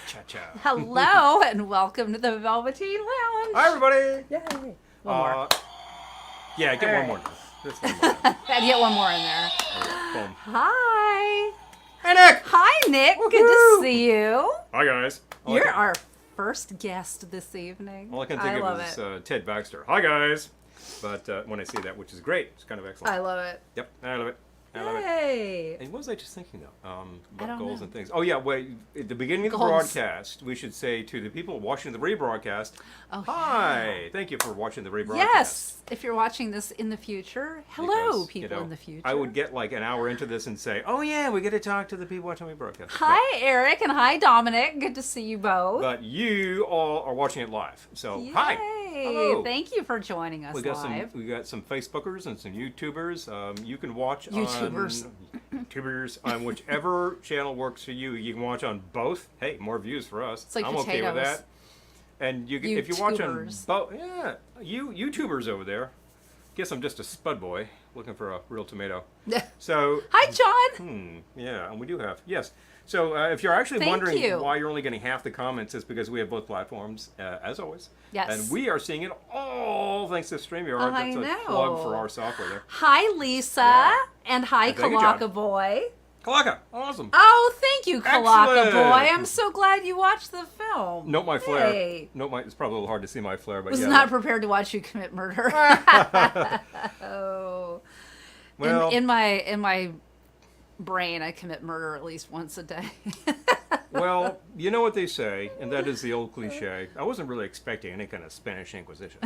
Cha-cha. Hello and welcome to the Velveteen Lounge. Hi, everybody. Yay. One more. Yeah, get All one more. right. That's one more. And get one more in there. Boom. Hi. Hey, Nick. Hi, Nick. Woo-hoo. Good to see you. Hi, guys. You're our first guest this evening. All I can think of is Ted Baxter. Hi, guys. But when I see that, which is great, it's kind of excellent. I love it. Yep, I love it. I love it. Yay. And what was I just thinking, though? I About don't goals know. and things. Oh, yeah, wait. At the beginning of the Goals. broadcast, we should say to the people watching the rebroadcast, Oh, hi. Thank you for watching the rebroadcast. Yes. If you're watching this in the future, hello, Because, people in the future. I would get like an hour into this and say, oh, yeah, we get to talk to the people watching the broadcast. Hi, Eric, and hi, Dominic. Good to see you both. But you all are watching it live. So, Yay. hi. Hello. Thank you for joining us We got live. we got some Facebookers and some YouTubers. You can watch YouTubers. on YouTubers on whichever channel works for you. You can watch on both. Hey, more views for us. It's like I'm okay with potatoes. that. And you if you watch on YouTubers. both, yeah, you YouTubers over there. Guess I'm just a spud boy looking for a real tomato. So Hi, John. yeah, and we do have yes. So if you're actually Thank wondering you. why you're only getting half the comments, it's because we have both platforms, as always. Yes. And we are seeing it all thanks to StreamYard. I That's a know. plug for our software there. Hi, Lisa. Yeah. And hi, And thank you, John. Kalaka Boy. Kalaka, awesome. Oh, thank you, Kalaka Excellent. Boy. I'm so glad you watched the film. Note my flare. Hey. It's probably a little hard to see my flare, but Was yeah. not prepared to watch you commit murder. Oh. Well, in my brain, I commit murder at least once a day. well, you know what they say, and that is the old cliche. I wasn't really expecting any kind of Spanish Inquisition.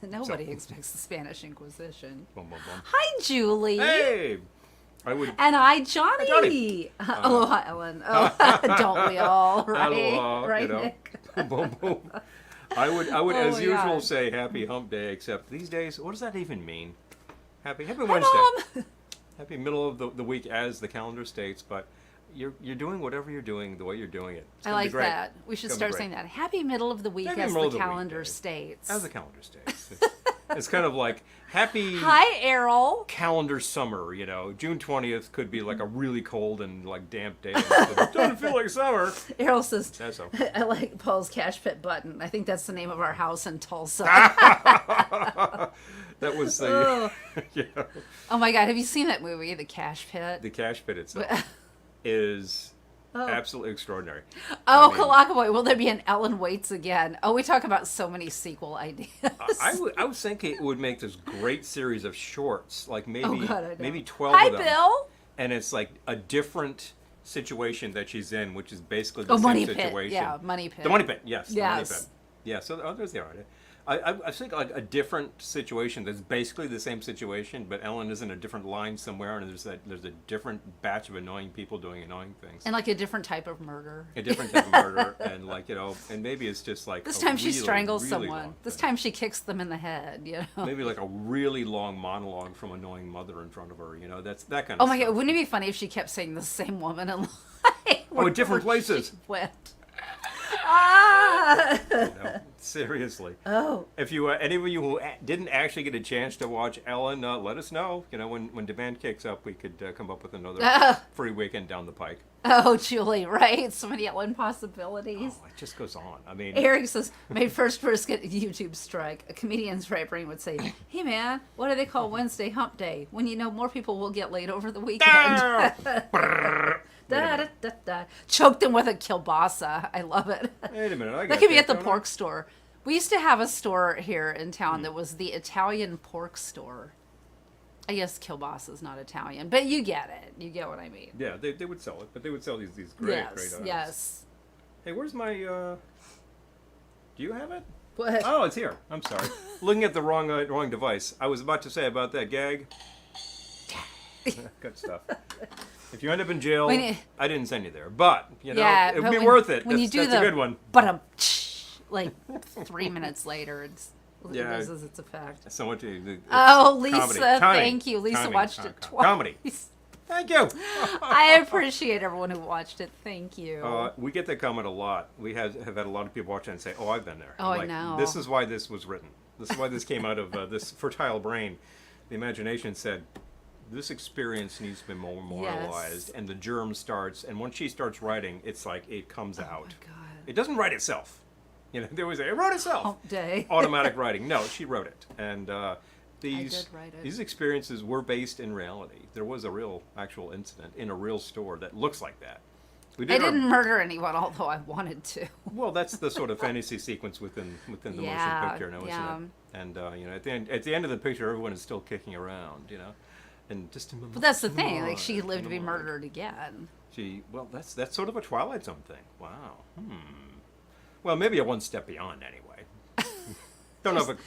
Nobody So- expects the Spanish Inquisition. Boom, boom, boom. Hi, Julie. Hey, I would. And hi, Johnny. Johnny. Aloha, Ellen. Oh, don't we all, right? Aloha, right, you know. Nick? Boom, boom. I would, Oh as my usual, God. say Happy Hump Day. Except these days, what does that even mean? Happy Hi, Wednesday. Mom. Happy middle of the week, as the calendar states. But you're doing whatever you're doing the way you're doing it. It's I gonna be like great. that. We should It's gonna start be saying great. that. Happy middle of the week Happy as middle the of the calendar weekday. states. As the calendar states. It's kind of like happy Hi, Errol. calendar summer. You know, June 20th could be like a really cold and like damp day. It doesn't feel like summer. Errol says, That's so. I like Paul's Cash Pit Button. I think that's the name of our house in Tulsa. That was the Oh. yeah. Oh my God, have you seen that movie, The Cash Pit? The cash pit itself is absolutely extraordinary. Oh, I mean- Kalaka Boy, will there be an Ellen Waits again? Oh, we talk about so many sequel ideas. I was thinking it would make this great series of shorts, like maybe Oh, God, I know. maybe 12 Hi, of them. Bill. And it's like a different situation that she's in, which is basically the Oh, same Money Pit. situation. Yeah, Money Pit. The money pit, yes. The money Yes. pit. Yeah, so there's the art. I think like a different situation that's basically the same situation, but Ellen is in a different line somewhere, and there's a different batch of annoying people doing annoying things. And like a different type of murder. A different type of murder, and like, you know, and maybe it's just like This a time she really, strangles really someone. long This thing. time she kicks them in the head, you know? Maybe like a really long monologue from annoying mother in front of her, you know, that's that kind of Oh my stuff. God, wouldn't it be funny if she kept saying the same woman in line? Oh, at different wherever places. she went. Ah! You know, seriously. Oh. If you any of you who didn't actually get a chance to watch Ellen, let us know. You know, when demand kicks up, we could come up with another free weekend down the pike. Oh, Julie, right? So many Ellen possibilities. Oh, it just goes on. I mean, Eric says, my first YouTube strike. A comedian's right brain would say, hey man, what do they call Wednesday hump day? When you know more people will get laid over the weekend. Da, da, da, da. Choked him with a kielbasa. I love it. wait a minute. I That got could be at the don't I? pork store. We used to have a store here in Hmm. town that was the Italian pork store. I guess kielbasa is not Italian, but you get it. You get what I mean. Yeah, they would sell it, but they would sell these great Yes, items. yes. Hey, where's my? Do you have it? What? Oh, it's here. I'm sorry. Looking at the wrong device. I was about to say about that gag. Good stuff. If you end up in jail, When you- I didn't send you there, but you know Yeah, it would but be when- worth it. When That's, you do that's the a good one. But like 3 minutes later, it Yeah. loses its effect. So much. It's Oh, Lisa, comedy. thank you. Lisa Comedy. watched it twice. Comedy. Thank you. I appreciate everyone who watched it. Thank you. We get that comment a lot. We have had a lot of people watch it and say, "Oh, I've been there." Oh, I'm I know. This is why this was written. This is why this came out of this fertile brain. The imagination said, this experience needs to be more memorialized, and the germ starts. And once she starts writing, it's like it comes out. Oh my God. It doesn't write itself. There was it wrote itself. Hump day. Automatic writing. No, she wrote it, and these did write it. these experiences were based in reality. There was a real, actual incident in a real store that looks like that. We I didn't murder anyone, although I wanted to. Well, that's the sort of fantasy sequence within the Yeah, motion picture, now, isn't yeah. it? And at the end of the picture, everyone is still kicking around, and just. But that's the thing. Like, she lived to be murdered again. That's sort of a Twilight Zone thing. Wow. Well, maybe a one step beyond, anyway. Don't know if it.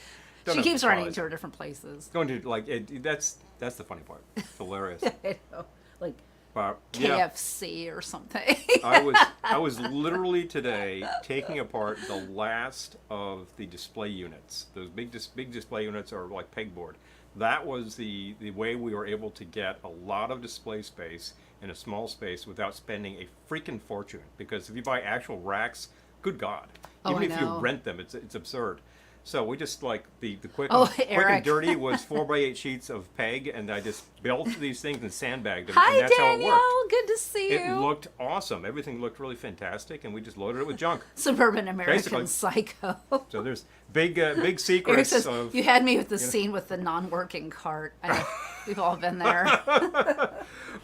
Don't She know if keeps it's running Twilight to her Zone. different places. Going to that's the funny part. It's hilarious. I know. Like But, yeah, KFC or something. I was literally today taking apart the last of the display units. Those big display units are like pegboard. That was the way we were able to get a lot of display space in a small space without spending a freaking fortune. Because if you buy actual racks, good God, Oh, even I if you know. rent them, it's absurd. So we just like the quick, Oh, quick and Eric. dirty was 4x8 sheets of peg, and I just built these things and sandbagged them, Hi, and that's Danielle. how it worked. Good to see you. It looked awesome. Everything looked really fantastic, and we just loaded it with junk. Suburban American Basically. Psycho. So there's big Eric secrets says, of. you had me with the scene with the non-working cart. I know, we've all been there.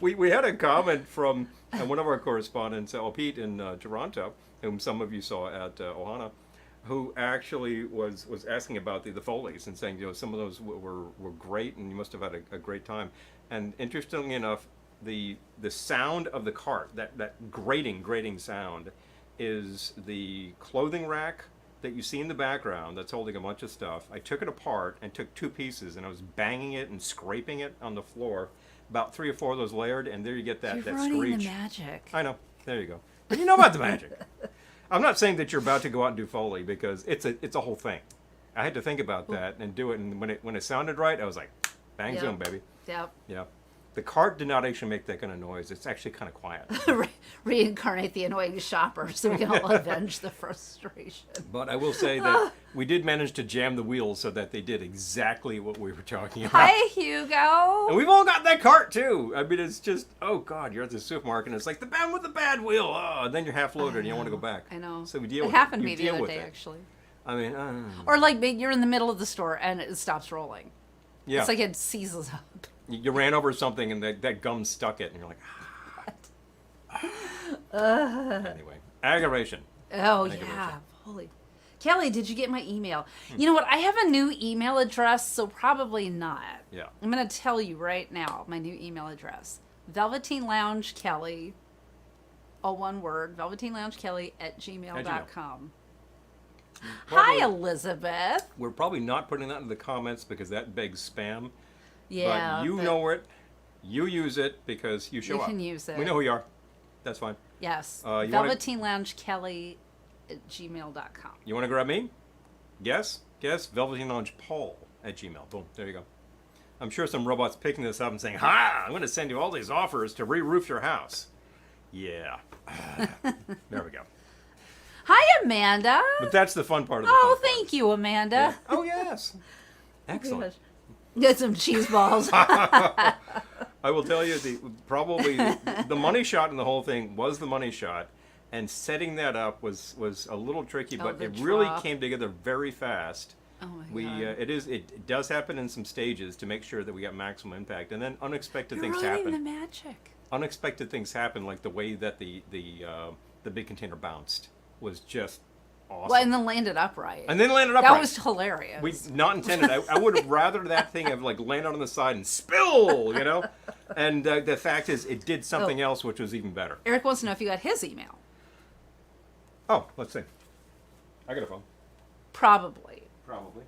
We had a comment from one of our correspondents, Pete in Toronto, whom some of you saw at Ohana, who actually was asking about the Foleys and saying, some of those were great, and you must have had a great time. And interestingly enough, the sound of the cart, that grating sound, is the clothing rack that you see in the background that's holding a bunch of stuff. I took it apart and took two pieces, and I was banging it and scraping it on the floor, about 3 or 4 of those layered, and there you get that You're that running screech. the magic. I know. There you go. But you know about the magic. I'm not saying that you're about to go out and do Foley, because it's a whole thing. I had to think about that and do it, and when it sounded right, I was like, bang, Yep. zoom, baby. Yep. Yeah. The cart did not actually make that kind of noise. It's actually kind of quiet. Reincarnate the annoying shopper so we can all avenge the frustration. But I will say that we did manage to jam the wheels so that they did exactly what we were talking about. Hi, Hugo. And we've all got that cart too. I mean, it's just, oh God, you're at the supermarket and it's like the man with the bad wheel. Oh, and then you're half loaded and you don't want to go back. I know. So we deal it with happened it. to You me the deal other with day, it. actually. I mean, Or like you're in the middle of the store and it stops rolling. yeah. It's like it seizes up. You ran over something and that gum stuck it and you're like, Anyway, aggravation. Oh, Aggravation. yeah. Holy. Kelly, did you get my email? You know what? I have a new email address, so probably not. Yeah. I'm going to tell you right now my new email address. Velveteen Lounge Kelly, all one word, velveteenloungekelly@gmail.com. Hi, Elizabeth. We're probably not putting that in the comments because that begs spam. Yeah. But you know it. You use it because you show You up. can use it. We know who you are. That's fine. Yes. You wanna- velveteenloungekelly@gmail.com. You want to grab me? Guess? Velveteen Lounge Paul @gmail. Boom. There you go. I'm sure some robot's picking this up and saying, "Ha! I'm going to send you all these offers to re-roof your house." Yeah. There we go. Hi, Amanda. But that's the fun part of the Oh, fun part. thank you, Amanda. Yeah. Oh, yes. Excellent. Get some cheese balls. I will tell you, probably the money shot in the whole thing was the money shot, and setting that up was a little tricky, but the it really drop. came together very fast. Oh my We God. it does happen in some stages to make sure that we got maximum impact, and then unexpected You're things ruining happen. the magic. Unexpected things happen, like the way that the big container bounced was just awesome. Well, and then landed upright. And then landed that upright. was hilarious. We not intended. I would have rather that thing have like landed on the side and spill, And the fact is, it did something else which was even better. Eric wants to know if you got his email. Oh, let's see. I got a phone. Probably. Probably.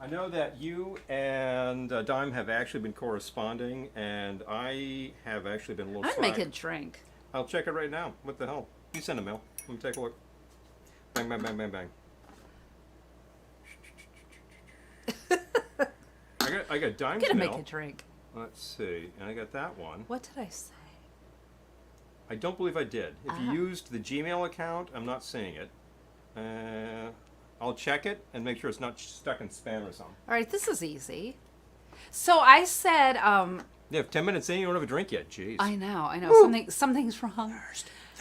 I know that you and Dime have actually been corresponding, and I have actually been a little I'd slack. make a drink. I'll check it right now. What the hell? You send a mail. Let me take a look. Bang, bang, bang, bang, bang. I got Dime's I'm gonna mail. make a drink. Let's see. And I got that one. What did I say? I don't believe I did. If you used the Gmail account, I'm not seeing it. I'll check it and make sure it's not stuck in spam or something. All right, this is easy. So I said, Yeah, Yeah, 10 minutes in, you don't have a drink yet. Jeez. I know. Something's wrong.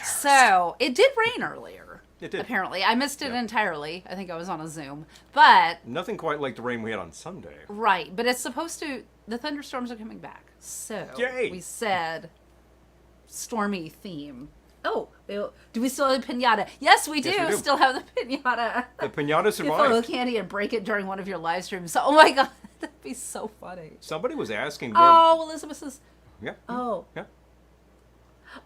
So it did rain earlier. It did. Apparently, I missed it entirely. I think I was on a Zoom, but Nothing quite like the rain we had on Sunday. right. But it's supposed to. The thunderstorms are coming back. So Yay. we said stormy theme. Oh, do we still have the pinata? Yes, we do. Yes, we do. Still have the pinata. The pinata Get full of survived. candy and break it during one of your live streams. So, oh my god, that'd be so funny. Somebody was asking where... Oh, Elizabeth says. Yeah. Oh. Yeah.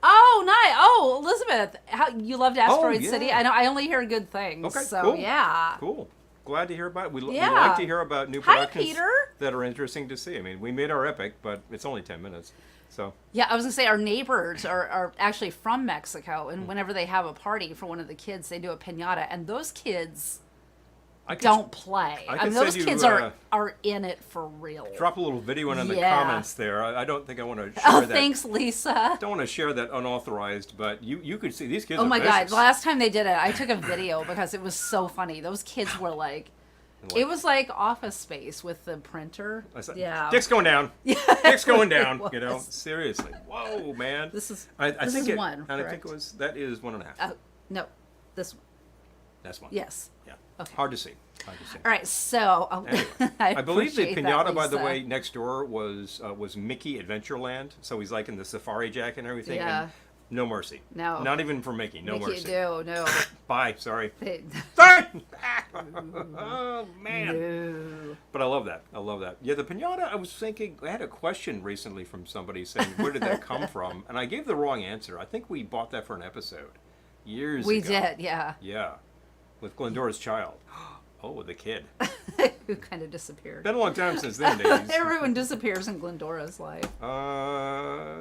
Oh, nice. Oh, Elizabeth, how you loved Asteroid yeah. City? I know. I only hear good things. Okay, So cool. yeah. Cool. Glad to hear about it. We Yeah. like to hear about new Hi, productions Peter. that are interesting to see. I mean, we made our epic, but it's only 10 minutes. So, Yeah, I was gonna say our neighbors are actually from Mexico, and whenever they have a party for one of the kids, they do a pinata, and those kids I could don't play. I I could mean, those send you, kids are in it for real. drop a little video in the Yeah. comments there. I don't think I want to share Oh, that. thanks, Lisa. Don't want to share that unauthorized, but you could see these kids Oh are my god! vicious. Last time they did it, I took a video because it was so funny. Those kids were like, it was like Office Space with the printer. I said, Yeah. Dick's going down. Yeah, Dick's going it down. was. You know, seriously. Whoa, man. This is I this think is it, one, and I think correct? it was that is 1.5. No, this one. That's one. Yes. Yeah. Okay. Hard to see. Hard to see. All right. So Anyway, I believe the appreciate that, pinata, by the Lisa. way, next door was Mickey Adventureland. So he's like in the safari jacket and everything. Yeah. And no mercy. No. Not even for Mickey. No Mickey, mercy. no. Bye. Sorry. They- Sorry. Oh man. no. But I love that. I love that. Yeah, the pinata. I was thinking. I had a question recently from somebody saying, "Where did that come from?" And I gave the wrong answer. I think we bought that for an episode years We ago. did, yeah. Yeah, with Glendora's child. Oh, the kid. Who kind of disappeared. Been a long time since then days. Everyone disappears in Glendora's life.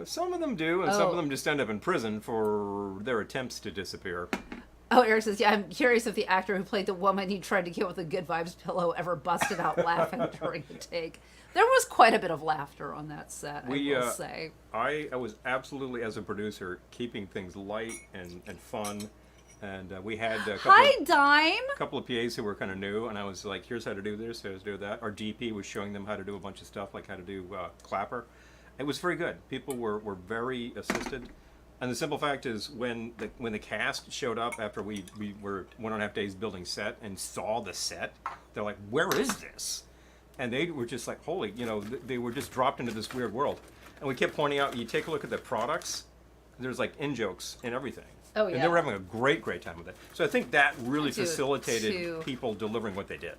Some of them do, and some Oh. of them just end up in prison for their attempts to disappear. Oh, Eric says, yeah, I'm curious if the actor who played the woman you tried to kill with a good vibes pillow ever busted out laughing during the take. There was quite a bit of laughter on that set, I will say. I was absolutely, as a producer, keeping things light and fun. And we had a Hi, Dime! couple of PAs who were kind of new, and I was like, here's how to do this, here's how to do that. Our DP was showing them how to do a bunch of stuff, like how to do clapper. It was very good. People were very assisted. And the simple fact is, when the cast showed up after we were 1.5 days building set and saw the set, they're like, where is this? And they were just like, holy, they were just dropped into this weird world. And we kept pointing out, you take a look at the products, there's like in-jokes and everything. Oh, And yeah. they were having a great time with it. So I think that really Dude, facilitated too. people delivering what they did.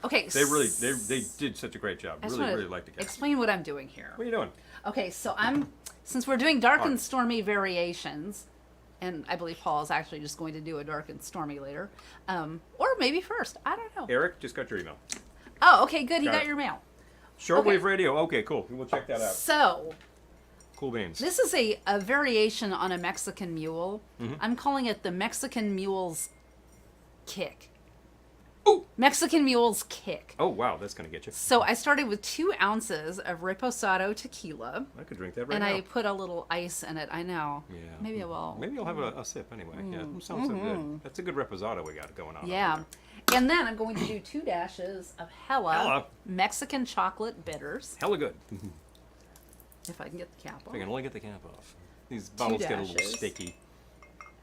Okay, They did such a great job. I just Really, wanna really liked the cast. explain what I'm doing here. What are you doing? Okay, so since we're doing dark and Art. stormy variations, and I believe Paul is actually just going to do a dark and stormy later, or maybe first, I don't know. Eric, just got your email. Oh, okay, good, he Got got it. your mail. Shortwave Okay. radio. Okay, cool. We'll check that out. So, Cool beans. this is a variation on a Mexican mule. Mm-hmm. I'm calling it the Mexican Mule's Kick. Ooh. Mexican Mule's Kick. Oh, wow. That's going to get you. So I started with 2 ounces of Reposado tequila, I could drink that right and now. I put a little ice in it. I know. Yeah. Maybe I will. Maybe I'll have a sip anyway. Yeah, that sounds so good. That's a good reposado we got going on. Yeah. over And then I'm going to do 2 dashes of Hella, Hella. Mexican chocolate bitters. there. Hella good. If I can get the cap I on. can only get the cap off. These bottles get a little dashes. sticky.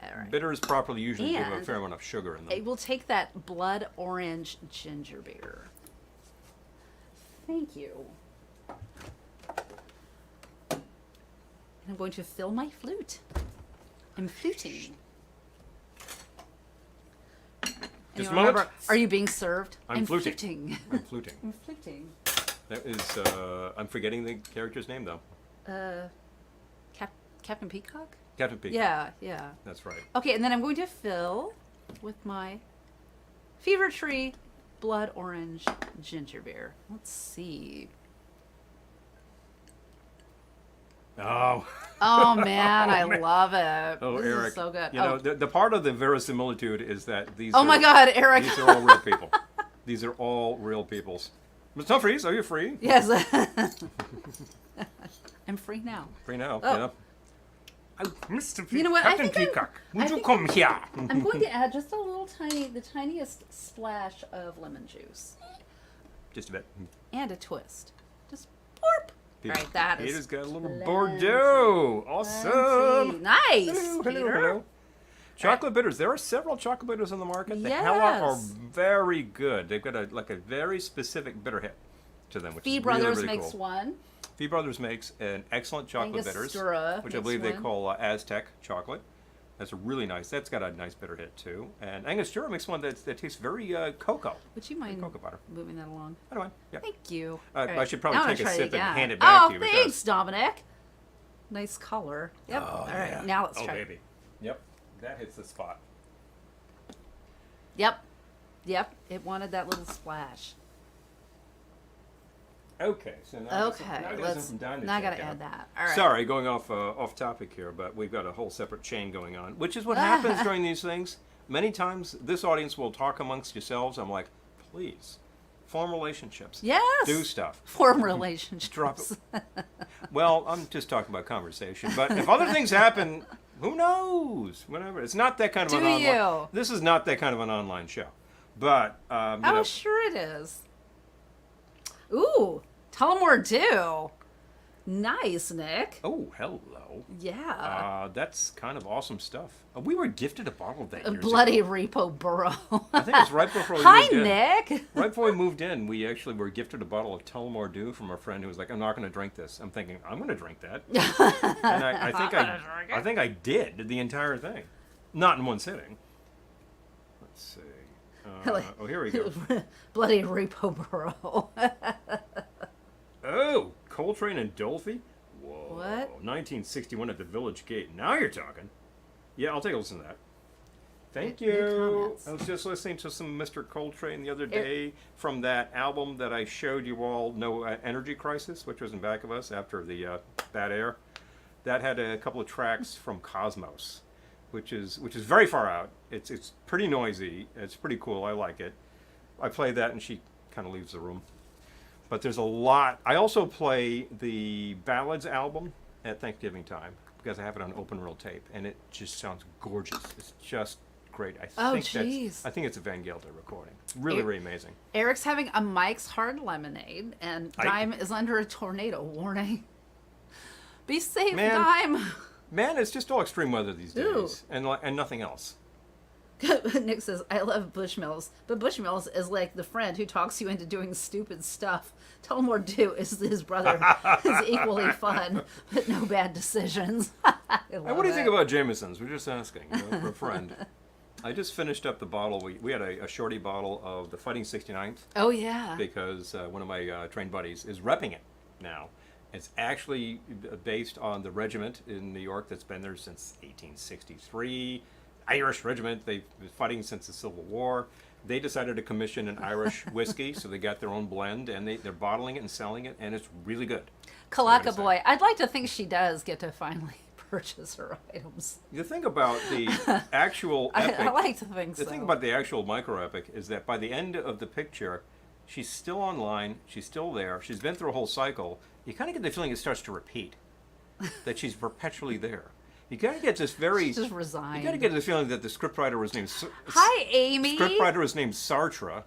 All right. Bitters properly usually give a And fair amount of sugar in them. I will take that blood orange ginger beer. Thank you. And I'm going to fill my flute. I'm fluting. Just And a moment. remember, are you being served? I'm fluting. fluting. I'm fluting. I'm fluting. That is, I'm forgetting the character's name though. Captain Peacock? Captain Peak. Yeah, yeah. That's right. Okay, and then I'm going to fill with my Fever Tree blood orange ginger beer. Let's see. Oh. Oh man, I love it. Oh, This Eric. is so good. You know, the part of the verisimilitude is that these. Oh my God, Eric. These are all real people. These are all real peoples. Ms. Humphries, are you free? Yes. I'm free now. Free now. Oh. Yeah. Mr. You know what, I Captain think Peacock, I would you think- come here? I'm going to add just a little the tiniest splash of lemon juice Just a bit. and a twist. Just borp. All right, that is Peter's got a little plenty. Bordeaux. Awesome. Nice. Hello, hello, Peter. hello. Chocolate bitters. There are several chocolate bitters on the market. The Hella are Yes. very good. They've got a very specific bitter hit to them, which Fee is Brothers really, really makes cool. one. Fee Brothers makes an excellent chocolate bitters, Angostura which I makes believe they one. call Aztec chocolate. That's a really nice. That's got a nice bitter hit too. And Angostura makes one that tastes very cocoa. Would you mind Cocoa butter. moving that along? I don't mind. Yeah. Thank you. I All right, should probably now I'm take a gonna try sip and again. hand it back oh, to you because- thanks, Dominic. Nice color. Yep. Oh, All right, yeah. now let's oh, try. baby. Yep. That hits the spot. Yep. Yep. It wanted that little splash. Okay. So now Okay. I got Let's. some down to Now I check gotta out. add that. All right. Sorry, going off topic here, but we've got a whole separate chain going on, which is what happens during these things. Many times, this audience will talk amongst yourselves. I'm like, please, form relationships. Yes. Do stuff. Form relationships. Drop it. Well, I'm just talking about conversation, but if other things happen, who knows? Whatever. It's not that kind of Do an online. you? This is not that kind of an online show, but you Oh, know, sure it is. Ooh, Tullamore Dew. Nice, Nick. oh, hello. Yeah. That's kind of awesome stuff. We were gifted a bottle of that. A years bloody ago. repo burrow. I think it was right before we Hi, moved in. Nick. Right before we moved in, we actually were gifted a bottle of Tullamore Dew from a friend who was like, "I'm not going to drink this." I'm thinking, "I'm going to drink that," and I think I did the entire thing, not in one sitting. Let's see. Oh, here we go. Bloody repo burrow. Oh, Coltrane and Dolphy. Whoa. What? 1961 at the Village Gate. Now you're talking. Yeah, I'll take a listen to that. Thank New you. comments. I was just listening to some Mr. Coltrane the other day from that album that I showed you all, No Energy Crisis, which was in back of us after the bad air. That had a couple of tracks from Cosmos, which is very far out. It's pretty noisy. It's pretty cool. I like it. I play that and she kind of leaves the room. But there's a lot. I also play the Ballads album at Thanksgiving time because I have it on open reel tape, and it just sounds gorgeous. It's just great. Oh, I jeez. think it's a Van Gelder recording. Really, really amazing. Eric's having a Mike's Hard Lemonade, and Dime is under a tornado warning. Be safe, Man. Dime. Man, it's just all extreme weather these days, Ooh. and nothing else. Nick says, I love Bushmills, but Bushmills is like the friend who talks you into doing stupid stuff. Tullamore Dew is his brother, is equally fun, but no bad decisions. And what do you think about Jameson's? We're just asking, for a friend. I just finished up the bottle. We had a shorty bottle of the Fighting 69th Oh, yeah. because one of my trained buddies is repping it now. It's actually based on the regiment in New York that's been there since 1863. Irish regiment. They've been fighting since the Civil War. They decided to commission an Irish whiskey, so they got their own blend, and they're bottling it and selling it, and it's really good. Kalaka Boy. I'd like to think she does get to finally purchase her items. The thing about the actual epic, I like to think so. the thing about the actual micro epic is that by the end of the picture, she's still online, she's still there, she's been through a whole cycle. You kind of get the feeling it starts to repeat, that she's perpetually there. You kind of get this very. She's just resigned. You kind of get the feeling that the scriptwriter was named. Hi, Amy. Scriptwriter was named Sartre,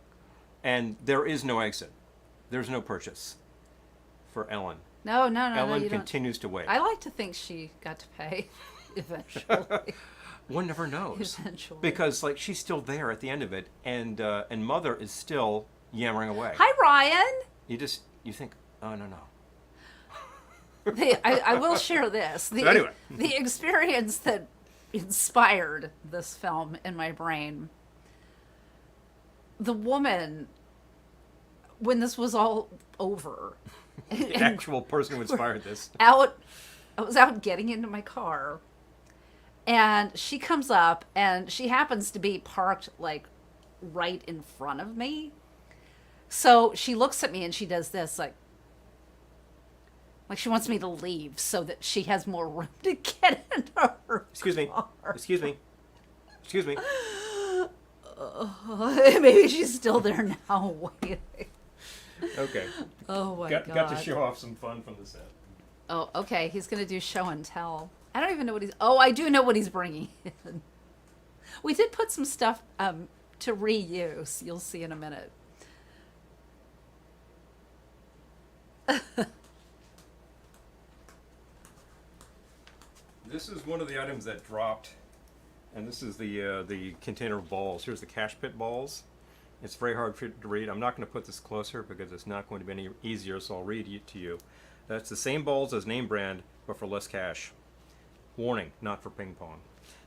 and there is no exit. There's no purchase for Ellen. No, you Ellen don't. continues to wait. I like to think she got to pay eventually. One never knows. Eventually. Because like she's still there at the end of it, and Mother is still yammering away. Hi, Ryan. You think, oh no. I will share this. Anyway. The experience that inspired this film in my brain. The woman, when this was all over, The actual person who inspired this. I was out getting into my car, and she comes up, and she happens to be parked like right in front of me. So she looks at me and she does this, like she wants me to leave so that she has more room to get into her Excuse me. car. Excuse me. Excuse me. Maybe she's still there now waiting. Okay. Oh my god. Got to show off some fun from the set. Oh, okay. He's gonna do show and tell. I don't even know what he's. Oh, I do know what he's bringing in. We did put some stuff to reuse. You'll see in a minute. This is one of the items that dropped, and this is the container of balls. Here's the cash pit balls. It's very hard to read. I'm not going to put this closer because it's not going to be any easier, so I'll read it to you. That's the same balls as name brand, but for less cash. Warning, not for ping pong.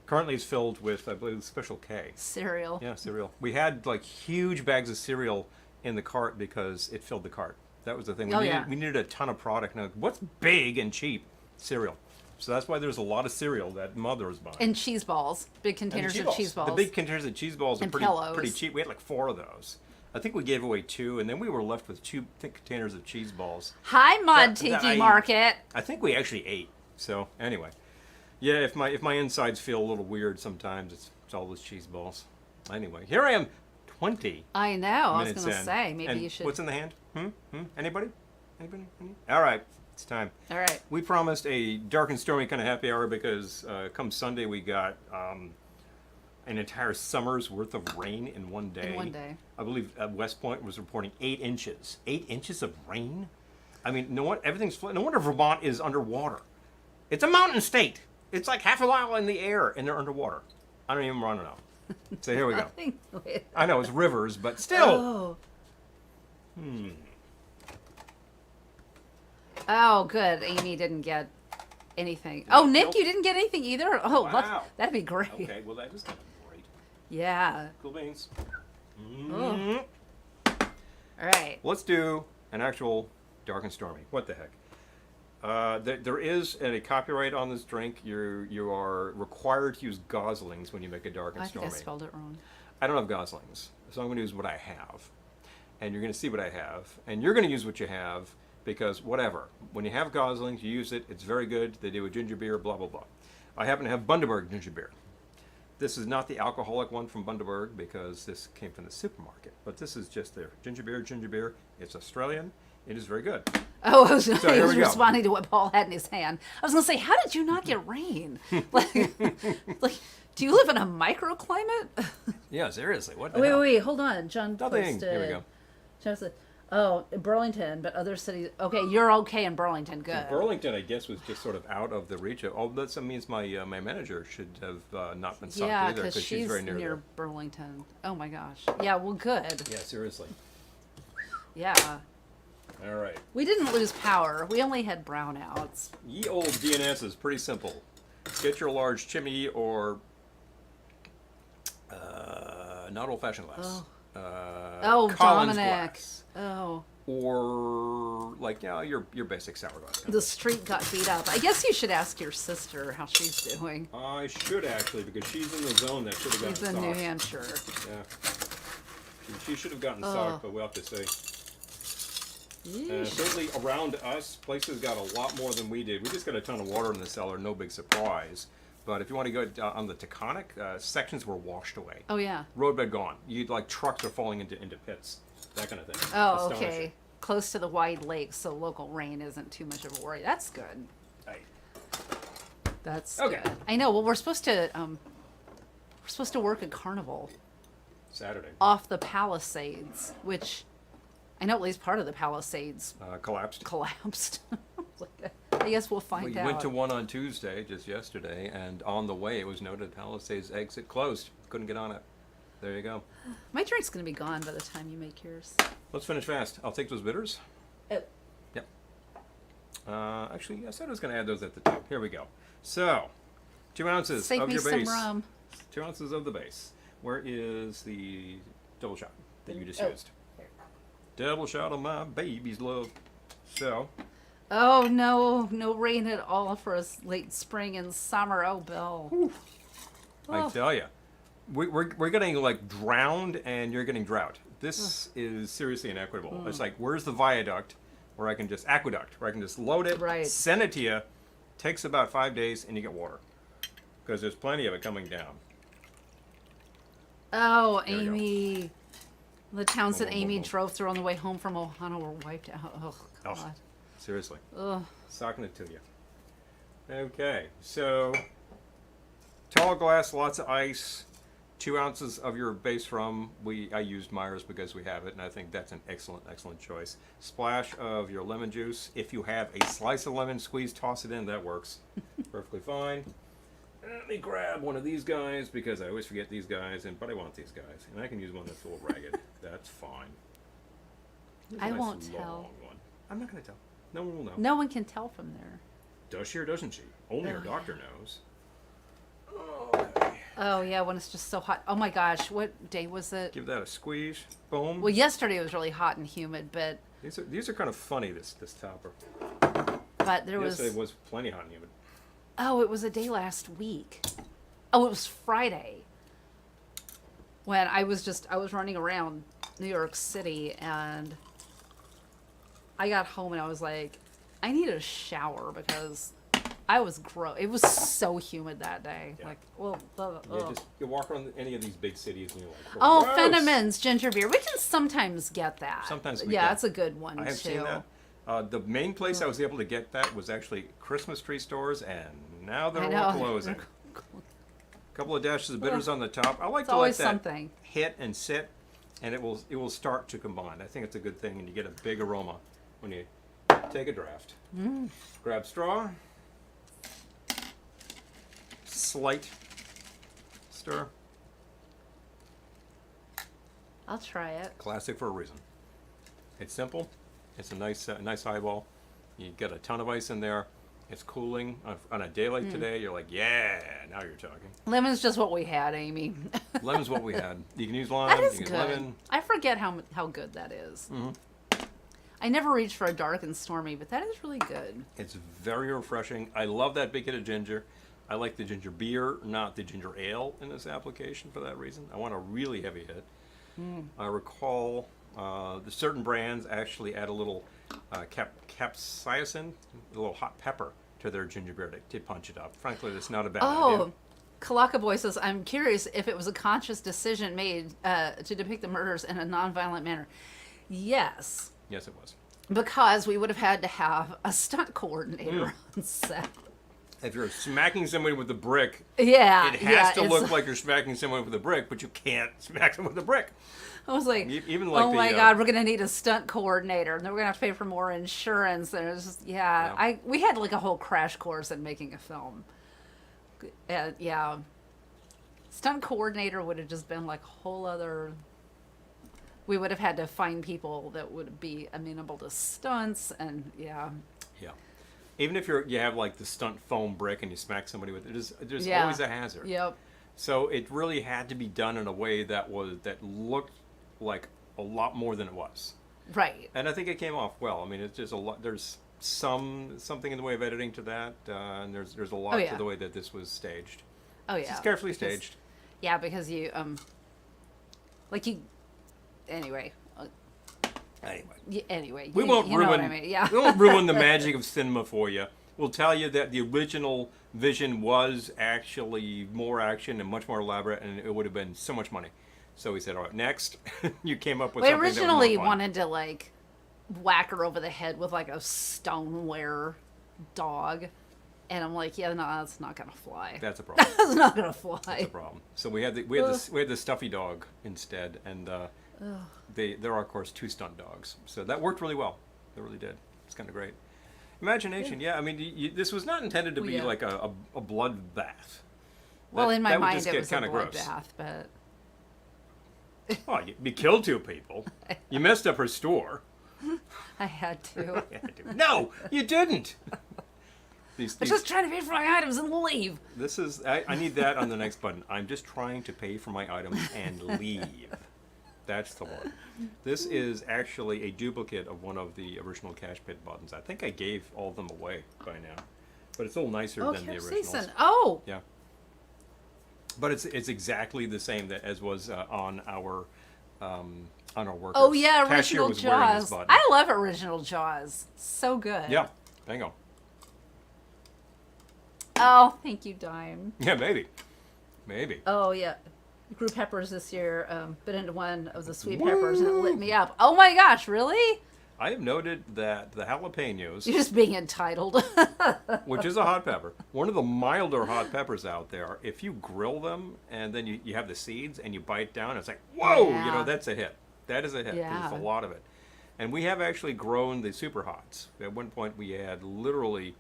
Currently it's filled with, I believe, Special K. Cereal. Yeah, cereal. We had like huge bags of cereal in the cart because it filled the cart. That was the thing. We needed a ton of product. Now, what's big and cheap? Cereal. So that's why there's a lot of cereal that Mother was buying. And cheese balls. Big containers of cheese balls. The big containers of cheese balls are And pretty cheap. We had like 4 of those. I think we gave away 2, and then we were left with 2 thick containers of cheese balls. Hi, Mud Tiki Market. I think we actually ate. So anyway, yeah. If my insides feel a little weird sometimes, it's all those cheese balls. Anyway, here I am, 20. I know. I was minutes going to in. say maybe And you should. What's in the hand? Anybody? All right, it's time. All right. We promised a dark and stormy kind of happy hour because come Sunday we got an entire summer's worth of rain in one day. In one day. I believe West Point was reporting 8 inches. 8 inches of rain? I mean, everything's no wonder Vermont is underwater. It's a mountain state. It's like half a mile in the air and they're underwater. I don't even want to know. So here we go. I know it's rivers, but still. Oh. Oh, good. Amy didn't get anything. Oh, Nick, you didn't get anything either? Oh, wow. That'd be great. Okay, well, that is kind of great. Yeah. Cool beans. Oh. All right. Let's do an actual dark and stormy. What the heck? There is a copyright on this drink. You are required to use Goslings when you make a dark and I think stormy. I spelled it wrong. I don't have Goslings, so I'm going to use what I have. And you're going to see what I have. And you're going to use what you have. Because whatever, when you have Goslings, you use it. It's very good. They do a ginger beer, blah blah blah. I happen to have Bundaberg ginger beer. This is not the alcoholic one from Bundaberg because this came from the supermarket. But this is just their ginger beer. Ginger beer. It's Australian. It is very good. Oh, I was, So I was here we go. responding to what Paul had in his hand. I was going to say, how did you not get rain? like, do you live in a microclimate? Yeah, seriously. What the hell? Wait, hold on. John Nothing. posted. Here we go. John said, oh, Burlington, but other cities. Okay, you're okay in Burlington. Good. Burlington, I guess, was just sort of out of the reach of. Oh, that means my my manager should have not been sucked Yeah, either because she's very near there. Burlington. Oh my gosh. Yeah, well, good. Yeah, seriously. Yeah. All right. We didn't lose power. We only had brownouts. Ye old DNS is pretty simple. Get your large chimney or not old-fashioned glass. Oh, Collins Dominic. glass. Oh. Or like your basic sour glass. The street got beat up. I guess you should ask your sister how she's doing. I should actually because she's in the zone that should have gotten She's in socked. New Hampshire. Yeah. She should have gotten socked, but we'll have to see. Certainly around us, places got a lot more than we did. We just got a ton of water in the cellar, no big surprise. But if you want to go on the Taconic, sections were washed away. Oh, yeah. Roadbed gone. You'd like trucks are falling into pits, that kind of thing. Oh, Astonishing. okay. Close to the wide lake, so local rain isn't too much of a worry. That's good. Right. That's Okay. good. I know. Well, we're supposed to work a carnival Saturday. off the Palisades, which I know at least part of the Palisades Collapsed. collapsed. I guess we'll find We out. went to one on Tuesday, just yesterday, and on the way it was noted Palisades exit closed. Couldn't get on it. There you go. My drink's going to be gone by the time you make yours. Let's finish fast. I'll take those bitters. Oh. Yep. Actually, I said I was going to add those at the top. Here we go. So, 2 ounces Save of me your some base. rum. 2 ounces of the base. Where is the double shot that you just Oh. used? Double shot of my baby's love. So, Oh, no rain at all for us late spring and summer. Oh, Bill. I Oh. tell you, we're getting like drowned and you're getting drought. This is seriously inequitable. It's like, where's the viaduct where I can just, aqueduct, where I can just load it, Right. send it to you, takes about 5 days and you get water. Because there's plenty of it coming down. Oh, There we go. Amy. The towns that Boom, boom, Amy boom, boom. drove through on the way home from Ohana were wiped out. Oh, Oh, God. seriously. Ugh. Socking it to you. Okay, so tall glass, lots of ice, 2 ounces of your base rum. I used Myers because we have it, and I think that's an excellent choice. Splash of your lemon juice. If you have a slice of lemon squeeze, toss it in. That works. perfectly fine. Let me grab one of these guys because I always forget these guys, but I want these guys, and I can use one that's a little ragged. That's fine. Here's a I nice won't long tell. one. I'm not going to tell. No one will know. No one can tell from there. Does she or doesn't she? Only her Oh, doctor knows. Okay. Oh yeah, when it's just so hot. Oh my gosh, what day was it? Give that a squeeze. Boom. Well, yesterday it was really hot and humid, but These are kind of funny. This topper. there was. Yesterday was plenty hot and humid. Oh, it was a day last week. Oh, it was Friday. When I was running around New York City and I got home and I was like, I need a shower because I was gross. It was so humid that day. Yeah. Like, well, You walk around any of these big cities and you're like, oh, gross. Fenneman's ginger beer. We can sometimes get that. Sometimes we yeah, can. it's a good one I have too. seen that. The main place I was able to get that was actually Christmas tree stores, and now they're I all know. closing. A couple of dashes of bitters on the top. I like It's to let always that something. hit and sit, and it will start to combine. I think it's a good thing, and you get a big aroma when you take a draft. Grab straw. Slight stir. I'll try it. Classic for a reason. It's simple. It's a nice highball. You get a ton of ice in there. It's cooling on a day like today. You're like, yeah, now you're talking. Lemon's just what we had, Amy. Lemon's what we had. You can use lime. That is you can good. lemon. I forget how good that is. I never reach for a dark and stormy, but that is really good. It's very refreshing. I love that big hit of ginger. I like the ginger beer, not the ginger ale in this application for that reason. I want a really heavy hit. I recall the certain brands actually add a little capsaicin, a little hot pepper to their ginger beer to punch it up. Frankly, that's not a bad idea. Kalaka Boy says, I'm curious if it was a conscious decision made to depict the murders in a nonviolent manner. Yes, Yes, it was. because we would have had to have a stunt coordinator on set. If you're smacking somebody with a brick, Yeah, it has to it's- look like you're smacking someone with a brick, but you can't smack them with a brick. I was like, Even like oh the, my God, we're going to need a stunt coordinator. And then we're going to have to pay for more insurance. And it was just, we had like a whole crash course in making a film. Yeah. Stunt coordinator would have just been like a whole other... We would have had to find people that would be amenable to stunts and Yeah. Even if you have like the stunt foam brick and you smack somebody with it, there's Yeah. always a hazard. Yep. So it really had to be done in a way that looked like a lot more than it was. Right. And I think it came off well. I mean, it's just a lot. There's something in the way of editing to that, and there's a lot to the way that this was staged. Oh yeah. It's carefully staged. Yeah, because you anyway. Anyway, We won't you ruin. know what I mean. Yeah. We won't ruin the magic of cinema for you. We'll tell you that the original vision was actually more action and much more elaborate, and it would have been so much money. So we said, all right, next. You came up with We something originally that was more fun. wanted to like whack her over the head with like a stoneware dog, and I'm like, yeah, no, that's not gonna fly. That's a problem. That's not gonna fly. That's a problem. So we had the stuffy dog instead, and there are of course 2 stunt dogs. So that worked really well. It really did. It's kind of great. Imagination, yeah. I mean, this was not intended to be like a bloodbath. Well, in my that would mind, just it get was a kinda gross. bloodbath, but Oh, you killed 2 people. You messed up her store. I had to. No, you didn't. I'm just trying to pay for my items and leave. This is. I need that on the next button. I'm just trying to pay for my items and leave. That's the one. This is actually a duplicate of one of the original Cash Pit buttons. I think I gave all of them away by now, but it's a little nicer than the originals. capsaicin. Oh, Yeah. But it's exactly the same as was on our workers. oh yeah, Cashier original was wearing this Jaws. button. I love original Jaws. So good. Yeah. Bingo. Oh, thank you, Dime. Yeah, maybe. Oh yeah, grew peppers this year. Bit into one of the sweet peppers, and it lit me up. Oh my gosh, really? I have noted that the jalapenos, You're just being entitled. which is a hot pepper, one of the milder hot peppers out there, if you grill them and then you have the seeds and you bite down, it's like, whoa, Yeah. that's a hit. That is a hit. Yeah. There's a lot of it. And we have actually grown the super hots. At one point we had literally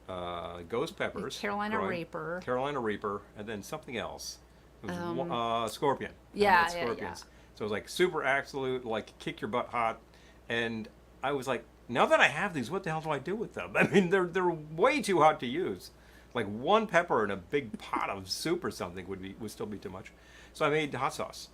ghost peppers, Carolina growing- Reaper. Carolina Reaper, and then something else. It was scorpion. Yeah, I had yeah. scorpions. So it was like super absolute, like kick your butt hot, and I was like, now that I have these, what the hell do I do with them? I mean, they're way too hot to use. Like one pepper in a big pot of soup or something would still be too much. So I made hot sauce,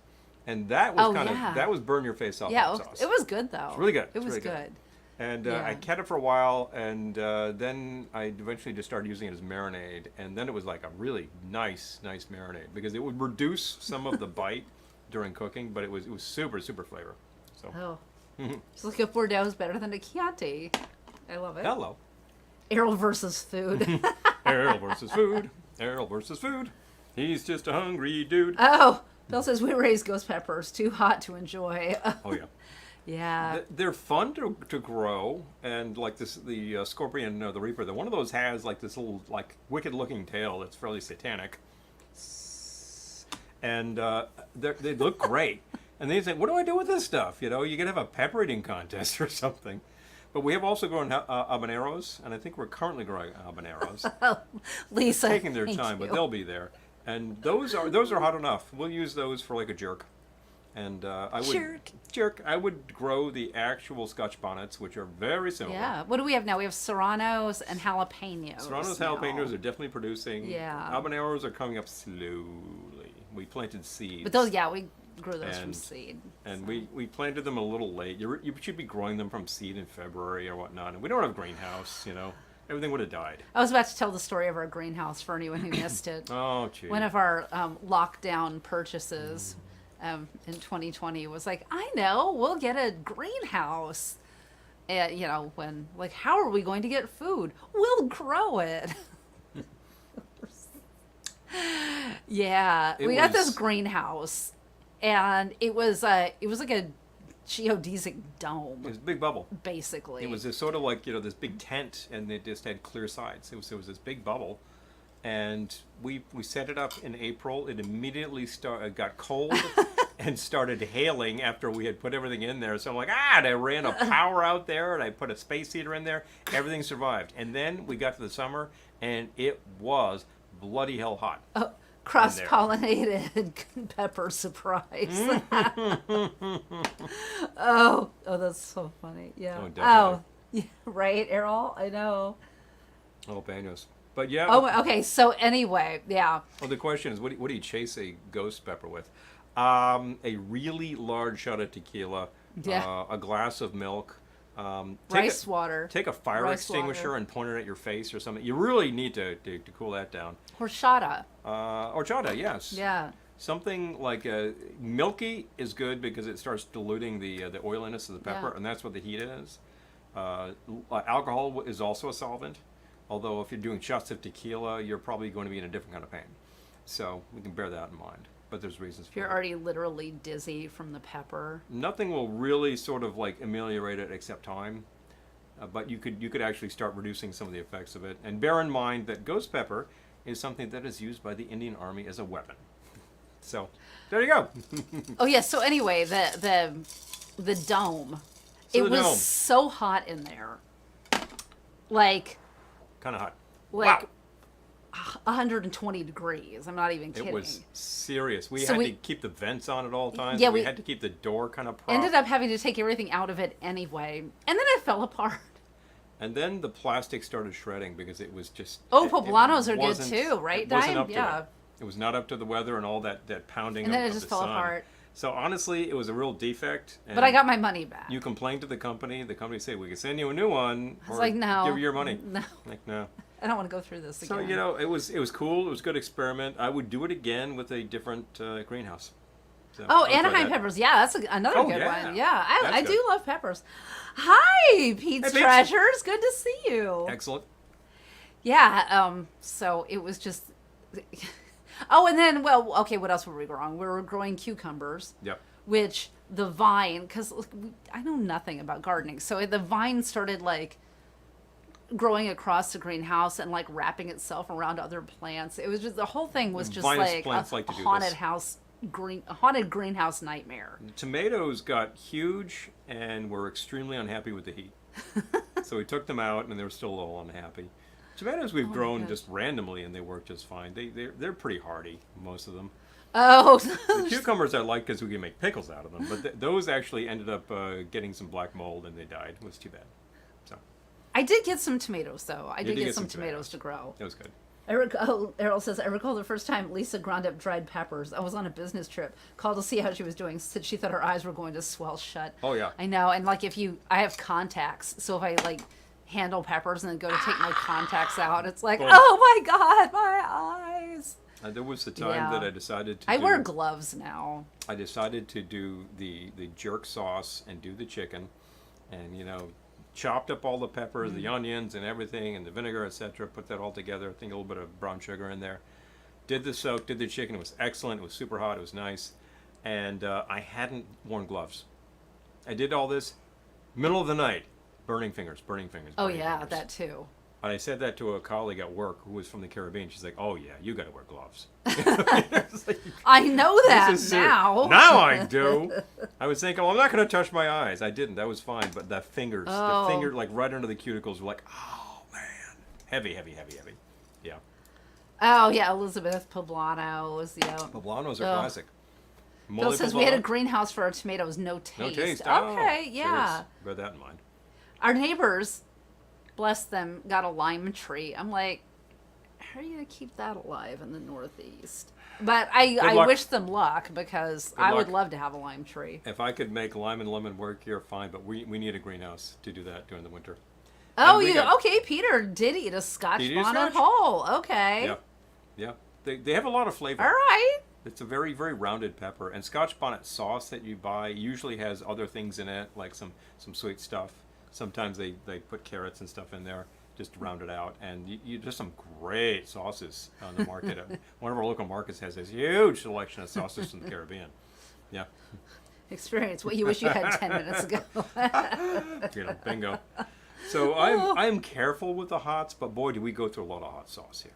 and that was that was burn your face off hot sauce. It was good though. It's really good. It It's was really good. And Yeah. I kept it for a while, and then I eventually just started using it as marinade, and then it was like a really nice marinade because it would reduce some of the bite during cooking, but it was super flavor. So Oh, just like a Bordeaux is better than a Chianti. I love it. hello, Errol versus food. Errol versus food. Errol versus food. He's just a hungry dude. Oh, Bill says we raise ghost peppers too hot to enjoy. Oh yeah. Yeah. They're fun to grow, and like the scorpion, the reaper, one of those has like this little like wicked looking tail that's fairly satanic, and they look great. And they say, what do I do with this stuff? You know, you could have a pepper eating contest or something. But we have also grown habaneros, and I think we're currentently growing habaneros. Lisa, Taking their thank time, but you. they'll be there. And those are hot enough. We'll use those for like a jerk. And I would grow the actual Scotch bonnets, which are very similar. Yeah. What do we have now? We have serranos and jalapenos. Serranos, now. jalapenos are definitely producing. Yeah. Habaneros are coming up slowly. We planted seeds. But those, yeah, we grew those from And- seed. And we planted them a little late. You should be growing them from seed in February or whatnot. And we don't have a greenhouse, you know. Everything would have died. I was about to tell the story of our greenhouse for anyone who missed it. Oh, gee. One of our lockdown purchases in 2020 was like, I know, we'll get a greenhouse. You know, when, like, how are we going to get food? We'll grow it. Yeah, It we got this was- greenhouse, and it was like a geodesic It dome, was a big bubble. basically. It was this sort of like, this big tent, and it just had clear sides. It was this big bubble. And we set it up in April. It immediately got cold and started hailing after we had put everything in there. So I'm like, and I ran a power out there, and I put a space heater in there. Everything survived. And then we got to the summer, and it was bloody hell hot. Cross-pollinated pepper surprise. Oh, that's so funny. Yeah. Oh, definitely. yeah, right, Errol? I know. Jalapenos. But yeah. Oh, okay. So anyway, yeah. Well, the question is, what do you chase a ghost pepper with? A really large shot of tequila, Yeah. a glass of milk, Rice water. Take a fire Rice extinguisher water. and point it at your face or something. You really need to cool that down. Horchata. Horchata, yes. Yeah. Something like milky is good because it starts diluting the oiliness of the pepper, Yeah. and that's what the heat is. Alcohol is also a solvent, although if you're doing shots of tequila, you're probably going to be in a different kind of pain. So we can bear that in mind. But there's reasons If for you're it. already literally dizzy from the pepper. Nothing will really sort of like ameliorate it except time. But you could actually start reducing some of the effects of it. And bear in mind that ghost pepper is something that is used by the Indian Army as a weapon. So there you go. Oh yeah. So anyway, the dome. So it the was dome. so hot in there. Like Kind of hot. Like Wow. 120 degrees. I'm not even It kidding. was serious. We So had we- to keep the vents on at all times. Yeah, we we- had to keep the door kind of propped. Ended up having to take everything out of it anyway, and then it fell apart. And then the plastic started shredding because it was just. Oh, it poblanos are good wasn't- too, right, It wasn't Dime? up to Yeah. it. It was not up to the weather and all that pounding. And then of, it of just the fell sun. apart. So honestly, it was a real defect. And But I got my money back. You complained to the company. The company said we can send you a new one. I was or like, no. Give you your money. No. Like no. I don't want to go through this So again. it was cool. It was a good experiment. I would do it again with a different greenhouse. So, Oh, I'll try Anaheim that. peppers. Yeah, that's another Oh, good yeah. one. Yeah, That's I good. do love peppers. Hi, Pete's Hey, Pete. Treasures. Good to see you. Excellent. Yeah, so it was just... Oh, and then, well, okay, what else were we growing? We were growing cucumbers, Yep. which the vine, because I know nothing about gardening, so the vine started, like, growing across the greenhouse and, like, wrapping itself around other plants. It was just, the whole thing was just Vinous like plants a like to do haunted this. house, haunted greenhouse nightmare. Tomatoes got huge and were extremely unhappy with the heat. So we took them out and they were still a little unhappy. Tomatoes we've my grown gosh. just randomly and they work just fine. They're pretty hardy, most of them. Oh, The cucumbers I like because we can make pickles out of them, but those actually ended up getting some black mold and they died. It was too bad. So I did get some tomatoes though. I did did get get some some tomatoes tomatoes. to grow. it was good. Errol says, I recall the first time Lisa ground up dried peppers. I was on a business trip, called to see how she was doing. Said she thought her eyes were going to swell shut. Oh, yeah. I know. And like I have contacts, so if I like handle peppers and then go to take my contacts out, it's like, Boom. oh my God, my eyes. There was the time Yeah. that I decided to I do, wear gloves now. I decided to do the jerk sauce and do the chicken, and chopped up all the peppers, the onions, and everything, and the vinegar, etc. Put that all together. I think a little bit of brown sugar in there. Did the soak, did the chicken. It was excellent. It was super hot. It was nice, and I hadn't worn gloves. I did all this middle of the night, burning fingers, burning fingers. Oh burning yeah, fingers. that too. And I said that to a colleague at work who was from the Caribbean. She's like, "Oh yeah, you got to wear gloves." It's like, I know that this is serious. now. Now I do. I was thinking, well, I'm not going to touch my eyes. I didn't. That was fine. But the fingers, Oh. the finger, like right under the cuticles, were like, oh man, heavy, heavy, heavy, heavy. Yeah. Oh yeah, Elizabeth Poblano was Poblanos are Ugh. classic. Bill Mole says we had a poblano, greenhouse for our tomatoes, no taste. no taste. Okay, Oh, yeah. serious. Bear that in mind. Our neighbors, bless them, got a lime tree. I'm like, how are you gonna keep that alive in the Northeast? But I luck. wish them luck because Good I would luck. love to have a lime tree. If I could make lime and lemon work here, fine. But we need a greenhouse to do that during the winter. Oh, we you got- okay? Peter did eat a Scotch Did he eat a bonnet Scotch? whole. Okay, Yeah, yeah. They have a lot of flavor. all right. It's a very, very rounded pepper. And Scotch bonnet sauce that you buy usually has other things in it, like some sweet stuff. Sometimes they put carrots and stuff in there just to round it out. And you just some great sauces on the market. One of our local markets has this huge selection of sauces from the Caribbean. Yeah, Experience what you wish you had 10 minutes ago. bingo. So I'm careful with the hots, but boy, do we go through a lot of hot sauce here.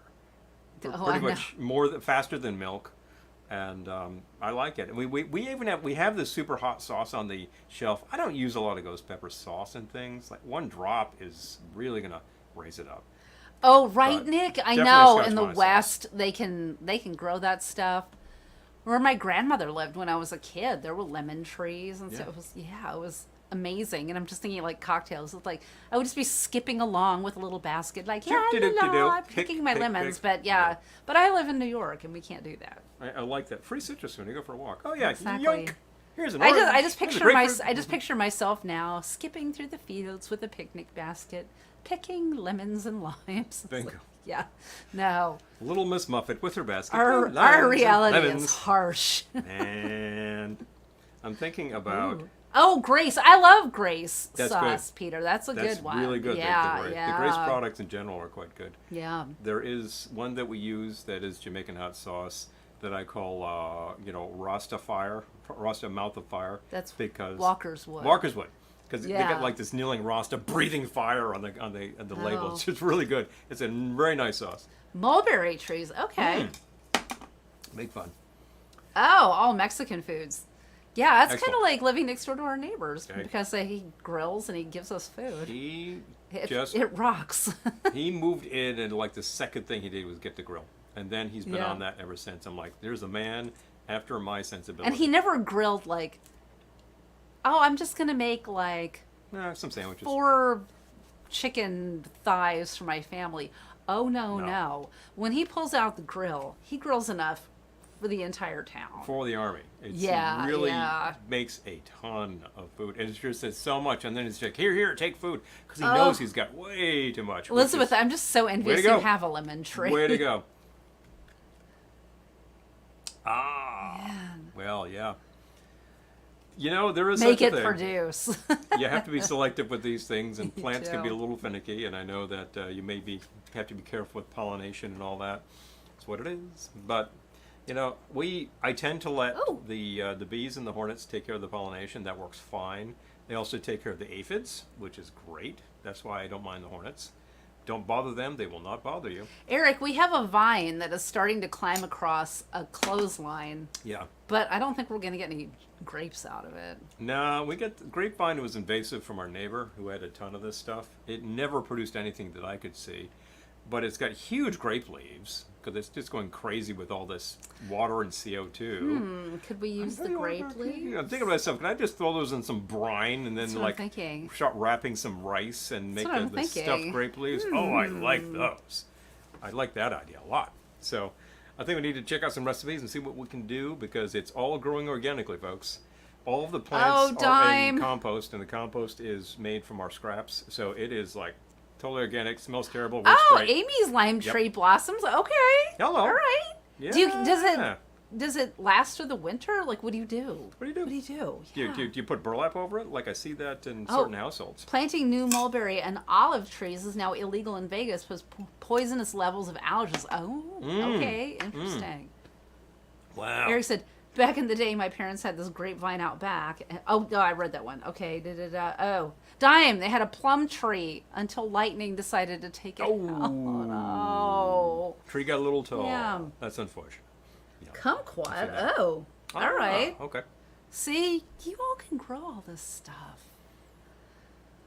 Oh, Pretty I know. much faster than milk, and I like it. And we even have this super hot sauce on the shelf. I don't use a lot of ghost pepper sauce and things. Like one drop is really gonna raise it up. Oh, right, But Nick. I definitely know. Scotch In the bonnet West, they can grow that stuff. Where my grandmother lived when I was a kid, there were lemon trees, and so Yeah. it was amazing. And I'm just thinking like cocktails. It's like I would just be skipping along with a little basket, like Doop-de-doop-de-doo. I'm Pick, picking my pick, lemons. pick. But yeah, but I live in New York, and we can't do that. I like that free citrus when you go for a walk. Oh yeah, Exactly. yoink. Here's an I orange. just Here's a picture grapefruit. myself now skipping through the fields with a picnic basket, picking lemons and limes. It's Bingo. like, yeah, no. Little Miss Muffet with her basket. Our Limes our and reality is lemons. harsh. And I'm thinking about. Oh, Grace. I love Grace That's sauce, Peter. That's a That's good one. really good. Yeah, the yeah. Grace products in general are quite good. Yeah. There is one that we use that is Jamaican hot sauce that I call, Rasta Fire, Rasta Mouth of Fire. That's because Walker's Wood. Walker's Wood, because they Yeah. got like this kneeling Rasta breathing fire on the label. Oh. It's just really good. It's a very nice sauce. Mulberry trees. Okay. Make fun. Oh, all Mexican foods. Yeah, that's kind Excellent. of like living next door to our neighbors Okay. because he grills and he gives us food. He It rocks. he moved in and like the second thing he did was get the grill, and then he's been Yeah. on that ever since. I'm like, there's a man after my sensibility. And he never grilled like, oh, I'm just going to make like Some sandwiches. 4 chicken thighs for my family. Oh, no, No. no. When he pulls out the grill, he grills enough for the entire town. For the army. It's Yeah, really yeah. makes a ton of food. And it's just it's so much. And then it's like, here, take food. Because he Oh. knows he's got way too much. which Elizabeth, is- I'm just so envious go. you have a lemon tree. way to go. Well, yeah. There is Make such a it thing. produce. You have to be selective with these things, and You plants can be a do. little finicky, and I know that you have to be careful with pollination and all that. It's what it is. But I tend to let Oh. the bees and the hornets take care of the pollination. That works fine. They also take care of the aphids, which is great. That's why I don't mind the hornets. Don't bother them; they will not bother you. Eric, we have a vine that is starting to climb across a clothesline, Yeah. but I don't think we're going to get any grapes out of it. No, we got the grapevine was invasive from our neighbor who had a ton of this stuff. It never produced anything that I could see. but it's got huge grape leaves because it's just going crazy with all this water and CO2. Could we use the grape leaf? I'm thinking to myself, can I just throw those in some brine and then That's what I'm thinking. start wrapping some rice and make what I'm the stuffed thinking. grape leaves? Oh, I like those. I like that idea a lot. So I think we need to check out some recipes and see what we can do because it's all growing organically, folks. All of the plants are in compost, and the compost is made from our scraps. So it is like totally organic, smells terrible, works great. Amy's lime tree blossoms. Okay. Hello. All right. Yeah. Does it last through the winter? Like, what do you do? What do you do? What do you do? Do Yeah. you put burlap over it? Like I see that in certain households. Planting new mulberry and olive trees is now illegal in Vegas because poisonous levels of allergens. Oh, okay. Interesting. Wow. Eric said, back in the day, my parents had this grapevine out back. Oh, I read that one. Okay. Oh, Dime, they had a plum tree until lightning decided to take it out. Oh, no. Tree got a little tall. Yeah. That's unfortunate. Yeah. Kumquat. Oh, all right. Okay. See, you all can grow all this stuff.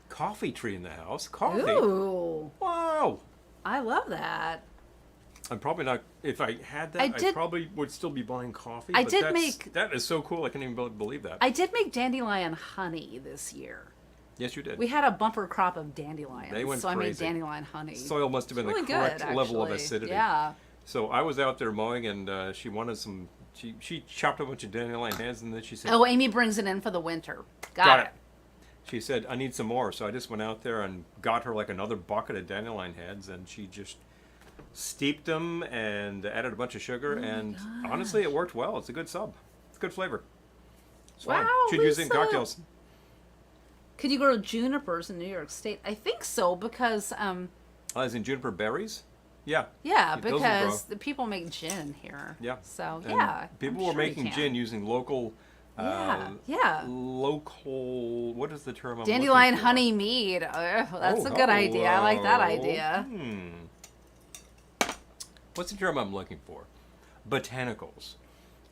Coffee tree in the house. Coffee. Ooh, Wow. I love that. I'm probably not. If I had that, I probably would still be buying coffee. I but did that's- make- That is so cool. I can't even believe that. I did make dandelion honey this year. Yes, you did. We had a bumper crop of dandelions, They went so I made crazy. dandelion honey. Soil must have been Really the correct good, level of actually. acidity. Yeah. So I was out there mowing, and she wanted some. She chopped a bunch of dandelion heads, and then she said, Oh, Amy brings it in for the winter. Got it. She said, I need some more. So I just went out there and got her like another bucket of dandelion heads, and she just steeped them and added a bunch of sugar. And honestly, it worked well. It's a good sub. It's good flavor. It's fine. Wow, Should use it in Lisa. cocktails. Could you grow junipers in New York State? I think so because As in juniper berries? Yeah. yeah, Those will because grow. the people make gin here. Yeah. So And yeah, people I'm were sure you making can. gin using local. Yeah. Local. What is the term? I'm Dandelion looking for? honey mead. That's a good idea. I like that idea. What's the term I'm looking for? Botanicals.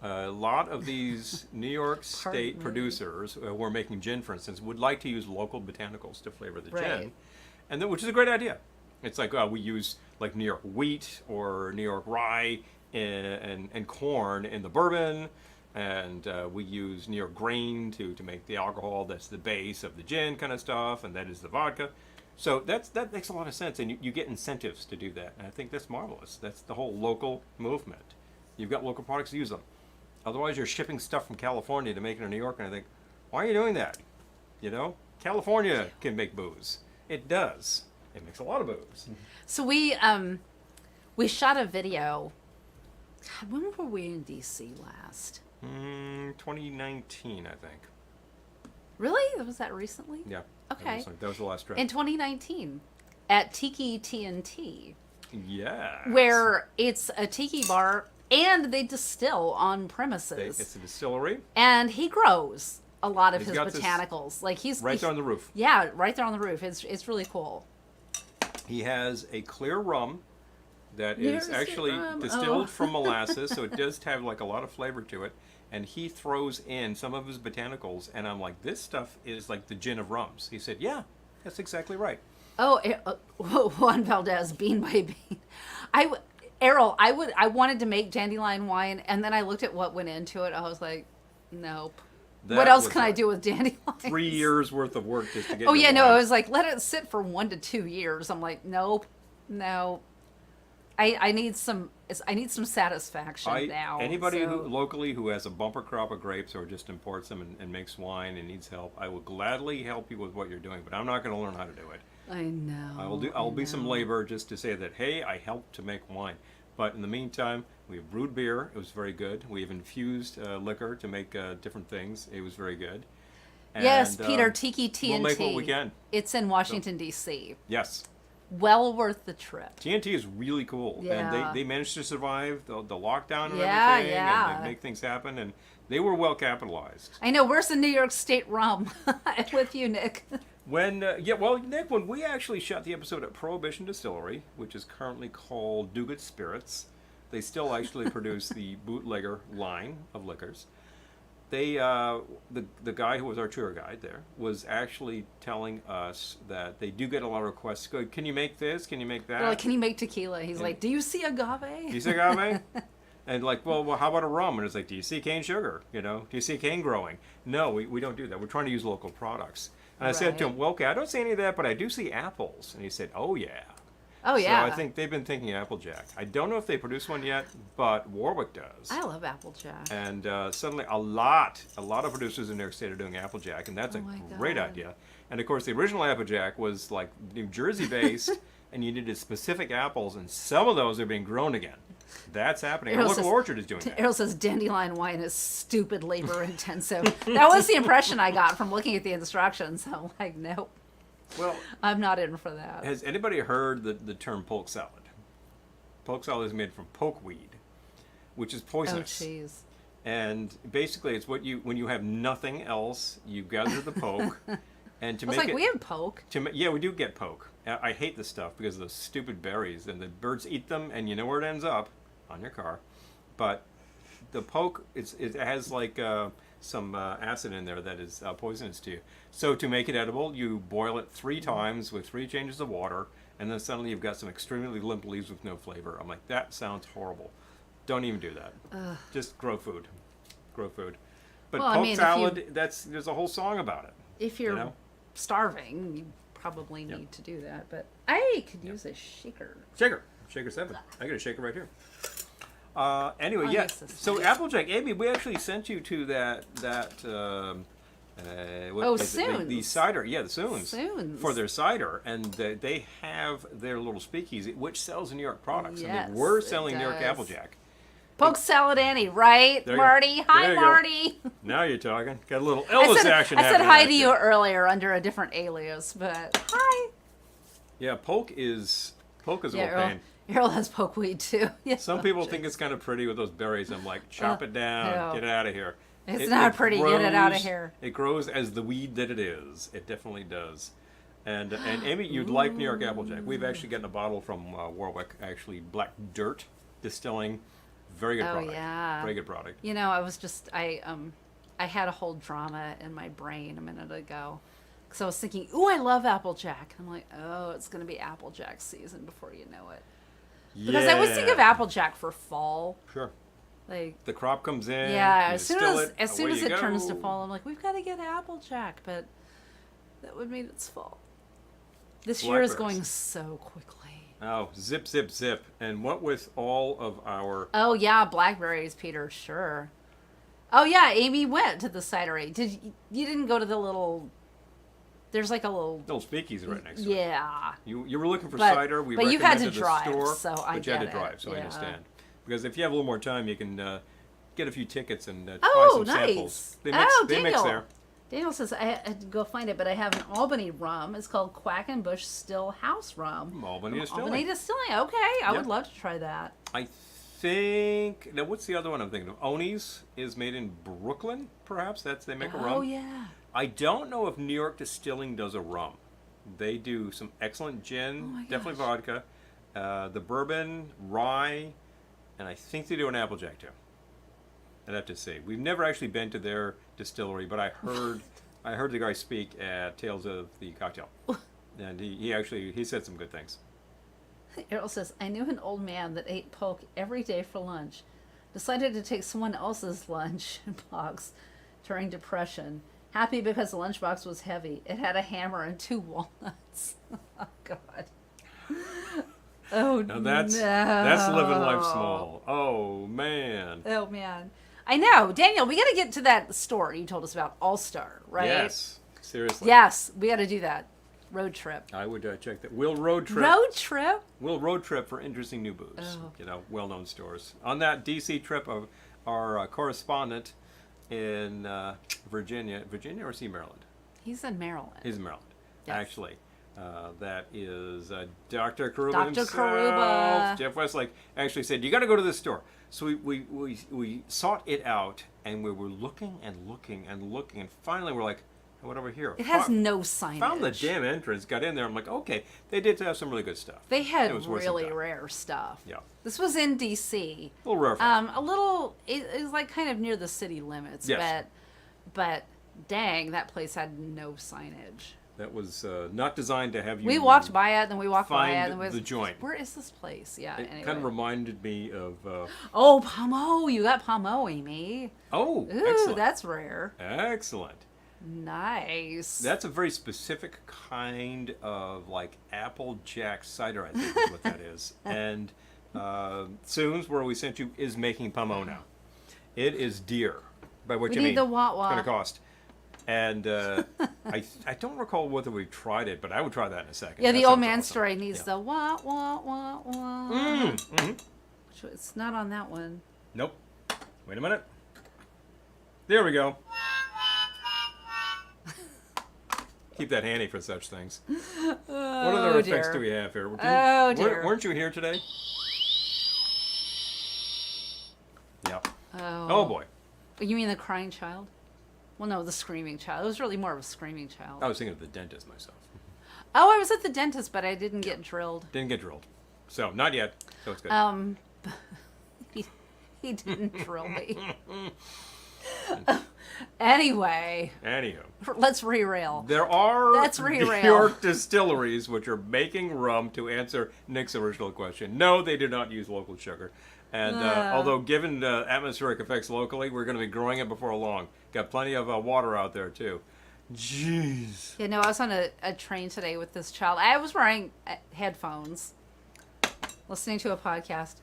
A lot of these New York State me. producers who are making gin, for instance, would like to use local botanicals to flavor the Right. gin, and which is a great idea. It's like we use like New York wheat or New York rye and corn in the bourbon, and we use New York grain to make the alcohol that's the base of the gin kind of stuff, and that is the vodka. So that makes a lot of sense, and you get incentives to do that, and I think that's marvelous. That's the whole local movement. You've got local products, use them. Otherwise, you're shipping stuff from California to make it in New York, and I think, why are you doing that? You know, California can make booze. It does. It makes a lot of booze. So we shot a video. God, when were we in DC last? 2019, I think. Really? Was that recently? Yeah. Okay. That was the last trip. In 2019, at Tiki TNT, Yeah. where it's a tiki bar and they distill on premises. It's a distillery. And he grows a lot of He's his got this botanicals. Like he's right there on the roof. Yeah, right there on the roof. It's really cool. He has a clear rum that Here's is the actually rum. distilled Oh. from molasses, so it does have like a lot of flavor to it. And he throws in some of his botanicals, and I'm like, this stuff is like the gin of rums. He said, yeah, that's exactly right. Oh, Juan Valdez, bean by bean. Errol, I wanted to make dandelion wine, and then I looked at what went into it. I was like, nope. What That else was can I like do with dandelion? 3 years worth of work just to get. Oh the yeah, no. wine. I was like, let it sit for 1 to 2 years. I'm like, nope, no. I need some satisfaction now. Anybody so. who locally who has a bumper crop of grapes or just imports them and makes wine and needs help, I will gladly help you with what you're doing. But I'm not going to learn how to do it. I know. I'll be some labor just to say that, hey, I helped to make wine. But in the meantime, we have brewed beer. It was very good. We have infused liquor to make different things. It was very good. Yes, And, Peter, Tiki TNT. We'll make what we can. It's in Washington, D.C. Yes. Well worth the trip. TNT is really cool. Yeah. And they managed to survive the lockdown and Yeah, everything. yeah. And they make things happen. And they were well capitalized. I know. Where's the New York State rum? With you, Nick. Nick, when we actually shot the episode at Prohibition Distillery, which is currently called Dugat Spirits, they still actually produce the bootlegger line of liquors. They the guy who was our tour guide there was actually telling us that they do get a lot of requests. Go, can you make this? Can you make that? They're like, can you make tequila? He's like, do you see agave? Do you see agave? And like, well, how about a rum? And it's like, do you see cane sugar? You know, do you see cane growing? No, we don't do that. We're trying to use local products. And I said to him, well, okay, I don't see any of that, but I do see apples. And he said, oh yeah. Oh yeah. So I think they've been thinking Applejack. I don't know if they produce one yet, but Warwick does. I love Applejack. And suddenly a lot of producers in New York State are doing Applejack, and that's a my great God. idea. And of course, the original Applejack was like New Jersey based, and you needed specific apples, and some of those are being grown again. That's happening. Our Errol local says- orchard is doing that. Errol says dandelion wine is stupid labor intensive. That was the impression I got from looking at the instructions. I'm like, nope, Well, I'm not in for that. has anybody heard the term polk salad? Polk salad is made from pokeweed, which is Oh, poisonous. jeez. And basically, it's what you when you have nothing else, you gather the poke, and to I was make like, it we have poke. yeah, we do get poke. I hate this stuff because of those stupid berries, and the birds eat them, and you know where it ends up on your car. But the poke, it has like some acid in there that is poisonous to you. So to make it edible, you boil it 3 times with 3 changes of water, and then suddenly you've got some extremely limp leaves with no flavor. I'm like, that sounds horrible. Don't even do that. Just grow food. Grow food. But Well, I poke mean, if salad, there's a whole song about it. If you're know? starving, you probably need to do that. But I could use a shaker. Shaker 7. I got a shaker right here. Anyway, Oh, yeah. yes, that's So nice. Applejack, Amy, we actually sent you to that what is it? The Soons. cider, yeah, the Soons, Soons. for their cider, and they have their little speakeasy which sells New York products, Yes, and they were it selling New York does. Applejack. Poke salad Annie, right, There you go. Marty? Hi, There you go. Marty. Now you're talking. Got a little Elvis action I said happening hi back to you there. earlier under a different alias, but hi. Yeah, poke is a Yeah, little Earl, pain. Earl has pokeweed too. Yeah. Some people think it's kind of pretty with those berries. I'm like, chop it down, no. get it out of here. It's not pretty. Get it outta grows- here. It grows as the weed that it is. It definitely does. And Amy, you'd like New York Applejack. We've actually gotten a bottle from Warwick, actually Black Dirt Distilling. Very good Oh, product. yeah. Very good product. You know, I had a whole drama in my brain a minute ago. Because I was thinking, ooh, I love Applejack. I'm like, oh, it's going to be Applejack season before you know it. Because I always think of Applejack for fall. Sure. Like, The crop comes in. yeah, you as soon distill as away you it turns to go. fall, I'm like, we've got to get Applejack. But that would mean it's fall. This year is Blackberries. going so quickly. Oh, zip, zip, zip. And what with all of our... Oh, yeah, blackberries, Peter, sure. Oh, yeah, Amy went to the cidery. You didn't go to the little... There's like a little... Little speakeasy right next to it. Yeah. You were looking for But- cider. We but you had to recommended the drive, store, so I but you had to get it, drive, so I yeah. understand. Because if you have a little more time, you can get a a few tickets and try Oh, some nice. samples. They Oh, mix Daniel. there. Daniel says, I had to go find it, but I have an Albany rum. It's called Quackenbush Still House Rum. From Albany Distilling. Albany Distilling. Okay, I Yep. would love to try that. I think now what's the other one I'm thinking of? Oni's is made in Brooklyn, perhaps. They make a rum. Oh, yeah. I don't know if New York Distilling does a rum. They do some excellent gin, Oh my definitely gosh. vodka, the bourbon, rye, and I think they do an Applejack too. I'd have to see. We've never actually been to their distillery, but I heard the guy speak at Tales of the Cocktail, and he said some good things. Errol says, I knew an old man that ate poke every day for lunch. Decided to take someone else's lunch box during Depression. Happy because the lunchbox was heavy. It had a hammer and 2 walnuts. Oh, God. Oh, Now that's living life small. Oh man. Oh, man. I know. Daniel, we got to get to that store you told us about, All Star, right? Yes, seriously. Yes, we got to do that. Road trip. I would check that. We'll road trip. Road trip? We'll road trip for interesting new booze. Oh. Well-known stores. On that DC trip of our correspondent in Virginia or is he Maryland? He's in Maryland. He's in Maryland, Yes. actually. That is Dr. Karuba Dr. himself. Karuba. Jeff Westlake actually said, you got to go to this store. So we sought it out, and we were looking and looking and looking, and finally we're like, I went over here. It has no signage. Found the damn entrance, got in there. I'm like, okay, they did have some really good stuff. They had It was worth some really time. rare stuff. Yeah. This was in D.C. A little rare. A little, it was like kind of near the city limits, Yes. but But dang, that place had no signage. That was not designed to have you. We walked by it, then we walked by it, find and we the joint. Where is this place? Yeah. It Anyway. kind of reminded me of. Oh, Pomo! You got Pomo, Amy. Oh, Ooh, excellent. that's rare. Excellent. Nice. That's a very specific kind of like Applejack cider, I think is what that is. And Soon's, where we sent you, is making Pomo now. It is dear, by what We you need mean. the wah-wah. It's going to cost. And I don't recall whether we've tried it, but I would try that in a second. Yeah, That the old sounds man awesome. story needs Yeah. the wah wah wah wah. Mm-hmm. Which it's not on that one. Nope. Wait a minute. There we go. Keep that handy for such things. What other effects do we have here? Oh, dear. Weren't you here today? Yep. Oh. Oh boy. You mean the crying child? Well, no, the screaming child. It was really more of a screaming child. I was thinking of the dentist myself. Oh, I was at the dentist, but I didn't get drilled. Didn't get drilled. So, not yet. So it's good. He didn't drill me. Anyway, Anywho. let's re-rail. There are That's New re-rail. York distilleries which are making rum to answer Nick's original question. No, they do not use local sugar. And although given atmospheric effects locally, we're going to be growing it before long. Got plenty of water out there, too. Jeez. You know, I was on a train today with this child. I was wearing headphones, listening to a podcast.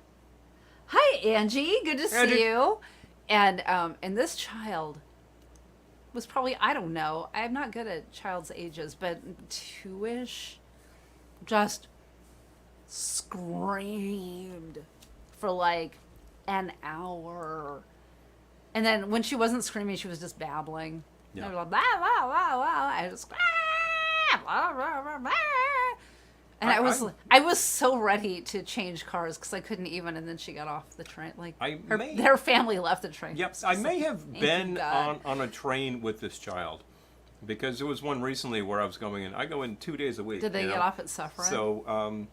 Hi, Angie. Good to Angie. see you. And this child was probably, I don't know, I'm not good at child's ages, but 2-ish, just screamed for like an hour. And then when she wasn't screaming, she was just babbling. Yeah. I was like, blah, blah, blah, blah. I just, blah, blah, blah, blah. And I was so ready to change cars because I couldn't even. And then she got off the train. Like their family left the train. Yep, It's I just may like, have thank been you, God. on a train with this child because there was one recently where I was going in. I go in 2 days a week. Did they you get know? off at Suffering? So,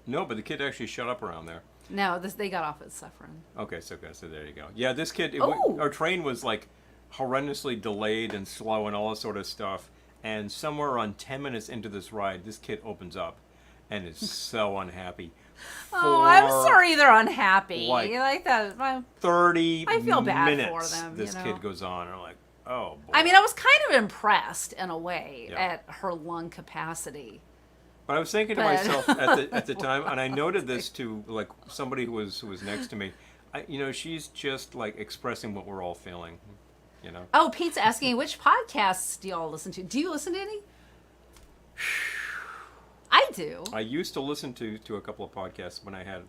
no, but the kid actually shut up around there. No, they got off at Suffering. Okay, so good. So there you go. Yeah, this kid, Oh! our train was like horrendously delayed and slow and all that sort of stuff. And somewhere around 10 minutes into this ride, this kid opens up and is so unhappy. Oh, I'm For sorry they're unhappy. like that. Well, 30 I feel bad for minutes them, this you know. kid goes on. And I'm like, oh, boy. I mean, I was kind of impressed in a way Yeah. at her lung capacity. But I was thinking to But- myself at the time, and I noted this to like somebody who was next to me. She's just like expressing what we're all feeling. You know. Oh, Pete's asking, which podcasts do y'all listen to? Do you listen to any? I do. I used to listen to a couple of podcasts when I had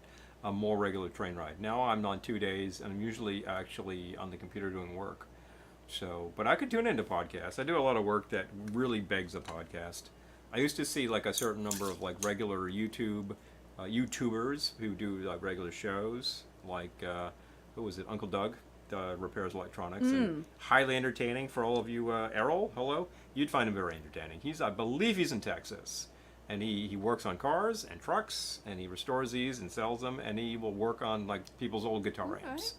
a more regular train ride. Now I'm on 2 days, and I'm usually actually on the computer doing work. So, but I could tune into podcasts. I do a lot of work that really begs a podcast. I used to see like a certain number of like regular YouTubers who do like regular shows, like who was it? Uncle Doug repairs electronics, and highly entertaining for all of you. Errol, hello. You'd find him very entertaining. I believe he's in Texas. And he works on cars and trucks, and he restores these and sells them, and he will work on like people's old guitar amps.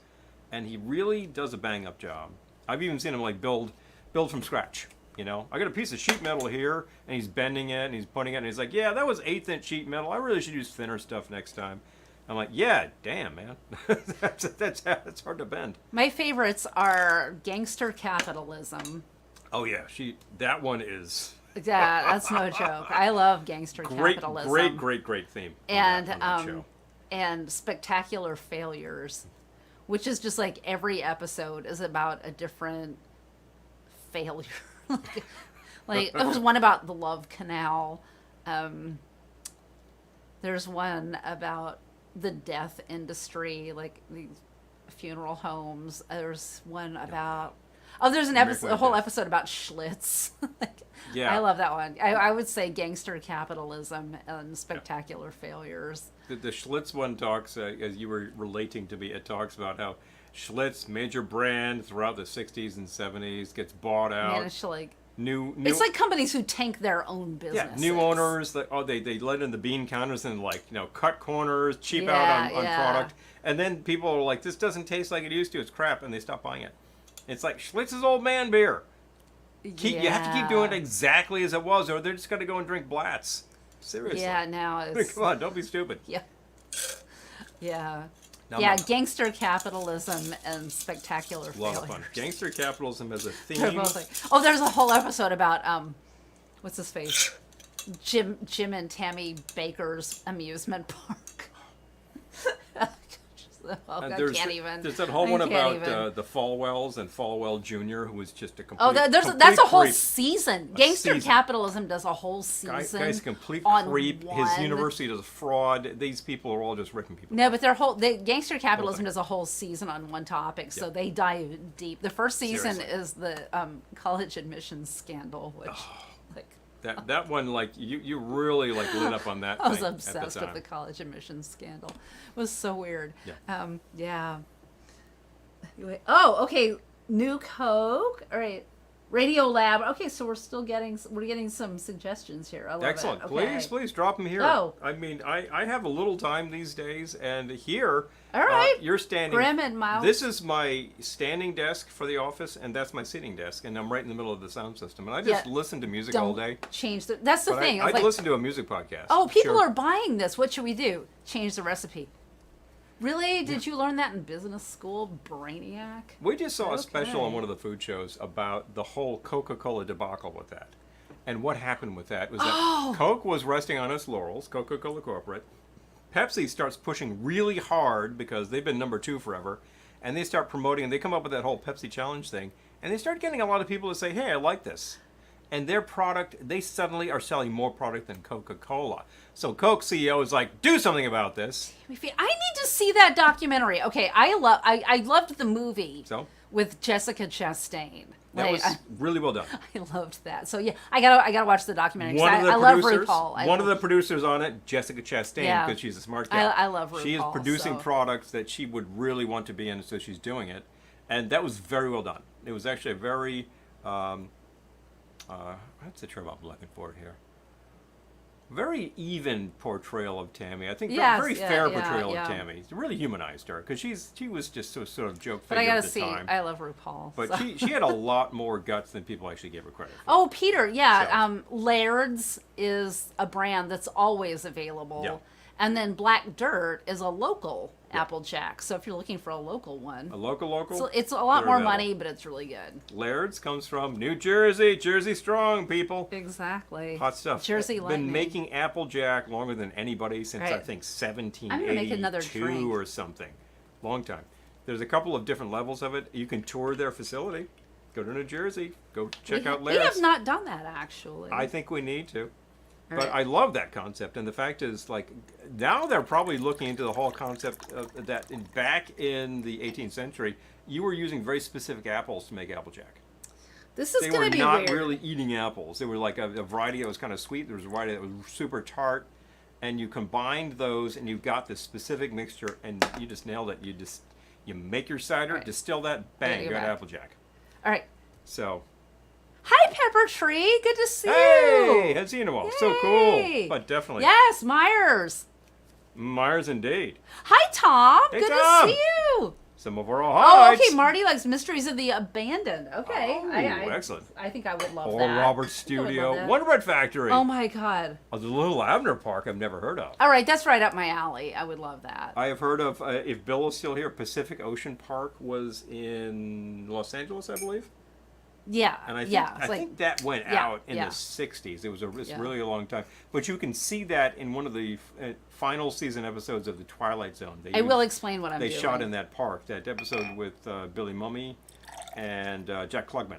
And he really does a bang up job. I've even seen him like build from scratch. You know, I got a piece of sheet metal here, and he's bending it and he's putting it, and he's like, yeah, that was 1/8" sheet metal. I really should use thinner stuff next time. I'm like, yeah, damn, man, that's hard to bend. My favorites are Gangster Capitalism. Oh yeah, that one is. Yeah, that's no joke. I love Gangster Capitalism. Great theme. And on that show. and Spectacular Failures, which is just like every episode is about a different failure. like there was one about the Love Canal. There's one about the death industry, like these funeral homes. There's one about there's a whole episode about Schlitz. Yeah. I love that one. I would say Gangster Capitalism and Spectacular Failures. The Schlitz one talks, as you were relating to me, it talks about how Schlitz, major brand throughout the 60s and 70s, gets bought out. Managed to like New it's like companies who tank their own businesses. Yeah, new owners that they let in the bean counters and like cut corners, cheap out on Yeah. product, and then people are like, this doesn't taste like it used to, it's crap, and they stop buying it. It's like Schlitz's old man beer. You have to keep doing it exactly as it was, or they're just going to go and drink Blatz. Seriously. Yeah, now it's... Come on, don't be stupid. Yeah. Yeah. No, yeah, no. Gangster capitalism and spectacular Lot failure. of fun. Gangster capitalism as a They're theme. both like, oh, there's a whole episode about what's his face? Jim and Tammy Baker's amusement park. Oh, I can't even. There's that whole I one can't about even. the Falwells and Falwell Jr., who was just a complete. Oh, complete that's a whole creep. season. Gangster season. capitalism does a whole season. Guy's a complete on creep. one. His university does fraud. These people are all just ripping people. No, but gangster capitalism thing. does a whole season on one topic, so Yeah. they dive deep. The first season Seriously. is the college admissions scandal, which like That one, like you really like lit up on that. I was thing at obsessed the with time. the college admissions scandal. It was so weird. Yeah. Yeah. Anyway, oh, okay. New Coke. All right. Radio Lab. Okay, so we're getting some suggestions here. I love Excellent. it. Okay. Please drop them here. Oh. I mean, I have a little time these days, and here, All right. you're standing. Grim and mild. This is my standing desk for the office, and that's my sitting desk, and I'm right in the middle of the sound system. And I just Yeah. listen to music Don't all day. change the. That's the But thing. I It's like, listen to a music podcast. oh, people Sure. are buying this. What should we do? Change the recipe. Really? Did you learn that in business school, Brainiac? We just saw a special on Okay. one of the food shows about the whole Coca-Cola debacle with that. And what happened with that was that Oh. Coke was resting on its laurels, Coca-Cola Corporate. Pepsi starts pushing really hard because they've been number 2 forever. And they start promoting, and they come up with that whole Pepsi Challenge thing. And they start getting a lot of people to say, hey, I like this. And their product, they suddenly are selling more product than Coca-Cola. So Coke CEO is like, do something about this. I need to see that documentary. Okay, I loved the movie So with Jessica Chastain. that was I really well done. loved that. So yeah, I gotta watch the documentary. 'Cause One of the I love producers, RuPaul. one of the producers on it, Jessica Chastain, Yeah. because she's a smart gal. I love She is RuPaul, producing so- products that she would really want to be in, so she's doing it, and that was very well done. It was actually a very, what's the term I'm looking for here? Very even portrayal of Tammy. I think Yes, very yeah, fair yeah, portrayal yeah. of Tammy. It's really humanized her because she was just sort of joke But I figure gotta at the see. time. I love RuPaul. But so. she had a lot more guts than people actually gave her credit for. Oh, Peter, yeah. So- Laird's is a brand that's always available. Yeah. And then Black Dirt is a local Yeah. Applejack. So if you're looking for a local one, A local. so it's a lot they're more available. money, but it's really good. Laird's comes from New Jersey. Jersey strong, people. Exactly. Hot stuff. Jersey Been Lightning. making Applejack longer than anybody since I Right. think I'm gonna make another 1782 drink. or something. Long time. There's a couple of different levels of it. You can tour their facility. Go to New Jersey. Go check out We Laird's. have not done that, actually. I think we need to. All But right. I love that concept, and the fact is, like, now they're probably looking into the whole concept of that. Back in the 18th century, you were using very specific apples to make Applejack. This is They going were to be not weird. really eating apples. They were like a variety that was kind of sweet. There was a variety that was super tart, and you combined those, and you got this specific mixture, and you just nailed it. You make your cider, Right. distill that, bang, Yeah, you got you're back. Applejack. All right. So, Hi, Pepper Tree. Good to see hey, you. hadn't seen them all. So cool, Yay. but definitely Yes, Myers. Myers indeed. Hi, Tom. Hey, Good Tom. to see you. Some of our Oh, highlights. okay. Marty likes Mysteries of the Abandoned. Okay. Oh, I excellent. I think I would love Or that. Robert I would Studio, love that. Wonder Bread Factory. Oh my God. The Little Abner Park I've never heard of. All right, that's right up my alley. I would love that. I have heard of, if Bill is still here, Pacific Ocean Park was in Los Angeles, I believe. Yeah. And I think, yeah. I It's like, think that went yeah, out in yeah. the 60s. It was it's Yeah. really a long time. But you can see that in one of the final season episodes of The Twilight Zone. I will explain what I'm They doing. shot in that park, that episode with Billy Mummy and Jack Klugman,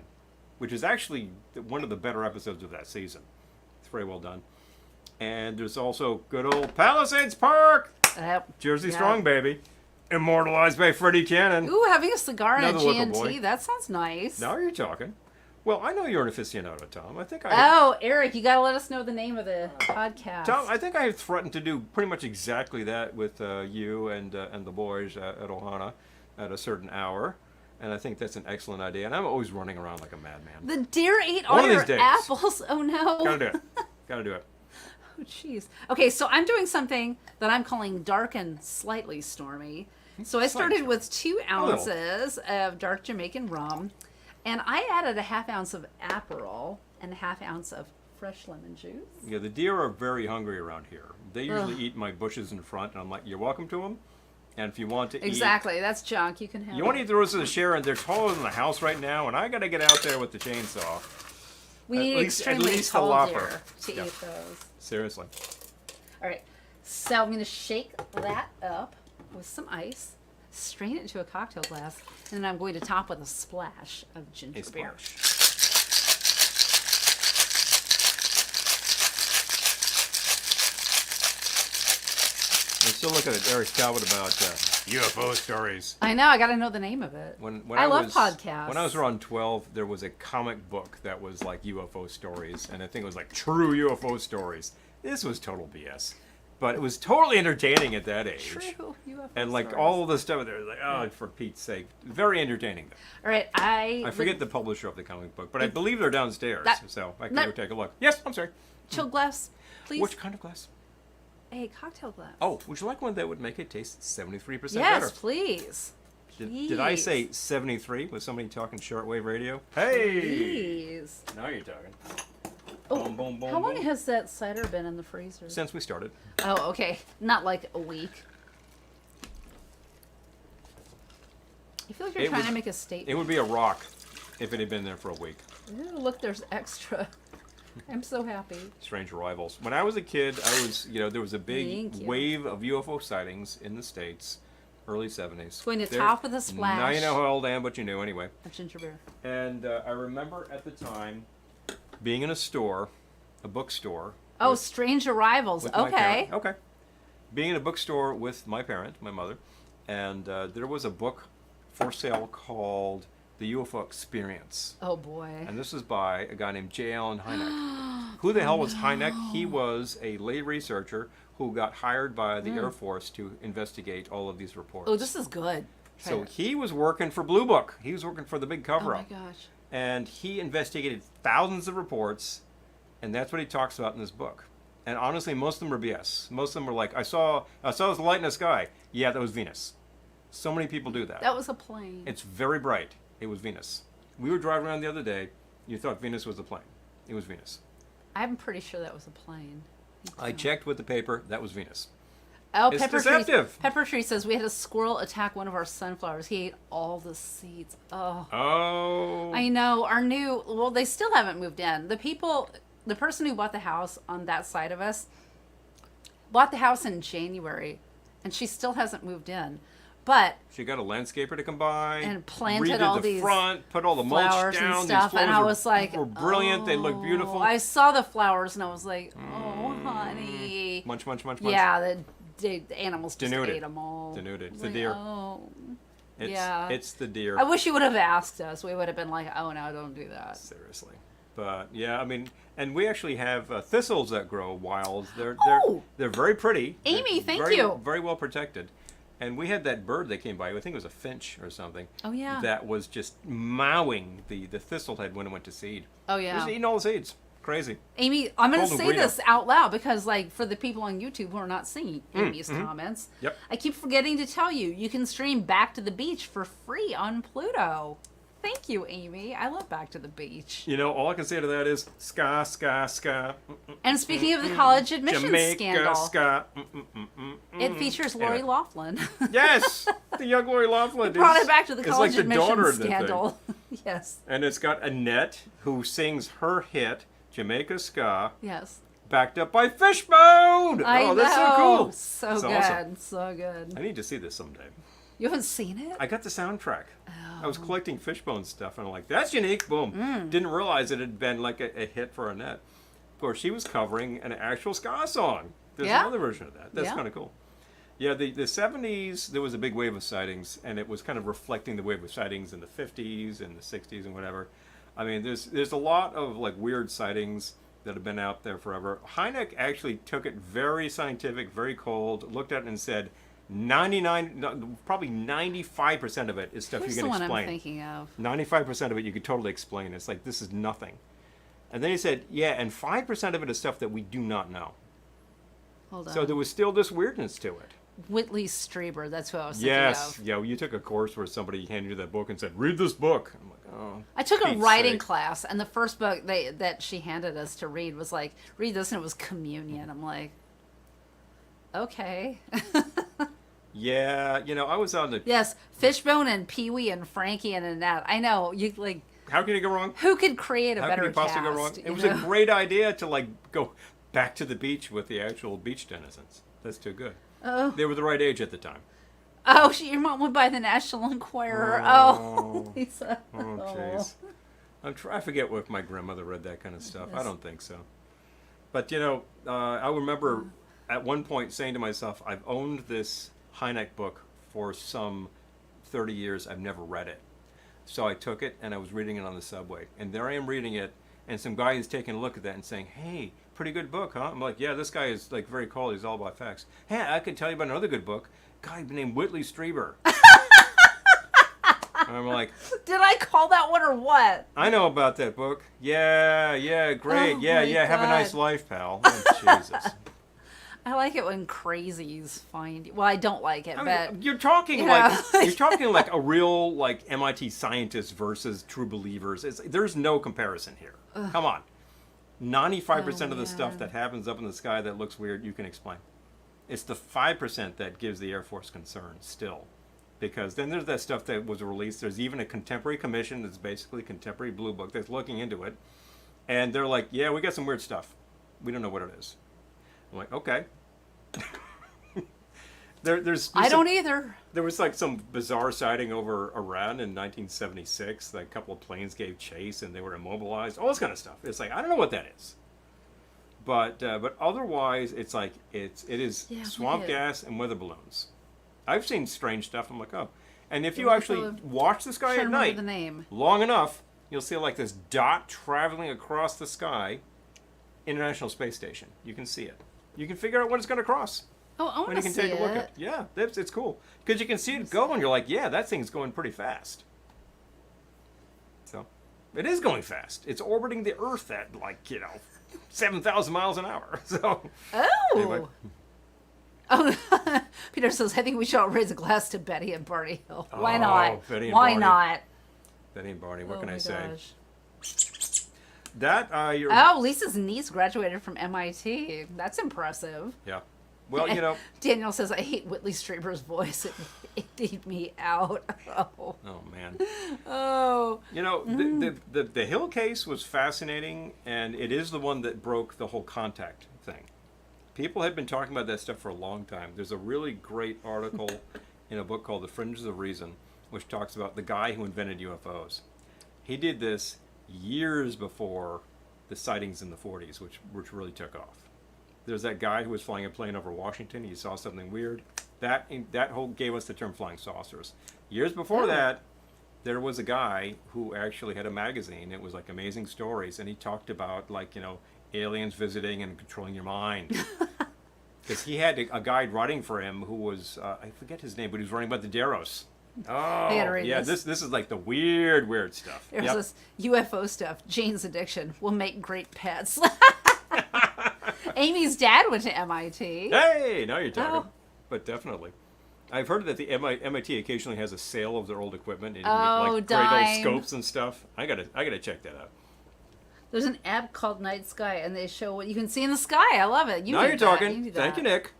which is actually one of the better episodes of that season. It's very well done. And there's also good old Palisades Park, Jersey Yeah. Strong, baby. Immortalized by Freddie Cannon. Ooh, having a cigar and a Another local G&T. boy. That sounds nice. Now you're talking. Well, I know you're an aficionado, Tom. I think Oh, Eric, you got to let us know the name of the podcast. Tom, I think I have threatened to do pretty much exactly that with you and the boys at Ohana at a certain hour, and I think that's an excellent idea. And I'm always running around like a madman. The deer ate One all of your these days. apples. Oh no. Gotta do it. Gotta do it. Oh jeez. Okay, so I'm doing something that I'm calling dark and slightly stormy. So I started with 2 little. ounces of dark Jamaican rum, and I added a half ounce of Aperol and a half ounce of fresh lemon juice. Yeah, the deer are very hungry around here. They usually eat my bushes in front, and I'm like, you're welcome to them. And if you want to eat... Exactly, that's junk. You can have You want to it. eat the rest of the share, and they're taller than the house right now, and I got to get out there with the chainsaw. We at need least- at extremely least a tall lopper. deer to Yeah. eat those. Seriously. All right, so I'm going to shake that up with some ice, strain it into a cocktail glass, and then I'm going to top with a splash of ginger A beer. splash. I'm still looking at Eric Talbot about UFO stories. I know, I got to know the name of it. When I love was, podcasts. When I was around 12, there was a comic book that was like UFO stories, and I think it was like true UFO stories. This was total BS, but it was totally entertaining at that age. True UFO And like stories. all of the stuff there, like, oh, for Pete's sake, very entertaining. Though. All right, I forget the publisher of the comic book, but I believe they're downstairs, so I can that- go take a look. Yes, I'm sorry. chilled glass, please. Which kind of glass? A cocktail glass. Oh, would you like one that would make it taste 73% yes, better? please. Did I Please. say 73? Was somebody talking shortwave radio? Hey! Please. Now you're talking. Oh, Boom, boom, boom, how long boom. has that cider been in the freezer? Since we started. Oh, okay. Not like a week. I feel like you're It trying would- to make a statement. It would be a rock if it had been there for a week. Ooh, look, there's extra. I'm so happy. Strange arrivals. When I was a kid, there was a big Thank you. wave of UFO sightings in the States, early 70s. Going to top with a splash. Now you know how old I am, but you knew anyway. Of ginger beer. And I remember at the time being in a store, a bookstore. Oh, with- strange arrivals. with my Okay. parent. Okay. Being in a bookstore with my parent, my mother, and there was a book for sale called The UFO Experience. Oh boy. And this is by a guy named J. Allen Hynek. Who the hell was Hynek? He was a lay researcher who got hired by the Air Force to investigate all of these reports. Oh, this is good. Try So it. he was working for Blue Book. He was working for the big Oh my cover-up. gosh. And he investigated thousands of reports, and that's what he talks about in this book. And honestly, most of them are BS. Most of them are like, I saw this light in the sky. Yeah, that was Venus. So many people do that. That was a plane. It's very bright. It was Venus. We were driving around the other day. You thought Venus was a plane. It was Venus. I'm pretty sure that was a plane. I checked with the paper. That was Venus. Oh, It's Pepper deceptive. Tree. Pepper Tree says we had a squirrel attack one of our sunflowers. He ate all the seeds. Oh. Oh. I know. Well, they still haven't moved in. The person who bought the house on that side of us bought the house in January, and she still hasn't moved in. But She got a landscaper to come by And planted redid all the these front, put all the mulch flowers down. and stuff, These flowers and I was like, were brilliant. They look beautiful. I saw the flowers, and I was like, oh, honey. Munch. Yeah, the animals just Denuded. ate them all. Denuded. It's Like, the deer. Oh. It's, yeah. It's the deer. I wish you would have asked us. We would have been like, oh, no, don't do that. Seriously. But yeah, I mean, and we actually have thistles that grow wild. Oh! They're very pretty. Amy, They're thank very, you. Very well protected. And we had that bird that came by. I think it was a finch or something. Oh, yeah. That was just mowing the thistle head when it went to seed. Oh, It was yeah. eating all the seeds. Crazy. Amy, I'm going to Golden say Guido. this out loud because, like, for the people on YouTube who are not seeing Amy's comments, Yep. I keep forgetting to tell you, you can stream Back to the Beach for free on Pluto. Thank you, Amy. I love Back to the Beach. You know, all I can say to that is ska, ska, ska. And speaking of the college admissions Jamaica, scandal, ska. it features Lori Anyway. Laughlin. Yes! The young Lori Laughlin. Brought is- it back to the is college like the daughter admissions of the thing. scandal. Yes. And it's got Annette, who sings her hit, Jamaica Ska, Yes. backed up by Fishbone! I know. That's so cool! So It's good. awesome. So good. I need to see this someday. You haven't seen it? I got the soundtrack. I Oh. was collecting Fishbone stuff, and I'm like, that's unique. Boom. Didn't realize it had been like a hit for Annette. Of course, she was covering an actual ska song. There's Yeah. another version of that. That's Yeah. kind of cool. Yeah, the 70s, there was a big wave of sightings, and it was kind of reflecting the wave of sightings in the 50s and the 60s and whatever. I mean, there's a lot of like weird sightings that have been out there forever. Hynek actually took it very scientific, very cold, looked at it and said, 95% of it is stuff Who's you the can one I'm explain. thinking of? 95% of it you could totally explain. It's like, this is nothing. And then he said, yeah, and 5% of it is stuff that we do not know. Hold on. So there was still this weirdness to it. Whitley Strieber. That's who I was thinking Yes. of. Yeah, you took a course where somebody handed you that book and said, read this book. I'm like, oh. I took a Pete's writing sake. class, and the first book that she handed us to read was like, read this, and it was Communion. I'm like, okay. Yeah, I was on the... Yes, Fishbone and Pee-wee and Frankie and Annette. I know, you like, How can you go wrong? who could create a How better can you possibly cast? go wrong? It you was know? a great idea to, like, go back to the beach with the actual beach denizens. That's too good. Oh, They were the right age at the time. your mom went by the National Enquirer. Oh. Oh, Lisa. Oh, jeez. I forget if my grandmother read that kind of stuff. I don't think so. But, I remember at one point saying to myself, I've owned this Hynek book for some 30 years. I've never read it. So I took it and I was reading it on the subway. And there I am reading it, and some guy is taking a look at that and saying, hey, pretty good book, huh? I'm like, yeah, this guy is like very cool. He's all about facts. Hey, I can tell you about another good book. Guy named Whitley Strieber. I'm like, Did I call that one or what? I know about that book. Yeah, great. Oh yeah, my have a nice God. life, pal. Oh, Jesus. I like it when crazies find you. Well, I don't like it, I but mean, you're talking Yeah. like you're talking like a real like MIT scientist versus true believers. There's no comparison here. Come on. 95% of the stuff man. that happens up in the sky that looks weird, you can explain. It's the 5% that gives the Air Force concern still. Because then there's that stuff that was released. There's even a contemporary commission that's basically contemporary blue book that's looking into it. And they're like, yeah, we got some weird stuff. We don't know what it is. I'm like, okay. there's I some- don't either. There was like some bizarre sighting over Iran in 1976. Like a couple of planes gave chase and they were immobilized. All this kind of stuff. It's like, I don't know what that is. But otherwise, it's like it is Yeah, swamp weird. gas and weather balloons. I've seen strange stuff. I'm like, oh. And if you Yeah, actually so- watch the sky Trying at to remember night the name. long enough, you'll see like this dot traveling across the sky. International Space Station. You can see it. You can figure out when it's going to cross. Oh, I When want you to can see take a look it. at it. Yeah, it's cool. Because you can see it go and you're like, yeah, that thing's going pretty fast. So, it is going fast. It's orbiting the Earth at 7,000 miles an hour. So, Oh. Anyway. Oh, Peter says, I think we should all raise a glass to Betty and Barney Hill. Why Oh, not? Betty and Why Barney. not? Betty and Barney, what Oh can my I say? gosh. That, you're... Oh, Lisa's niece graduated from MIT. That's impressive. Yeah. Well, Daniel says, I hate Whitley Strieber's voice. It beat me out. Oh. oh, man. Oh. The Hill case was fascinating, and it is the one that broke the whole contact thing. People had been talking about that stuff for a long time. There's a really great article in a book called The Fringes of Reason, which talks about the guy who invented UFOs. He did this years before the sightings in the 40s, which really took off. There's that guy who was flying a plane over Washington. He saw something weird. That whole gave us the term flying saucers. Years before that, there was a guy who actually had a magazine. It was like Amazing Stories, and he talked about aliens visiting and controlling your mind. Because he had a guide writing for him who was I forget his name, but he was writing about the Deros. Oh, gotta read yeah, this. this is like the weird stuff. There's Yep. this UFO stuff. Jane's addiction will make great pets. Amy's dad went to MIT. Hey, now you're talking. Oh. But definitely. I've heard that the MIT occasionally has a sale of their old equipment and Oh, like great old dime. scopes and stuff. I gotta check that out. There's an app called Night Sky, and they show what you can see in the sky. I love it. Now do you're that. talking. do Thank that. you, Nick.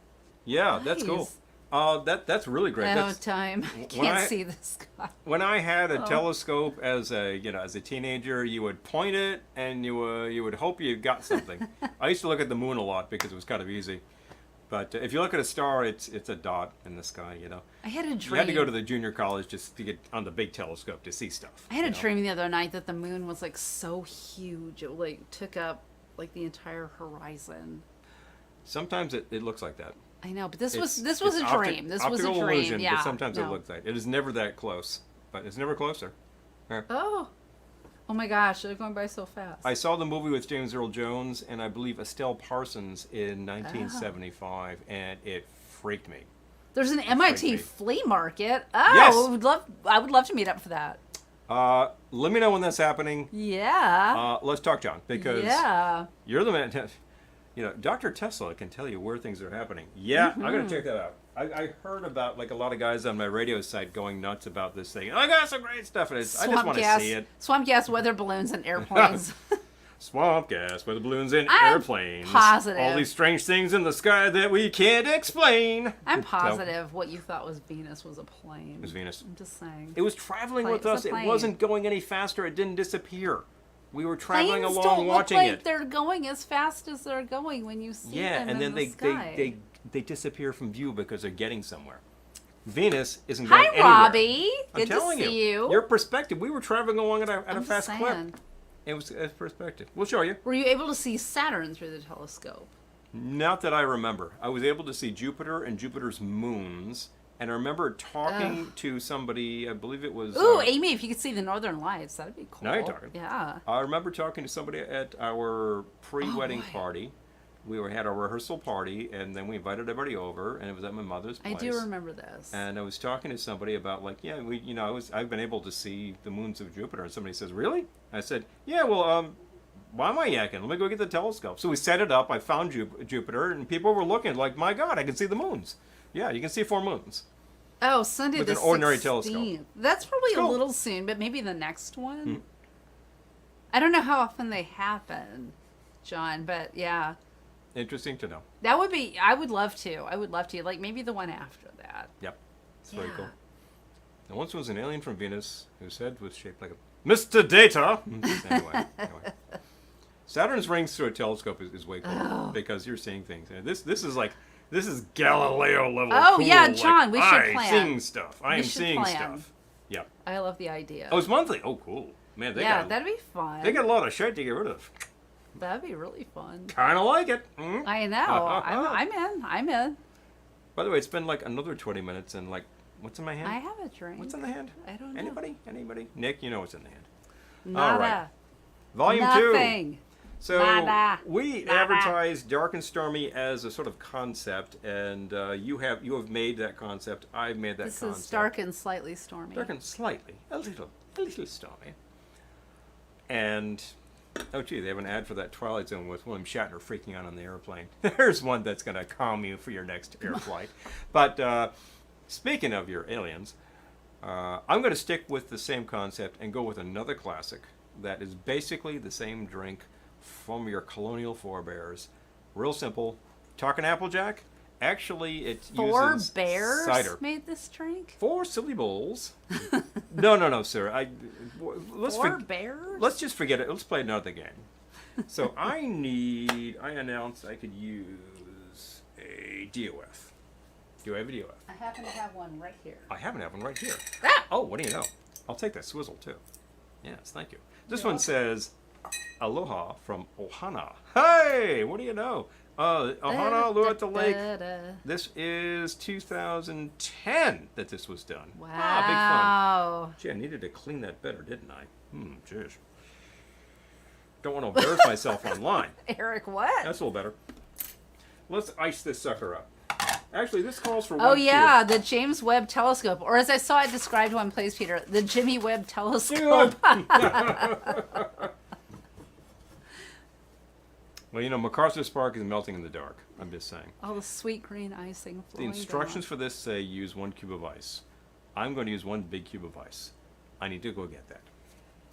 Yeah, that's cool. That's really great. Oh, That's, time. I when can't I- see the sky. when I had a Oh. telescope as a teenager, you would point it and you would hope you got something. I used to look at the moon a lot because it was kind of easy. But if you look at a star, it's a dot in the sky. I had a dream. You had to go to the junior college just to get on the big telescope to see stuff. I had a you know? dream the other night that the moon was so huge. It took up the entire horizon. Sometimes it looks like that. I know, but this was It's a dream. This was a optical dream. illusion, Yeah. but sometimes it no. looks like it is never that close, but it's never closer. Oh my gosh! They're going by so fast. I saw the movie with James Earl Jones and I believe Estelle Parsons in 1975, and it freaked me. There's an MIT me. flea market. Oh, Yes. I would love to meet up for that. Let me know when that's happening. Yeah. Let's talk, John, because Yeah. you're the man. You know, Dr. Tesla can tell you where things are happening. Yeah, I gotta check that out. I heard about like a lot of guys on my radio site going nuts about this thing. I got some great stuff, and I just want to see it. Swamp gas, weather balloons, and airplanes. Swamp gas, weather balloons, and I'm airplanes. positive. All these strange things in the sky that we can't explain. I'm positive what you thought was Venus was a plane. It was Venus. I'm just saying. It was traveling with us. It plane. wasn't going any faster. It didn't disappear. We were traveling Planes along, don't watching look like it. they're going as fast as they're going when you see Yeah, them and then in the sky. they disappear from view because they're getting somewhere. Venus isn't Hi, going anywhere. Robbie. I'm Good to telling see you. Your perspective. We were traveling along at a I'm fast just clip. saying. It was a perspective. We'll show you. Were you able to see Saturn through the telescope? Not that I remember. I was able to see Jupiter and Jupiter's moons, and I remember talking to somebody. I believe it was. Ooh, Amy, if you could see the Northern Lights, that'd be cool. Now you're talking. Yeah. I remember talking to somebody at our pre-wedding boy. party. Had a rehearsal party, and then we invited everybody over, and it was at my mother's place. I do remember this. And I was talking to somebody about like, yeah, I've been able to see the moons of Jupiter, and somebody says, really? I said, yeah, well, why am I yakking? Let me go get the telescope. So we set it up. I found Jupiter, and people were looking like, my God, I can see the moons. Yeah, you can see 4 moons. Oh, Sunday with the an ordinary 16th. telescope. That's probably Cool. a little soon, but maybe the next one. I don't know how often they happen, John, but yeah. Interesting to know. That would be, I would love to. I would love to. Like maybe the one after that. Yep. It's very Yeah. cool. Now, once was an alien from Venus whose head was shaped like a Mr. Data. anyway. Saturn's rings through a telescope is way cool because you're seeing things. And this is Galileo level. Oh, cool. yeah, John, like, we should I'm plan. seeing stuff. I am should seeing plan. stuff. Yeah. I love the idea. Oh, it's monthly. Oh, cool. Man, that'd be fun. they got a lot of shit to get rid of. That'd be really fun. Kind of like it. Mm? I know. I'm in. I'm in. By the way, it's been like another 20 minutes, and like, what's in my hand? I have a drink. What's in the hand? I don't know. Anybody? Nick, you know what's in the hand. Nada. All right. Volume 2. Nothing. So Nada. we Nada. advertised Dark and Stormy as a sort of concept, and you have made that concept. I've made that concept. This is dark and slightly stormy. Dark and slightly, a little stormy. And oh gee, they have an ad for that Twilight Zone with William Shatner freaking out on the airplane. There's one that's going to calm you for your next air flight. But speaking of your aliens, I'm going to stick with the same concept and go with another classic that is basically the same drink from your colonial forebears. Real simple. Talking Applejack. Actually, it Four uses bears cider. made this drink? 4 silly bowls. No, sir. Four bears? Let's just forget it. Let's play another game. So I announced I could use a DOF. Do I have a DOF? I happen to have one right here. I happen to have one right here. Ah! Oh, what do you know? I'll take that swizzle too. Yes, thank you. This You're one welcome. says, Aloha from Ohana. Hey, what do you know? Ohana, Aloha at the lake. This is 2010 that this was done. Wow. Ah, big fun. Gee, I needed to clean that better, didn't I? Jeez. Don't want to embarrass myself online. Eric, what? That's a little better. Let's ice this sucker up. Actually, this calls for Oh one yeah, the James Webb Telescope, or as I saw it described one place, Peter, the Jimmy Webb Telescope. Well, you know, MacArthur's Spark is melting in the dark. I'm just saying. All the sweet green icing The flowing instructions down. for this say use 1 cube of ice. I'm going to use 1 big cube of ice. I need to go get that.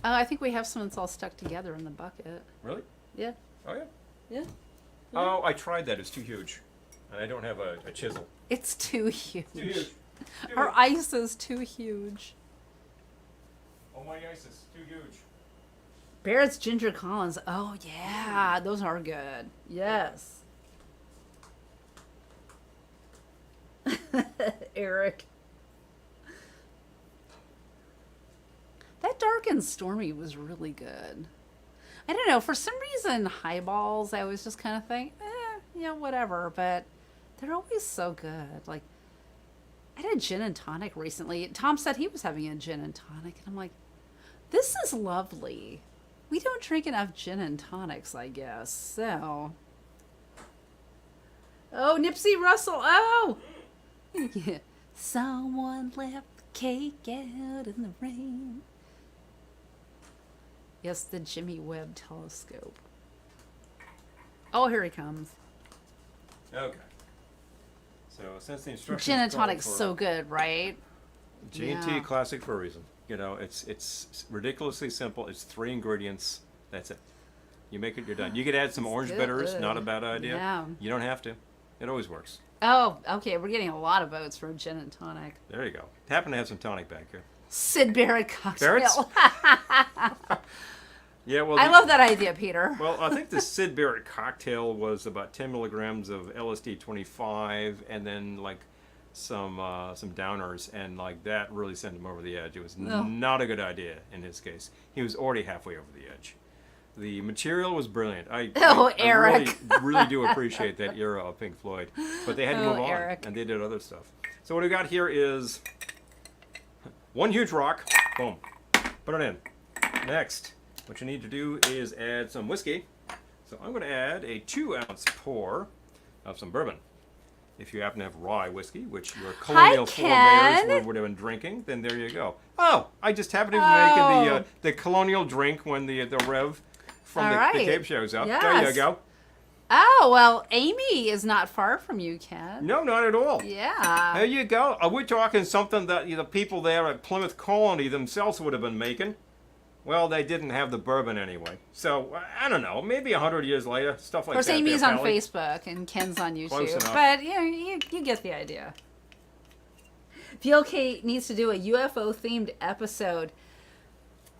I think we have some that's all stuck together in the bucket. Really? Yeah. Oh, yeah? Yeah. Oh, I tried that. It's too huge. And I don't have a chisel. It's too huge. Too huge. Our ice is too huge. Oh, my ice is too huge. Barrett's Ginger Collins. Oh yeah, those are good. Yes. Eric. That Dark and Stormy was really good. I don't know, for some reason highballs I always just kind of think, yeah, whatever, but they're always so good. Like, I had a gin and tonic recently. Tom said he was having a gin and tonic, and I'm like, this is lovely. We don't drink enough gin and tonics, I guess, so. Oh, Nipsey Russell, oh! Yeah. Someone left the cake out in the rain. Yes, the Jimmy Webb Telescope. Oh, here he comes. Okay. So since the instructions Gin and call tonic's for so good, right? G&T Yeah. classic for a reason. You know, it's ridiculously simple. It's 3 ingredients. That's it. You make it, you're done. You could add some orange good. bitters. Not a bad idea. Yeah. You don't have to. It always works. Oh, okay. We're getting a lot of votes for gin and tonic. There you go. Happen to have some tonic back here. Sid Barrett cocktail. Barrett's? Yeah, well, I love that idea, Peter. Well, I think the Sid Barrett cocktail was about 10 milligrams of LSD 25, and then like some downers, and like that really sent him over the edge. It was not a good idea in his case. He was already halfway over the edge. The material was brilliant. I Eric. really do appreciate that era of Pink Floyd, but they had to move on, Eric. and they did other stuff. So what we got here is one huge rock. Boom. Put it in. Next, what you need to do is add some whiskey. So I'm going to add a 2-ounce pour of some bourbon. If you happen to have rye whiskey, which your colonial forebears would have been drinking, then there you go. Oh, I just happened to be making the colonial drink when the Rev from the Cape shows up. Yes. There you go. Oh, well, Amy is not far from you, Ken. No, not at all. Yeah. There you go. We're talking something that the people there at Plymouth Colony themselves would have been making. Well, they didn't have the bourbon anyway. So, I don't know, maybe 100 years later, stuff like that. Of course, Amy's on Pally. Facebook and Ken's on YouTube. Close enough. But, you get the idea. VLK needs to do a UFO-themed episode.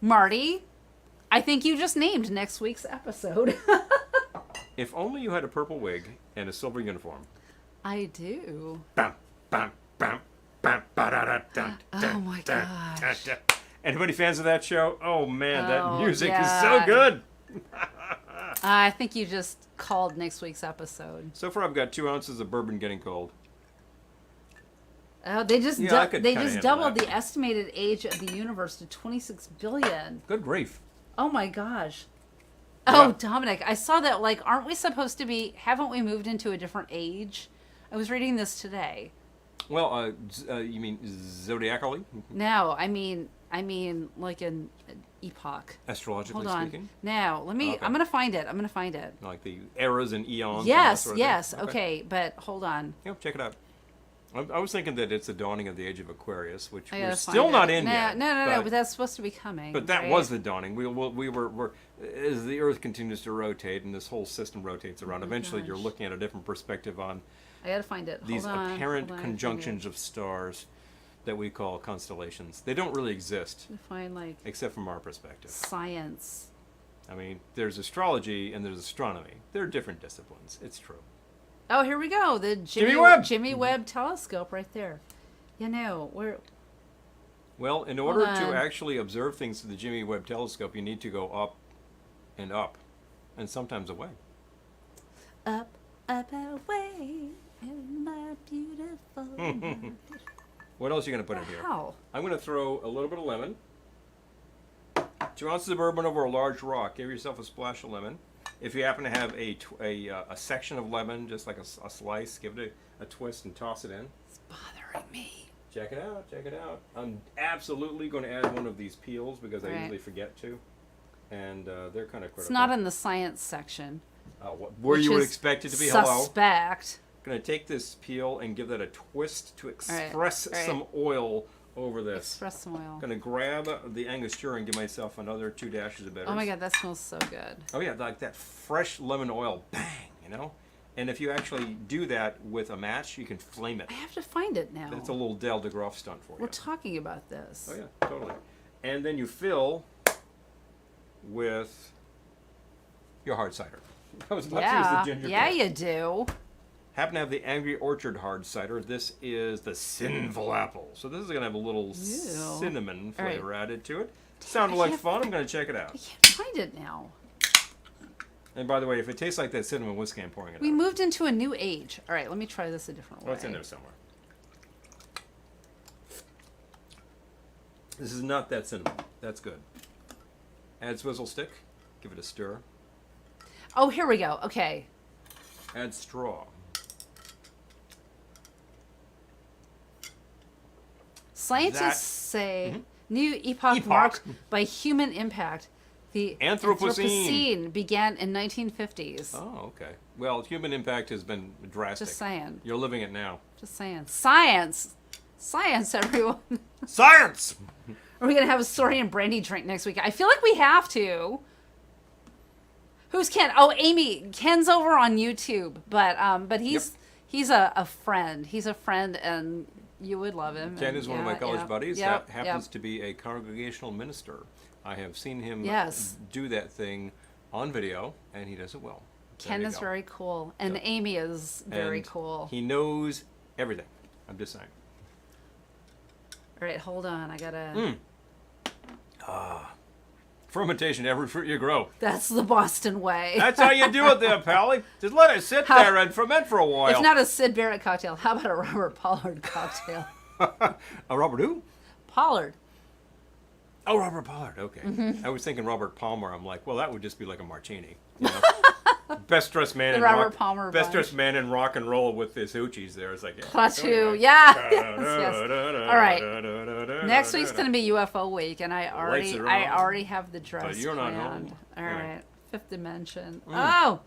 Marty, I think you just named next week's episode. If only you had a purple wig and a silver uniform. I do. Bam, bam, bam, bam, ba-da-da-dun, Oh, my gosh. Anybody fans of that show? Oh, man, that Oh, music yeah. is so good. I think you just called next week's episode. So far, I've got 2 ounces of bourbon getting cold. Oh, they just Yeah, I could kinda handle doubled that. the estimated age of the universe to 26 billion. Good grief. Oh my gosh. Yeah. Oh, Dominic, I saw that. Like, aren't we supposed to be? Haven't we moved into a different age? I was reading this today. Well, you mean zodiacally? No, I mean, like an epoch. Astrologically Hold on. speaking? Now, let me. Okay. I'm gonna find it. Like the eras and eons? and that Yes, sort of yes. thing? Okay, but hold on. Yep, check it out. I was thinking that it's the dawning of the age of Aquarius, which I we're gotta still find not it. in yet. No. But that's supposed to be coming. But that right? was the dawning. We were as the Earth continues to rotate and this whole system rotates around. Eventually, you're gosh. looking at a different perspective on I gotta find it. these hold on, apparent hold on, conjunctions of stars that we call constellations. They don't really exist, To find like except from our perspective. science. I mean, there's astrology and there's astronomy. They're different disciplines. It's true. Oh, here we go. The Jimmy Webb telescope right there. You know, where Well, in order on. to actually observe things through the Jimmy Webb telescope, you need to go up, and sometimes away. up, away, in my beautiful. What else are you going to put in here? Wow. I'm going to throw a little bit of lemon. 2 ounces of bourbon over a large rock. Give yourself a splash of lemon. If you happen to have a section of lemon, just like a slice, give it a twist and toss it in. It's bothering me. Check it out. Check it out. I'm absolutely going to add one of these peels because I Right. usually forget to. And they're kind of critical. It's not in the science section. Where which you would is expect it to be. Hello. Suspect. Going to take this peel and give that a twist to right, express right. some oil over this. Express some oil. Going to grab the Angostura and give myself another 2 dashes of bitters. Oh my god, that smells so good. Oh yeah, like that fresh lemon oil, bang, you know? And if you actually do that with a match, you can flame it. I have to find it now. It's a little Del DeGroff stunt for you. We're talking about this. Oh yeah, totally. And then you fill with your hard cider. I was about to use the ginger yeah, beer. you do. Happen to have the Angry Orchard hard cider. This is the Sinful Apple. So this is going to have a little cinnamon All right. flavor added to it. Sounded like fun. I'm going to check it out. I can't find it now. And by the way, if it tastes like that cinnamon whiskey, I'm pouring it We out. moved into a new age. All right, let me try this a different way. Oh, it's in there somewhere. This is not that cinnamon. That's good. Add swizzle stick. Give it a stir. Oh, here we go. Okay. Add straw. Scientists That- say new epoch Epoch. marked by human impact. The Anthropocene. began in 1950s. Oh, okay. Well, human impact has been drastic. Just saying. You're living it now. Just saying. Science. Science, everyone. Science! Are we going to have a Story and Brandy drink next week? I feel like we have to. Who's Ken? Oh, Amy. Ken's over on YouTube, but he's a friend. He's a friend, and you would love him. Ken and, is one of my college buddies. Yep, that happens to be a congregational minister. I have seen him do that thing on video, and he does it well. Ken is very cool, and Amy is very cool. He knows everything. I'm just saying. All right, hold on. I gotta. Fermentation, every fruit you grow. That's the Boston way. That's how you do it there, Pally. Just let it sit there and ferment for a while. If not a Sid Barrett cocktail, how about a Robert Pollard cocktail? A Robert who? Pollard. Oh, Robert Pollard. Okay. Mm-hmm. I was thinking Robert Palmer. I'm like, well, that would just be like a martini. You know? Best dressed man The in Robert rock. Palmer Best bunch. dressed man in rock and roll with his hoochies. There, it's like Klaatu. Yeah. Yes. All right. Next week's gonna be UFO week, and I already have the dress But you're not planned. home. All Right. right. Fifth Dimension. Oh.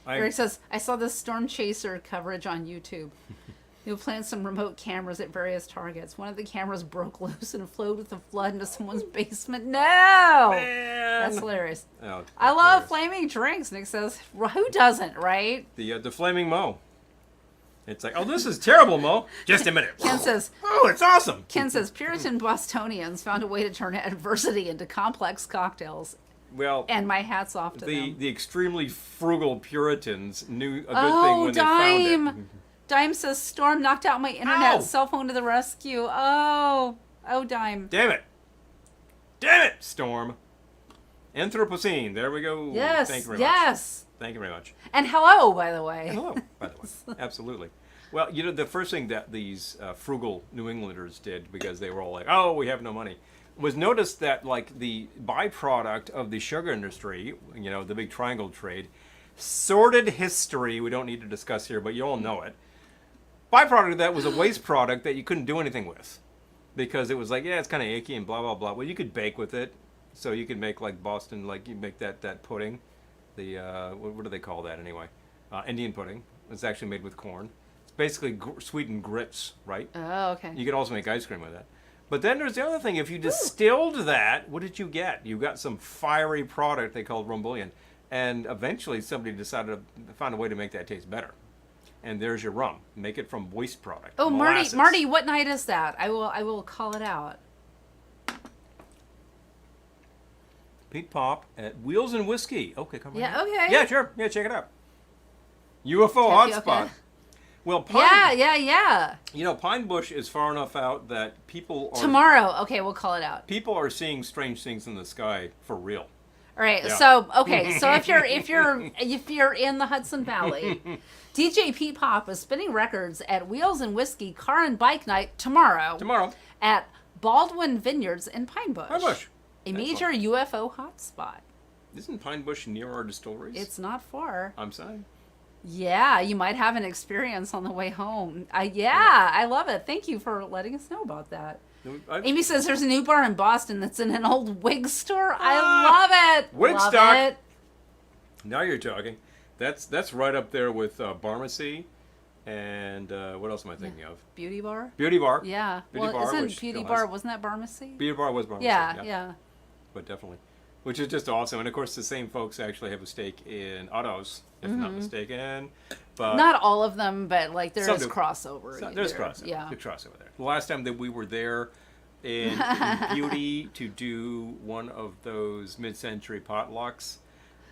I- Eric says, I saw the Storm Chaser coverage on YouTube. They planted some remote cameras at various targets. One of the cameras broke loose and flowed with the flood into someone's basement. No! Man. That's hilarious. Oh, that's I love hilarious. flaming drinks, Nick says. Who doesn't, right? The flaming Mo. It's like, oh, this is terrible, Mo. Just a minute. Ken says, Oh, it's awesome. Ken says, Puritan Bostonians found a way to turn adversity into complex cocktails. Well, And my hat's off to them. the extremely frugal Puritans knew a good thing Oh, when they found it. Dime says, Storm knocked out my internet. Ow! Cell phone to the rescue. Oh, Dime. Damn it. Damn it, Storm. Anthropocene. There we go. Yes, Thank you very much. yes. Thank you very much. And hello, by the way. Hello, by the way. Absolutely. Well, you know, the first thing that these frugal New Englanders did, because they were all like, oh, we have no money, was notice that, like, the byproduct of the sugar industry, you know, the big triangle trade, sordid history we don't need to discuss here, but you all know it. Byproduct of that was a waste product that you couldn't do anything with. Because it was like, yeah, it's kind of icky and blah, blah, blah. Well, you could bake with it. So you could make, like, Boston, like, you make that pudding. The, what do they call that anyway? Indian pudding. It's actually made with corn. It's basically sweetened grits, right? Oh, okay. You could also make ice cream with that. But then there's the other thing. If you distilled that, what did you get? You got some fiery product they called rum bouillon. And eventually somebody decided to find a way to make that taste better. And there's your rum. Make it from waste product. Oh, molasses. Marty, what night is that? I will call it out. Pete Pop at Wheels and Whiskey. Okay, come on. Yeah, okay. Yeah, sure. Yeah, check it out. UFO Okay, hotspot. okay. Well, Pine, Yeah. you know, Pine Bush is far enough out that people are Tomorrow. Okay, we'll call it out. people are seeing strange things in the sky for real. All right. Yeah. So if you're in the Hudson Valley, DJ Pete Pop is spinning records at Wheels and Whiskey Car and Bike Night tomorrow. Tomorrow. At Baldwin Vineyards in Pine Bush. Pine Bush. A major UFO hotspot. Isn't Pine Bush near our distilleries? It's not far. I'm saying. Yeah, you might have an experience on the way home. I love it. Thank you for letting us know about that. Amy says there's a new bar in Boston that's in an old wig store. I love it. Wigstock. Love it. Now you're talking. That's right up there with Barmacy, and what else am I thinking of? Beauty bar. Beauty Bar. Yeah. Beauty well, Bar, isn't which Beauty still Bar, has- wasn't that Barmacy? Beauty Bar was Barmacy. Yeah. But definitely. Which is just awesome. And of course, the same folks actually have a stake in Otto's, if I'm not mistaken. But Not all of them, but like there Some is do. crossover. there's there. crossover. Yeah. There's crossover there. The last time that we were there in Beauty to do one of those mid-century potlucks,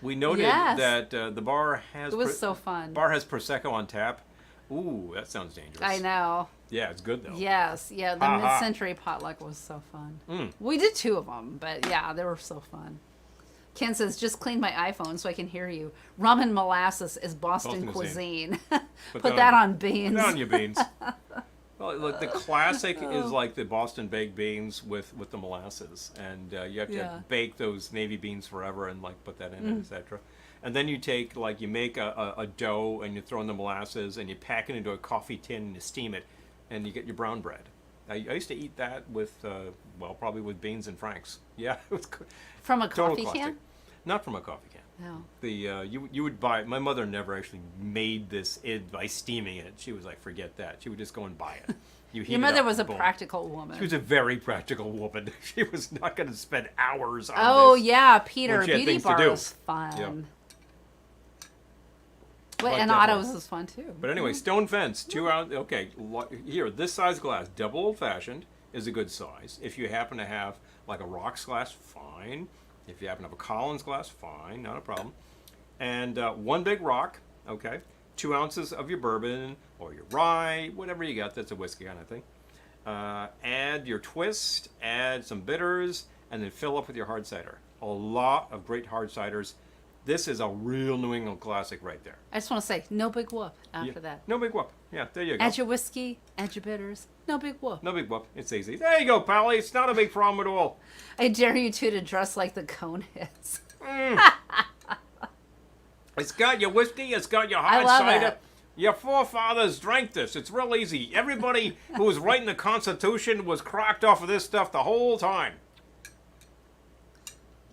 we noted Yes. that the bar has It was so fun. bar has prosecco on tap. Ooh, that sounds dangerous. I know. Yeah, it's good though. Yes. Yeah. The Ha, ha. mid-century potluck was so fun. Mm. We did 2 of them, but yeah, they were so fun. Ken says, just clean my iPhone so I can hear you. Rum and molasses is Boston Boston cuisine. Put Put that on beans. Put it on your beans. Well, look, the classic is like the Boston baked beans with the molasses, and you have to Yeah. bake those navy beans forever and like put that in it, etc. And then you take you make a dough and you throw in the molasses and you pack it into a coffee tin and you steam it, and you get your brown bread. I used to eat that with, probably with beans and Franks. Yeah, it was From a total coffee classic. can? Not from a coffee can. No. You would buy. My mother never actually made this by steaming it. She was like, forget that. She would just go and buy it. You heat Your it mother up, was a boom. practical woman. She was a very practical woman. She was not going to spend hours on Oh, this. yeah, Peter. when she had Beauty things to bar do. was fun. Yeah. Wait, But and definitely. Otto's was fun, too. But anyway, stone fence, 2 ounce. Okay, here, this size glass, double old fashioned, is a good size. If you happen to have like a rocks glass, fine. If you happen to have a Collins glass, fine, not a problem. And one big rock, okay. 2 ounces of your bourbon or your rye, whatever you got. That's a whiskey kind of thing. Add your twist, add some bitters, and then fill up with your hard cider. A lot of great hard ciders. This is a real New England classic right there. I just want to say, no big whoop after Yeah. that. No big whoop. Yeah, there you go. Add your whiskey, add your bitters. No big whoop. No big whoop. It's easy. There you go, Pally. It's not a big problem at all. I dare you two to dress like the Coneheads. It's got your whiskey. It's got your I hard love cider. it. Your forefathers drank this. It's real easy. Everybody who was writing the Constitution was cracked off of this stuff the whole time.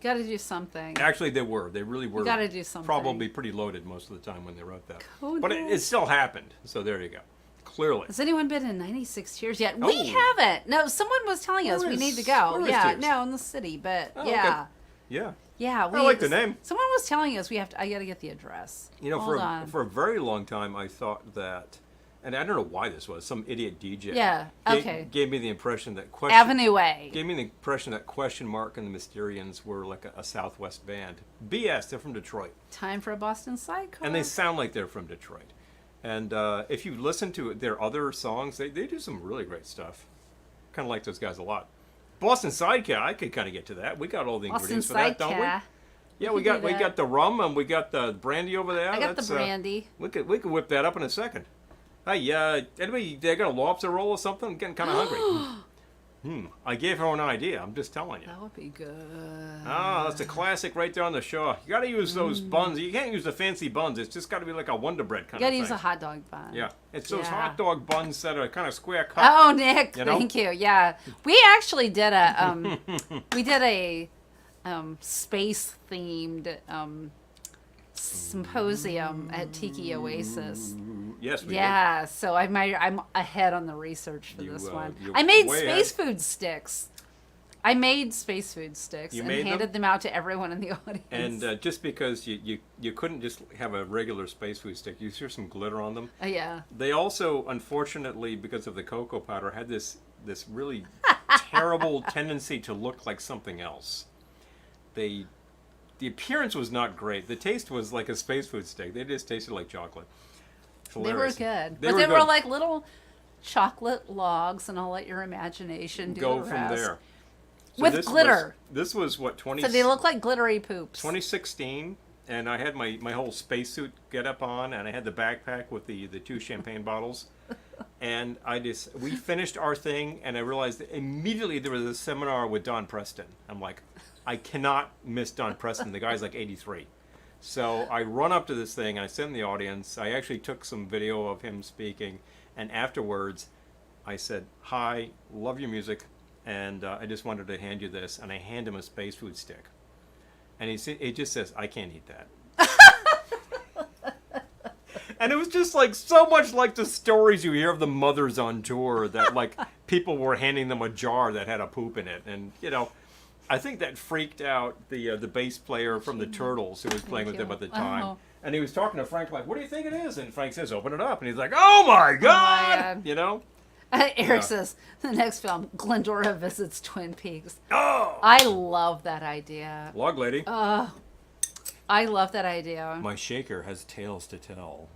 Got to do something. Actually, they were. They really were. gotta do something. Probably pretty loaded most of the time when they wrote that. Coneheads. But it still happened. So there you go. Clearly. Has anyone been in 96 Tears yet? Oh. We haven't. No, someone was telling us Where we is- need to go. where is Yeah, Tears? no, in the city, but Oh, yeah. okay. Yeah. Yeah, I like the name. Someone was telling us we have to. I got to get the address. You know, Hold on. for a very long time, I thought that, and I don't know why this was, some idiot DJ. Yeah, okay. Gave me the impression that Avenue A. Gave me the impression that Question Mark and the Mysterians were like a Southwest band. BS. They're from Detroit, Time for a Boston sidecar. and they sound like they're from Detroit. And if you listen to their other songs, they do some really great stuff. Kind of like those guys a lot. Boston Sidecar, I could kind of get to that. We got all the Boston ingredients for that, don't we? sidecar. Yeah, We we can got do we that. got the rum and we got the brandy over there. I got the That's, brandy. we could whip that up in a second. Hey, anybody they got a lobster roll or something? I'm getting kind of hungry. I gave her an idea. I'm just telling you. That would be good. Ah, that's a classic right there on the shore. You got to use those buns. You can't use the fancy buns. It's just got to be like a Wonder Bread kind You of got to thing. use a hot dog bun. Yeah, it's those Yeah. hot dog buns that are kind of square cut. Oh, Nick, You know? thank you. Yeah, we actually did a space themed symposium at Tiki Oasis. Yes, we Yeah, so I'm ahead on the research for You, this one. you're I made way space ahead. food sticks. I made space food sticks You and made them? handed them out to everyone in the audience. And just because you couldn't just have a regular space food stick, you threw some glitter on them. Yeah. They also, unfortunately, because of the cocoa powder, had this really terrible tendency to look like something else. The appearance was not great. The taste was like a space food stick. They just tasted like chocolate. They were Hilarious. good. They But were they were good. like little chocolate logs, and I'll let your imagination do Go the from rest. there. So With this glitter. This was what, So they look like glittery poops. 2016, and I had my whole spacesuit get up on, and I had the backpack with the 2 champagne bottles. And we finished our thing, and I realized that immediately there was a seminar with Don Preston. I'm like, I cannot miss Don Preston. The guy's like 83. So I run up to this thing, I sit in the audience. I actually took some video of him speaking, and afterwards I said, hi, love your music, and I just wanted to hand you this. And I hand him a space food stick. And he just says, I can't eat that. And it was just like so much like the stories you hear of the mothers on tour that like people were handing them a jar that had a poop in it. And, you know, I think that freaked out the bass player from the Turtles who was playing with them at the time. Oh. And he was talking to Frank like, what do you think it is? And Frank says, open it up. And he's like, oh my God! God. You know? Eric Yeah. says, the next film, Glendora visits Twin Peaks. Oh! I love that idea. Log lady. I love that idea. My shaker has tales to tell.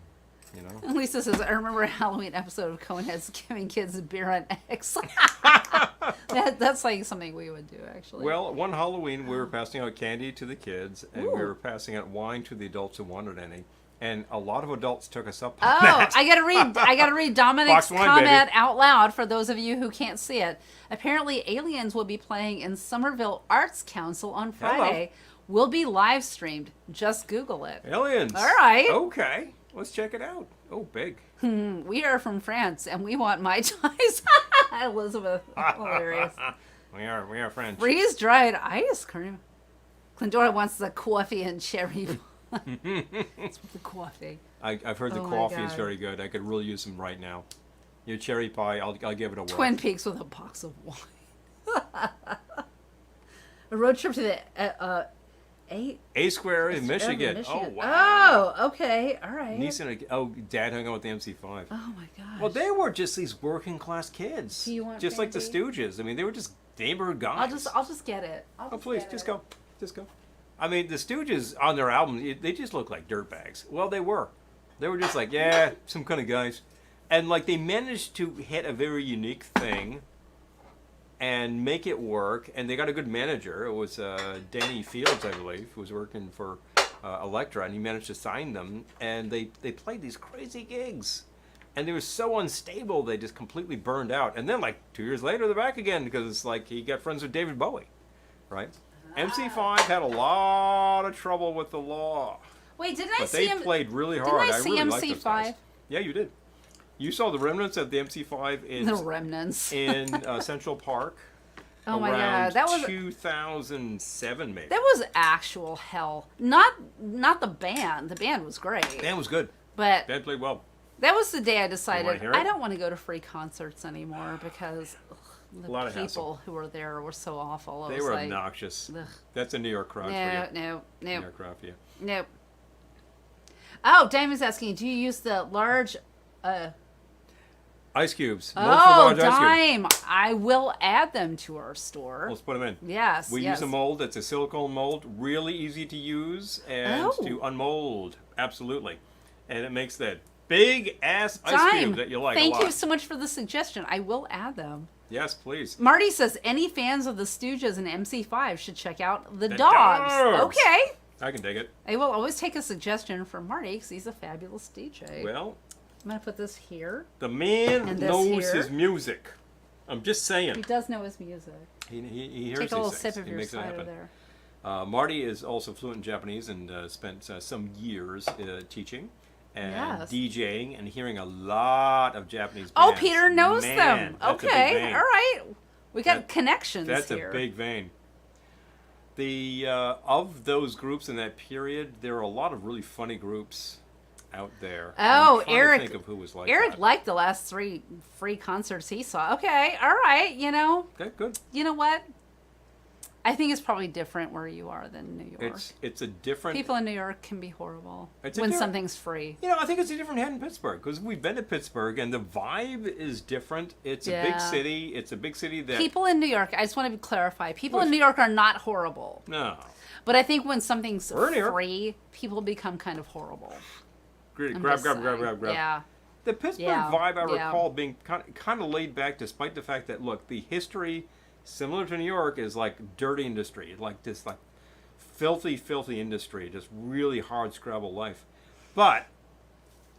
You know? Lisa says, I remember a Halloween episode of Coneheads giving kids beer and eggs. That's like something we would do, actually. Well, one Halloween we were passing out candy to the kids, and Ooh. we were passing out wine to the adults who wanted any. And a lot of adults took us up Oh, on that. I gotta read Dominic's Box wine, comment baby. out loud for those of you who can't see it. Apparently, Aliens will be playing in Somerville Arts Council on Friday. Will be live streamed. Just Google it. Aliens. All right. Okay. Let's check it out. Oh, big. We are from France, and we want Mai Tais. Elizabeth, hilarious. We are friends. Freeze dried ice cream. Glendora wants the coffee and cherry. It's the coffee. I've heard the Oh my coffee is God. very good. I could really use some right now. Your cherry pie, I'll give it a whirl. Twin Peaks with a box of wine. A road trip to the A Square in Michigan. Oh, Michigan. wow. Oh, okay. All right. Dad hung out with the MC5. Oh my gosh. Well, they were just these working class kids. Do you want just like the Brandy? Stooges. I mean, they were just neighborhood guys. I'll just get it. Oh, please, just go. Just go. I mean, the Stooges on their album, they just look like dirtbags. Well, they were. They were just like, yeah, some kind of guys. And like they managed to hit a very unique thing and make it work. And they got a good manager. It was Danny Fields, I believe, who was working for Elektra, and he managed to sign them. And they played these crazy gigs. And they were so unstable, they just completely burned out. And then like 2 years later, they're back again because it's like he got friends with David Bowie, right? MC5 had a lot of trouble with the law. Wait, didn't I But see they him? played really Didn't hard. I see really liked those MC5? guys. Yeah, you did. You saw the remnants of the MC5 The remnants. in Central Park. Oh my around God, that was 2007, maybe. that was actual hell. Not the band. The band was great. Band was good. But Band played well. that was the day I wanna decided hear it? I don't want to go to free concerts anymore because A the lot of people hassle. who were there were so awful. They was were like, obnoxious. ugh. That's a New York crowd No, for you. no, New no, York crowd for you. no. Oh, Damon's asking, do you use the large? Ice cubes. Oh, Large ice cubes. Dime! I will add them to our store. Let's put them in. Yes, We yes. use a mold. It's a silicone mold, really easy to use and Oh. to unmold. Absolutely. And it makes that big ass ice Dime! cube that you like Thank a lot. you so much for the suggestion. I will add them. Yes, please. Marty says any fans of the Stooges and MC5 should check out the The Dogs. Dogs. Okay. I can dig it. I will always take a suggestion from Marty because he's a fabulous DJ. Well, I'm going to put this here. the man And this knows here. his music. I'm just He saying. does know his music. He hears Take a little these sip things. of He your makes it cider happen. there. Marty is also fluent in Japanese and spent some years teaching and Yes. DJing and hearing a lot of Japanese Oh, bands. Peter knows Man, them. that's a big Okay. vein. All right. We got That- connections That's here. a big vein. The of those groups in that period, there are a lot of really funny groups out there. Oh, I'm trying to Eric- think of who was like Eric that. liked the last 3 free concerts he saw. Okay. All right. Okay, good. You know what? I think it's probably different where you are than New York. It's a different. People in New York can be horrible It's a when different- something's free. You know, I think it's a different head in Pittsburgh because we've been to Pittsburgh and the vibe is different. It's a big Yeah. city. It's a big city that. People in New York, I just want to clarify, people What? in New York are not horrible. No. But I think when something's We're in New York. free, people become kind of horrible. Grab, I'm grab, just saying. grab. Yeah. The Pittsburgh Yeah, vibe I yeah. recall being kind of laid back, despite the fact that look, the history, similar to New York, is like dirty industry, like this like filthy industry, just really hard scrabble life. But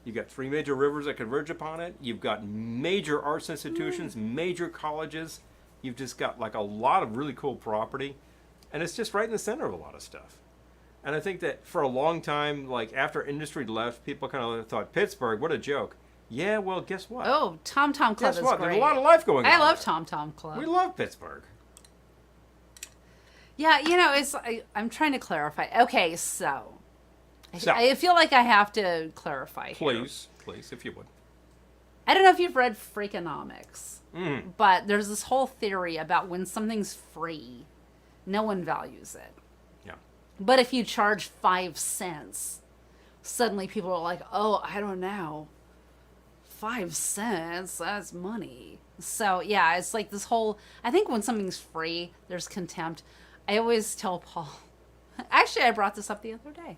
you got 3 major rivers that converge upon it. You've got major arts institutions, major colleges. You've just got like a lot of really cool property, and it's just right in the center of a lot of stuff. And I think that for a long time, like after industry left, people kind of thought Pittsburgh, what a joke. Yeah, well, guess what? Oh, Tom Tom Club Guess is what? great. There's a lot of life going on. I love there. Tom Tom Club. We love Pittsburgh. Yeah, you know, I'm trying to clarify. Okay, so, So. I feel like I have to clarify here. Please, if you would. I don't know if you've read Freakonomics, Mm. but there's this whole theory about when something's free, no one values it. Yeah. But if you charge 5 cents, suddenly people are like, oh, I don't know. 5 cents, that's money. So, yeah, it's like this whole, I think when something's free, there's contempt. I always tell Paul, actually, I brought this up the other day.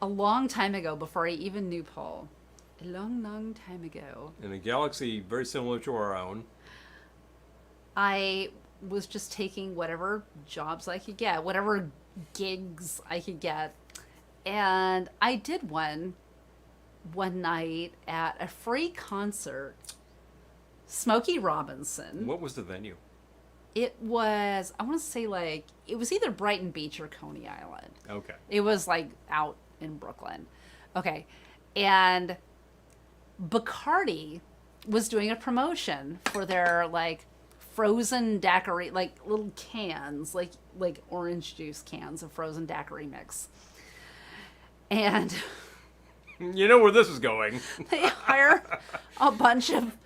A long time ago, before I even knew Paul, a long time ago, In a galaxy very similar to our own. I was just taking whatever jobs I could get, whatever gigs I could get. And I did one night at a free concert, Smokey Robinson. What was the venue? It was, I want to say like, it was either Brighton Beach or Coney Island. Okay. It was like out in Brooklyn. Okay. And Bacardi was doing a promotion for their like frozen daiquiri, like little cans, like orange juice cans of frozen daiquiri mix. And You know where this is going. they hire a bunch of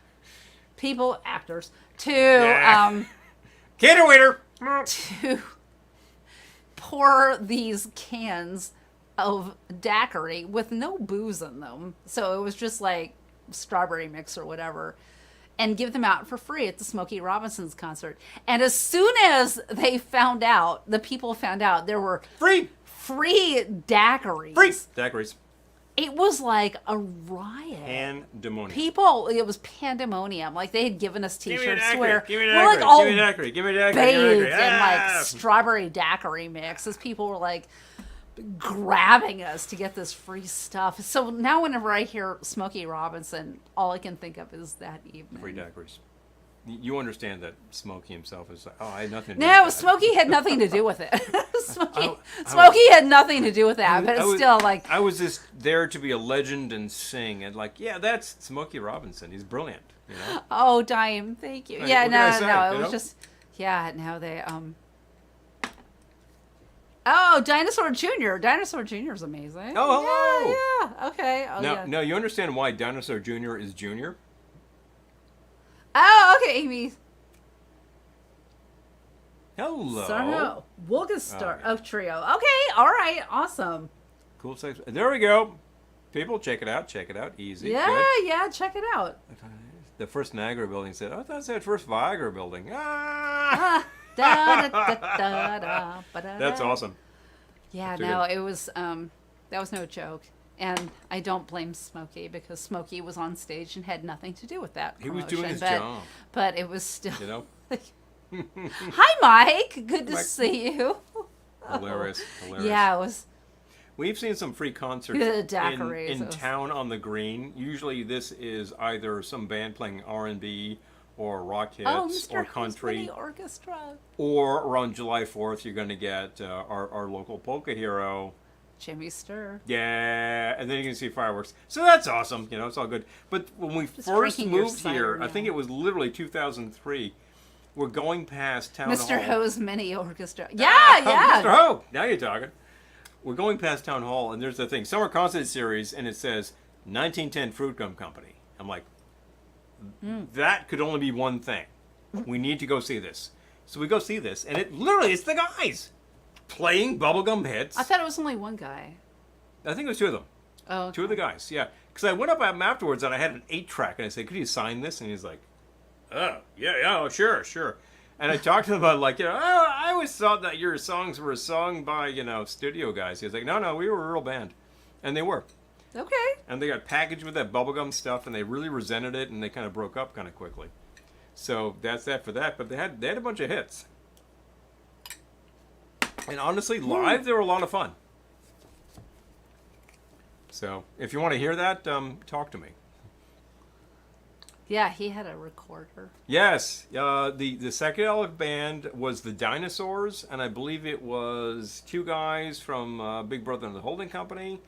people, actors, to Cater waiter. to pour these cans of daiquiri with no booze in them. So it was just like strawberry mix or whatever, and give them out for free at the Smokey Robinson's concert. And as soon as they found out, the people found out there were Free daiquiris. Free daiquiris. It was like a riot. Pandemonium. People, it was pandemonium. Like they had given us Give me a T-shirts daiquiri. where Give me a we're daiquiri. like all Give me a daiquiri. Give me a daiquiri. Give me a bathed daiquiri. in Ah! like strawberry daiquiri mix as people were like grabbing us to get this free stuff. So now whenever I hear Smokey Robinson, all I can think of is that evening. Free daiquiris. You understand that Smokey himself is like, oh, I had nothing to do No, with that. Smokey had nothing to do with it. I Smokey had nothing to do with that, but it's still like, I was just there to be a legend and sing, and like, yeah, that's Smokey Robinson. He's brilliant, you know. oh, Dime, thank you. Like, Yeah, what can I no, say, no, it you was know? just, yeah, no, they, Oh, Dinosaur Jr. Dinosaur Jr. is amazing. Oh, hello. Yeah, okay. Oh, Now, yeah. now you understand why Dinosaur Jr. is Junior? Oh, okay, Amy. Hello. So, no. Wolgastar. Oh, yeah. Trio. Okay, all right, awesome. Cool sex. There we go. People, check it out. Check it out. Easy. Yeah, Good. yeah, check it out. The first Niagara building said, I thought it said first Viagra building. Ah! Da, da, da, da, da, ba-da-da. That's awesome. Yeah, Too no, good. it was, that was no joke. And I don't blame Smokey because Smokey was on stage and had nothing to do with that He was promotion, doing his but, job. But it was still... You know? Hi, Mike. Good to Mike. see you. Hilarious. Hilarious. Yeah, it was... We've seen some free concerts The daiquiris, in it was- town on the green. Usually this is either some band playing R&B or rock hits Oh, or Mr. country. Husband Orchestra. Or around July 4th, you're going to get our local polka hero. Jimmy Stir. Yeah, and then you can see fireworks. So that's awesome. You know, it's all good. But when we Just first drinking your moved cider here, I now. think it was literally 2003, we're going past Town Mr. Hall. Ho's Mini Orchestra. Yeah, Ah, yeah. Mr. Ho! Now you're talking. We're going past Town Hall, and there's the thing, Summer Concert Series, and it says 1910 Fruit Gum Company. I'm like, that could only be one thing. We need to go see this. So we go see this, and it literally, it's the guys playing bubblegum hits. I thought it was only one guy. I think it was two of them. Oh, Two of the guys, yeah. Because I went up at him afterwards, and I had an 8-track, and I said, could you sign this? And he's like, oh, yeah, oh, sure, sure. And I talked to him about, like, oh, I always thought that your songs were sung by, studio guys. He was like, no, we were a real band. And they were. okay. And they got packaged with that bubblegum stuff, and they really resented it, and they kind of broke up kind of quickly. So that's that for that. But they had a bunch of hits. And honestly, live, they were a lot of fun. So if you want to hear that, talk to me. Yeah, he had a recorder. Yes, the psychedelic band was the Dinosaurs, and I believe it was two guys from Big Brother and the Holding Company,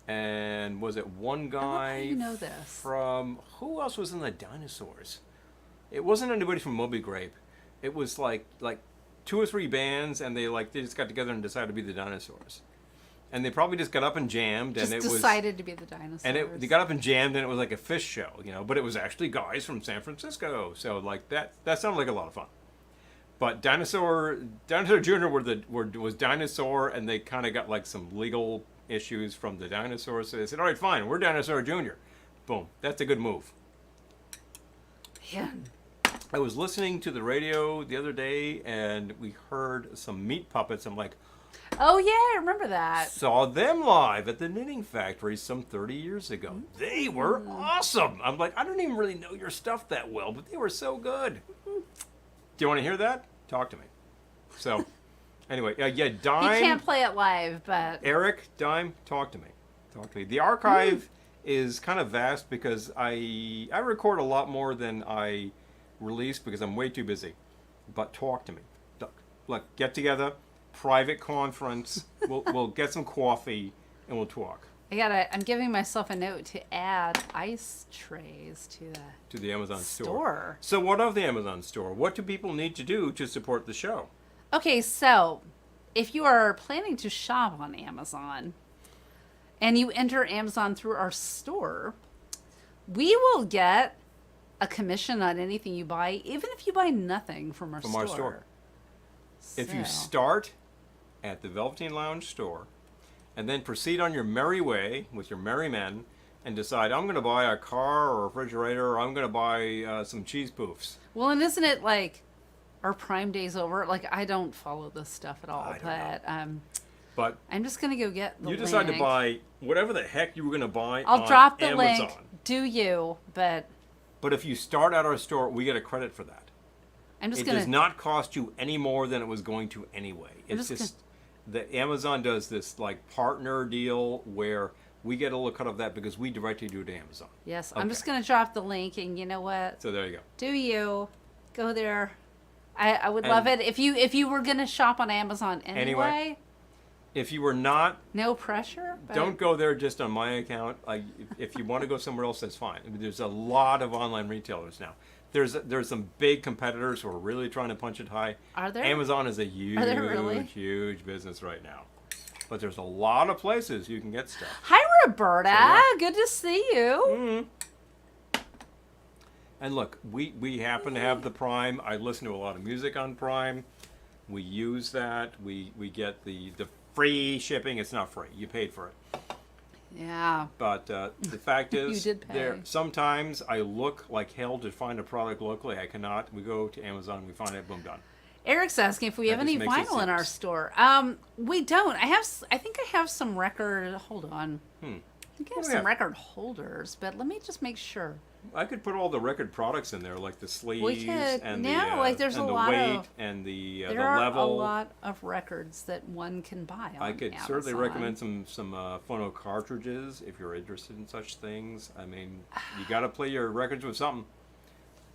and was it one guy you know this. from, who else was in the Dinosaurs? It wasn't anybody from Moby Grape. It was like 2 or 3 bands, and they just got together and decided to be the Dinosaurs. And they probably just got up and jammed, Just and it was decided to be the dinosaurs. and they got up and jammed, and it was like a fish show, but it was actually guys from San Francisco. So like that sounded like a lot of fun. But Dinosaur Jr. was Dinosaur, and they kind of got like some legal issues from the Dinosaurs. So they said, all right, fine, we're Dinosaur Jr. Boom, that's a good move. Yeah. I was listening to the radio the other day, and we heard some Meat Puppets. I'm like, Oh, yeah, I remember that. saw them live at the Knitting Factory some 30 years ago. They were awesome. I'm like, I don't even really know your stuff that well, but they were so good. Do you want to hear that? Talk to me. So, anyway, yeah, He Dime, can't play it live, but Eric, Dime, talk to me. Talk to me. The archive is kind of vast because I record a lot more than I release because I'm way too busy. But talk to me. Look, get together. Private conference. We'll get some coffee and we'll talk. I'm giving myself a note to add ice trays to the Amazon store. store. So what of the Amazon store? What do people need to do to support the show? Okay, so if you are planning to shop on Amazon and you enter Amazon through our store, we will get a commission on anything you buy, even if you buy nothing from our store. If you So- start at the Velveteen Lounge store and then proceed on your merry way with your merry men and decide, I'm going to buy a car or a refrigerator, or I'm going to buy some cheese poofs. Well, and isn't it like our Prime Day's over? Like, I don't follow this stuff at all, I don't but But I'm just going to go get the you decide to link. buy whatever the heck you were going to buy I'll on drop the Amazon. link. Do you? But But if you start at our store, we get a credit for that. I'm just It going does to... not cost you any more than it was going to anyway. It's just just that Amazon does this like partner deal where we get a little cut of that because we directly do it to Amazon. Yes, I'm Okay. just going to drop the link, and you know what? So there you go. Do you go there? I would And- love it if you were going to shop on Amazon anyway. If you were not, No pressure. But don't go there just on my account. Like, if you want to go somewhere else, that's fine. I mean, there's a lot of online retailers now. There's some big competitors who are really trying to punch it high. Are there? Amazon is a huge, there really? huge business right now. But there's a lot of places you can get stuff. Hi, Roberta. So, yeah. Good to see you. And look, we happen to have the Prime. I listen to a lot of music on Prime. We use that. We get the free shipping. It's not free. You paid for it. Yeah. But the fact is, You did pay. sometimes I look like hell to find a product locally. I cannot. We go to Amazon. We find it. Boom, done. Eric's asking if we That have any just makes it vinyl in our seamless. store. We don't. I think I have some record. Hold on. I think I have What do we some have? record holders, but let me just make sure. I could put all the record products in there, like the sleeves We could- and no, the like, there's and a the lot weight of- and the There are level. a lot of records that one can buy on I could Amazon. certainly recommend some phono cartridges if you're interested in such things. I mean, you got to play your records with something,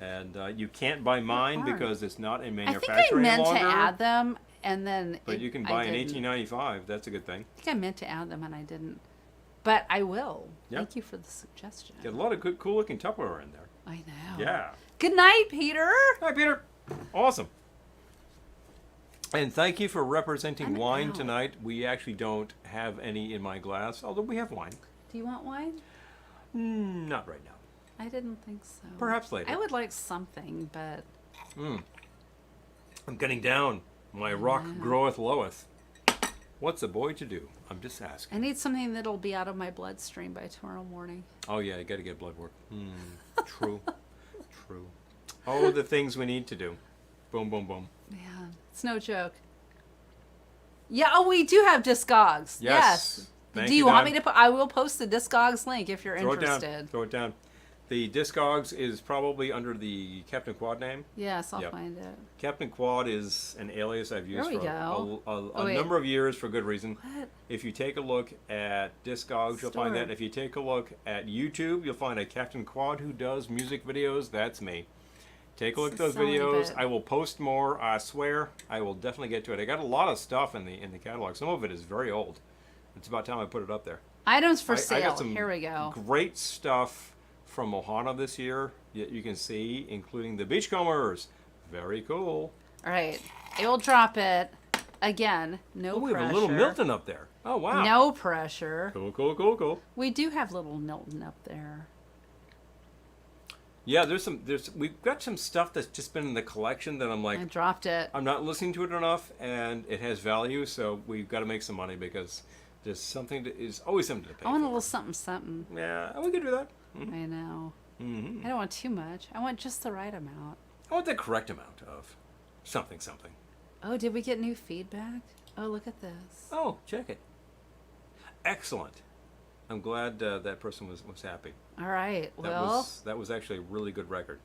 and you can't buy mine hard. because it's not in I manufacturing think I meant longer. to add them, and then. But you can buy an 1895. That's a good thing. I think I meant to add them, and I didn't. But I will. Yeah. Thank you for the suggestion. Got a lot of good, cool looking Tupperware in there. I know. Yeah. Good night, Peter. Hi, Peter. Awesome. And thank you for representing I'm wine out. tonight. We actually don't have any in my glass, although we have wine. Do you want wine? Not right now. I didn't think so. Perhaps later. I would like something, but I'm getting down. My rock groweth loweth. What's a boy to do? I'm just asking. I need something that'll be out of my bloodstream by tomorrow morning. Oh yeah, you got to get blood work. True, true. Oh, the things we need to do. Boom, boom, boom. Man, it's no joke. Yeah, oh, we do have Discogs. Yes. Thank Do you you, want Don. me to put? I will post the Discogs link if you're Throw it interested. down. Throw it down. The Discogs is probably under the Captain Quad name. Yes, I'll Yep. find it. Captain Quad is an alias I've used There we for go. a Oh, wait. number of years for good reason. What? If you take a look at Discogs, you'll find Store. that. If you take a look at YouTube, you'll find a Captain Quad who does music videos. That's me. Take a look at those Selling a videos. bit. I will post more. I swear, I will definitely get to it. I got a lot of stuff in the catalog. Some of it is very old. It's about time I put it up there. Items for I sale. got some Here we go. great stuff from Ohana this year. You can see, including the Beachcombers. Very cool. All right, I will drop it again. No Oh, we pressure. have a little Milton up there. Oh wow. No pressure. Cool, cool, cool, cool. We do have little Milton up there. Yeah, we've got some stuff that's just been in the collection that I'm like, I dropped it. I'm not listening to it enough, and it has value, so we've got to make some money because there's something that is always something to pay I want a for. little something, something. Yeah, we could do that. I know. Mm-hmm. I don't want too much. I want just the right amount. I want the correct amount of something, something. Oh, did we get new feedback? Oh, look at this. Oh, check it. Excellent. I'm glad that person was happy. All right. That Well, that was actually a really good record.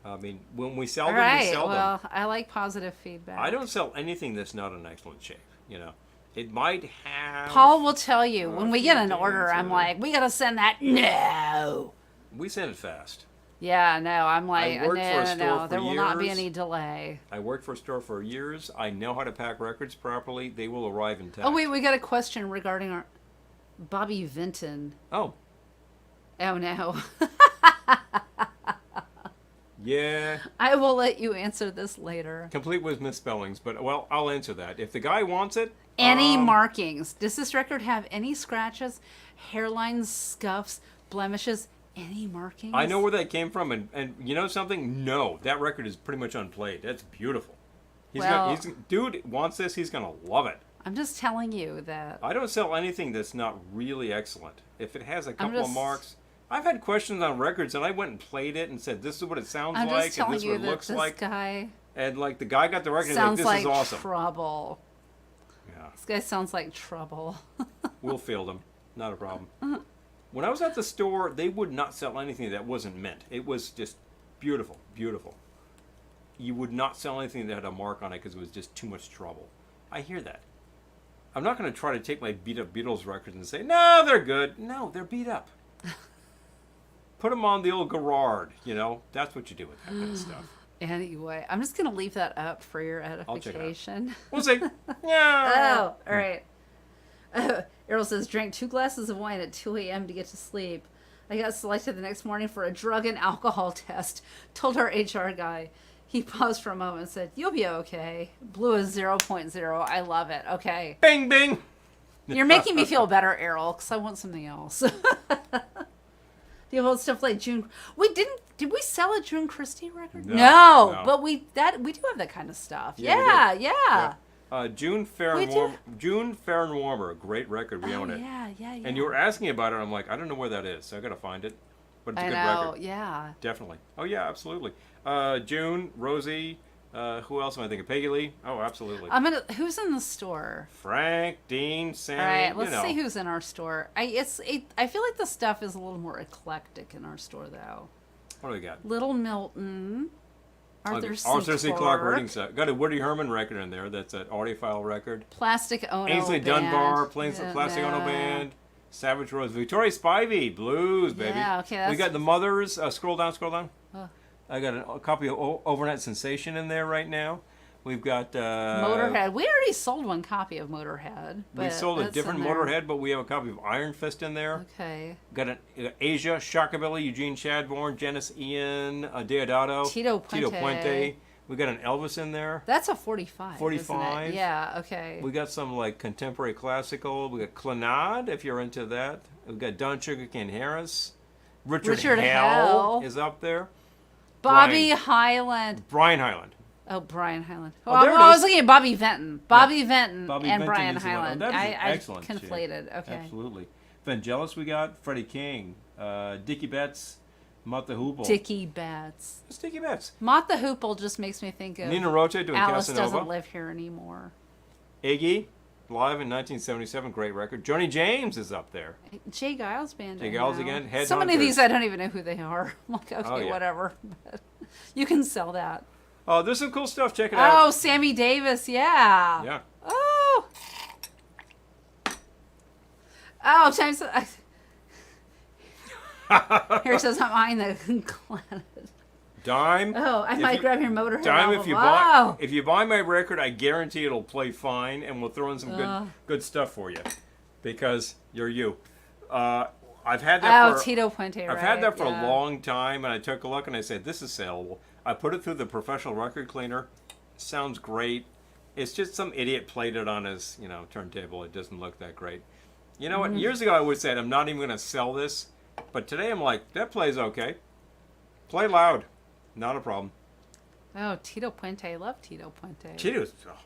I mean, when we sell all them, we right. sell them. Well, I like positive feedback. I don't sell anything that's not in excellent shape. You know, it might have. Paul will tell you when we get an few order. things, I'm like, we gotta send that. No. We send it fast. Yeah, no. I'm like, worked no, for a no, store no. for There will not be years. any delay. I worked for a store for years. I know how to pack records properly. They will arrive intact. Oh wait, we got a question regarding our. Bobby Vinton. Oh, Oh no. yeah. I will let you answer this later. Complete with misspellings, but well, I'll answer that. If the guy wants it, Any markings? Does this record have any scratches, hairlines, scuffs, blemishes? Any markings? I know where that came from, and you know something? No, that record is pretty much unplayed. That's beautiful. Dude wants this. He's gonna love it. I'm just telling you that. I don't sell anything that's not really excellent. If it has a couple of just- marks, I've had questions on records, and I went and played it and said, "This is what it sounds I'm like, just and telling this is you what it that looks this like." guy And like the guy got the record, and like, sounds "This like is awesome." trouble. Yeah, This guy sounds like trouble. we'll field him. Not a problem. When I was at the store, they would not sell anything that wasn't mint. It was just beautiful, beautiful. You would not sell anything that had a mark on it because it was just too much trouble. I hear that. I'm not going to try to take my beat up Beatles records and say, no, they're good. No, they're beat up. Put them on the old Garrard, you know. That's what you do with that kind of stuff. Anyway, I'm just going to leave that up for your I'll check it out. edification. We'll see. Yeah. Oh, all right. Errol says, drank 2 glasses of wine at 2 a.m. to get to sleep. I got selected the next morning for a drug and alcohol test. Told our HR guy. He paused for a moment and said, you'll be okay. Blew a 0.0. I love it. Okay. Bing, bing. You're making me feel better, Errol, because I want something else. Do you have old stuff like June? Did we sell a June Christie record? No. But we do have that kind of stuff. Yeah, Yeah. June Fair We and do. Warmer. June Fair and Warmer, a great record. We own it. Yeah. And you were asking about it. I'm like, I don't know where that is, so I gotta find it. But it's a I good know. record. Yeah. Definitely. Oh yeah, absolutely. June, Rosie. Who else am I thinking? Peggy Lee. Oh, absolutely. Who's in the store? Frank, Dean, Sammy. All right, let's you know. see who's in our store. I feel like the stuff is a little more eclectic in our store, though. What do we got? Little Milton, Arthur C. Clarke reading set. Got a Woody Herman record in there. That's an audiophile record. Plastic Ono Ainsley Band. Dunbar, Plastic Ono Band. Savage Rose, Victoria Spivey, blues, baby. Yeah, okay. We got the Mothers. Scroll down. Oh. I got a copy of Overnight Sensation in there right now. We've got Motorhead. We already sold one copy of Motorhead. We But sold a that's different in there. Motorhead, but we have a copy of Iron Fist in there. Okay. Got an Asia, Shockabilly, Eugene Chadbourne, Janice Ian, Deodato, Tito Puente. We got an Elvis in there. That's a 45. 45? Isn't it? Yeah. Okay. We got some like contemporary classical. We got Clannad, if you're into that. We got Don Sugarcane Harris. Richard Hell. Hell is up there. Bobby Hyland. Brian Hyland. Oh, Brian Hyland. Oh, Well, there it I was is. looking at Bobby Vinton. Bobby Vinton Bobby and Vinton Brian is the one. Oh, Hyland. that is I excellent. conflated. Jim. Okay. Absolutely. Vangelis we got. Freddie King. Dickie Betts. Mott the Hoople. Dickie Betts. It's Dickie Betts. Mott the Hoople just makes me think of Nina Roche doing Alice Casanova. doesn't live here anymore. Iggy, live in 1977, great record. Joni James is up there. Jay Giles Band. Jay I Giles know. again, So many of Headhunters. these I don't even know who they are. I'm like, okay, Oh, yeah. whatever. But you can sell that. Oh, there's some cool stuff. Check it Oh, out. Sammy Davis. Yeah. Yeah. Oh. Oh, times. Here it says I'm eyeing the planet. Dime. Oh, I might grab your Motorhead Dime, album. if you Wow. buy my record, I guarantee it'll play fine, and we'll throw in some good stuff for you, because you're you. I've had that. Tito Puente. I've had that for a long time, and I took a look and I said, "This is saleable." I put it through the professional record cleaner. Sounds great. It's just some idiot played it on his, turntable. It doesn't look that great. You know what? Years ago, I would say, I'm not even going to sell this, but today I'm like, that plays okay. Play loud. Not a problem. Oh, Tito Puente. I love Tito Puente.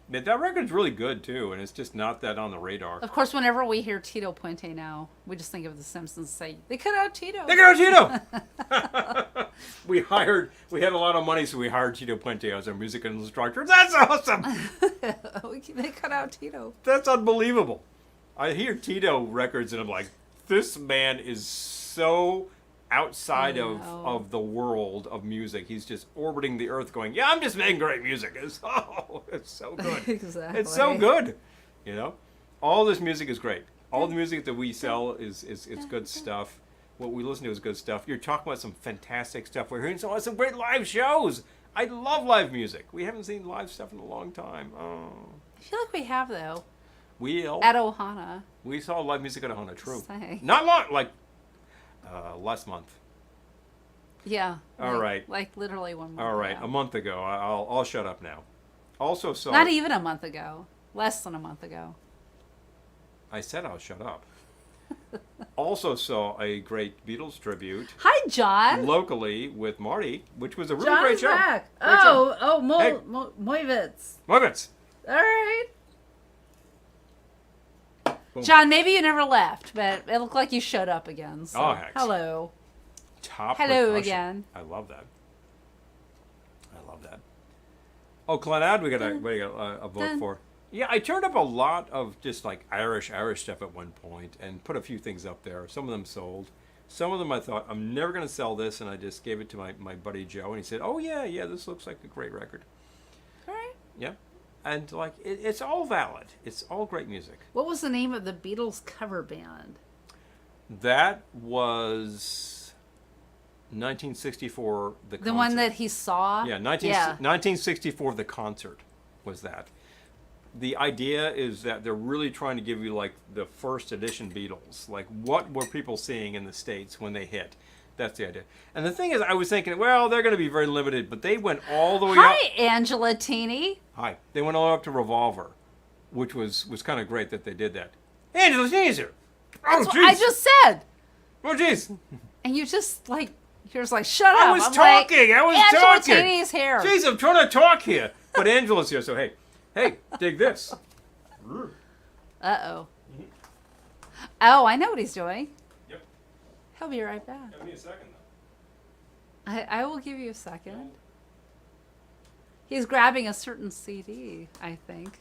Man, that record's really good, too, and it's just not that on the radar. Of course, whenever we hear Tito Puente now, we just think of The Simpsons say, they cut out Tito. They got Tito! We had a lot of money, so we hired Tito Puente as our music instructor. That's awesome! They cut out Tito. That's unbelievable. I hear Tito records, and I'm like, this man is so outside of the world of music. He's just orbiting the earth going, yeah, I'm just making great music. It's so good. Exactly. It's so good. All this music is great. All the music that we sell is good stuff. What we listen to is good stuff. You're talking about some fantastic stuff. We're hearing some great live shows. I love live music. We haven't seen live stuff in a long time. Oh. I feel like we have, though. At Ohana. We saw live music at Ohana. True. Say. Not long. Like last month. Yeah. All right. Like literally 1 month All right. ago. A month ago. I'll shut up now. Also saw. Not even a month ago. Less than a month ago. I said I'll shut up. Also saw a great Beatles tribute Hi, John. locally with Marty, which was a really John's great show. back. Great show. Hey. Moivitz. Moments. All right. Boom. John, maybe you never left, but it looked like you showed up again. So. Oh, heck. Hello. Top Hello percussion. again. I love that. I love that. Oh, Clannad, we got a vote dun. for. Yeah, I turned up a lot of just like Irish stuff at one point and put a few things up there. Some of them sold. Some of them I thought, I'm never going to sell this, and I just gave it to my buddy Joe, and he said, oh, yeah, this looks like a great record. All right. Yeah. And like, it's all valid. It's all great music. What was the name of the Beatles cover band? That was 1964, the concert. The one that he saw? Yeah, 1964, the concert was that. The idea is that they're really trying to give you like the first edition Beatles. Like, what were people seeing in the States when they hit? That's the idea. And the thing is, I was thinking, well, they're going to be very limited, but they went all the way up. Hi, Angela Teeny. Hi. They went all the way up to Revolver, which was kind of great that they did that. Angela Teeny's here. Oh, That's what jeez. I just said. Oh, jeez. And you just like, you're just like, shut up. I was I'm talking. Like, I was Angela talking. Teeny's here. Jeez, I'm trying to talk here. But Angela's here, so hey, dig this. Uh-oh. Oh, I know what he's doing. Yep. He'll be right back. Give me a second, though. I will give you a second. He's grabbing a certain CD, I think.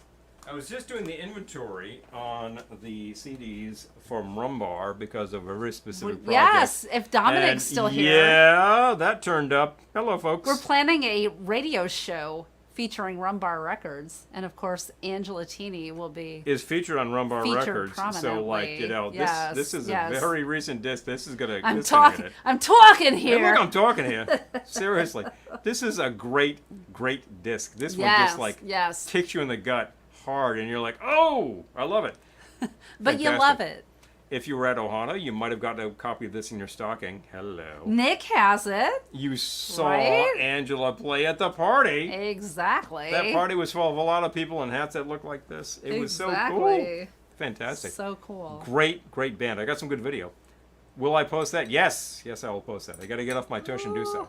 I was just doing the inventory on the CDs from Rumbar because of a very specific project. Yes, if Dominic's And still here. Yeah, that turned up. Hello, folks. We're planning a radio show featuring Rumbar Records, and of course Angela Teeny will be is featured on Rumbar featured Records. So, like, you know, this is a very recent disc. This is gonna. I'm this gonna talking. hit it. I'm talking Hey, here. look, I'm talking here. Seriously, this is a great disc. This one just like kicks you in the gut hard, and you're like, oh, I love it. But you love it. If you were at Ohana, you might have gotten a copy of this in your stocking. Hello. Nick has it. You saw Right? Angela play at the party. Exactly. That party was full of a lot of people in hats that looked like this. It was so cool. Fantastic. So cool. Great band. I got some good video. Will I post that? Yes, I will post that. I got to get off my tush and do so.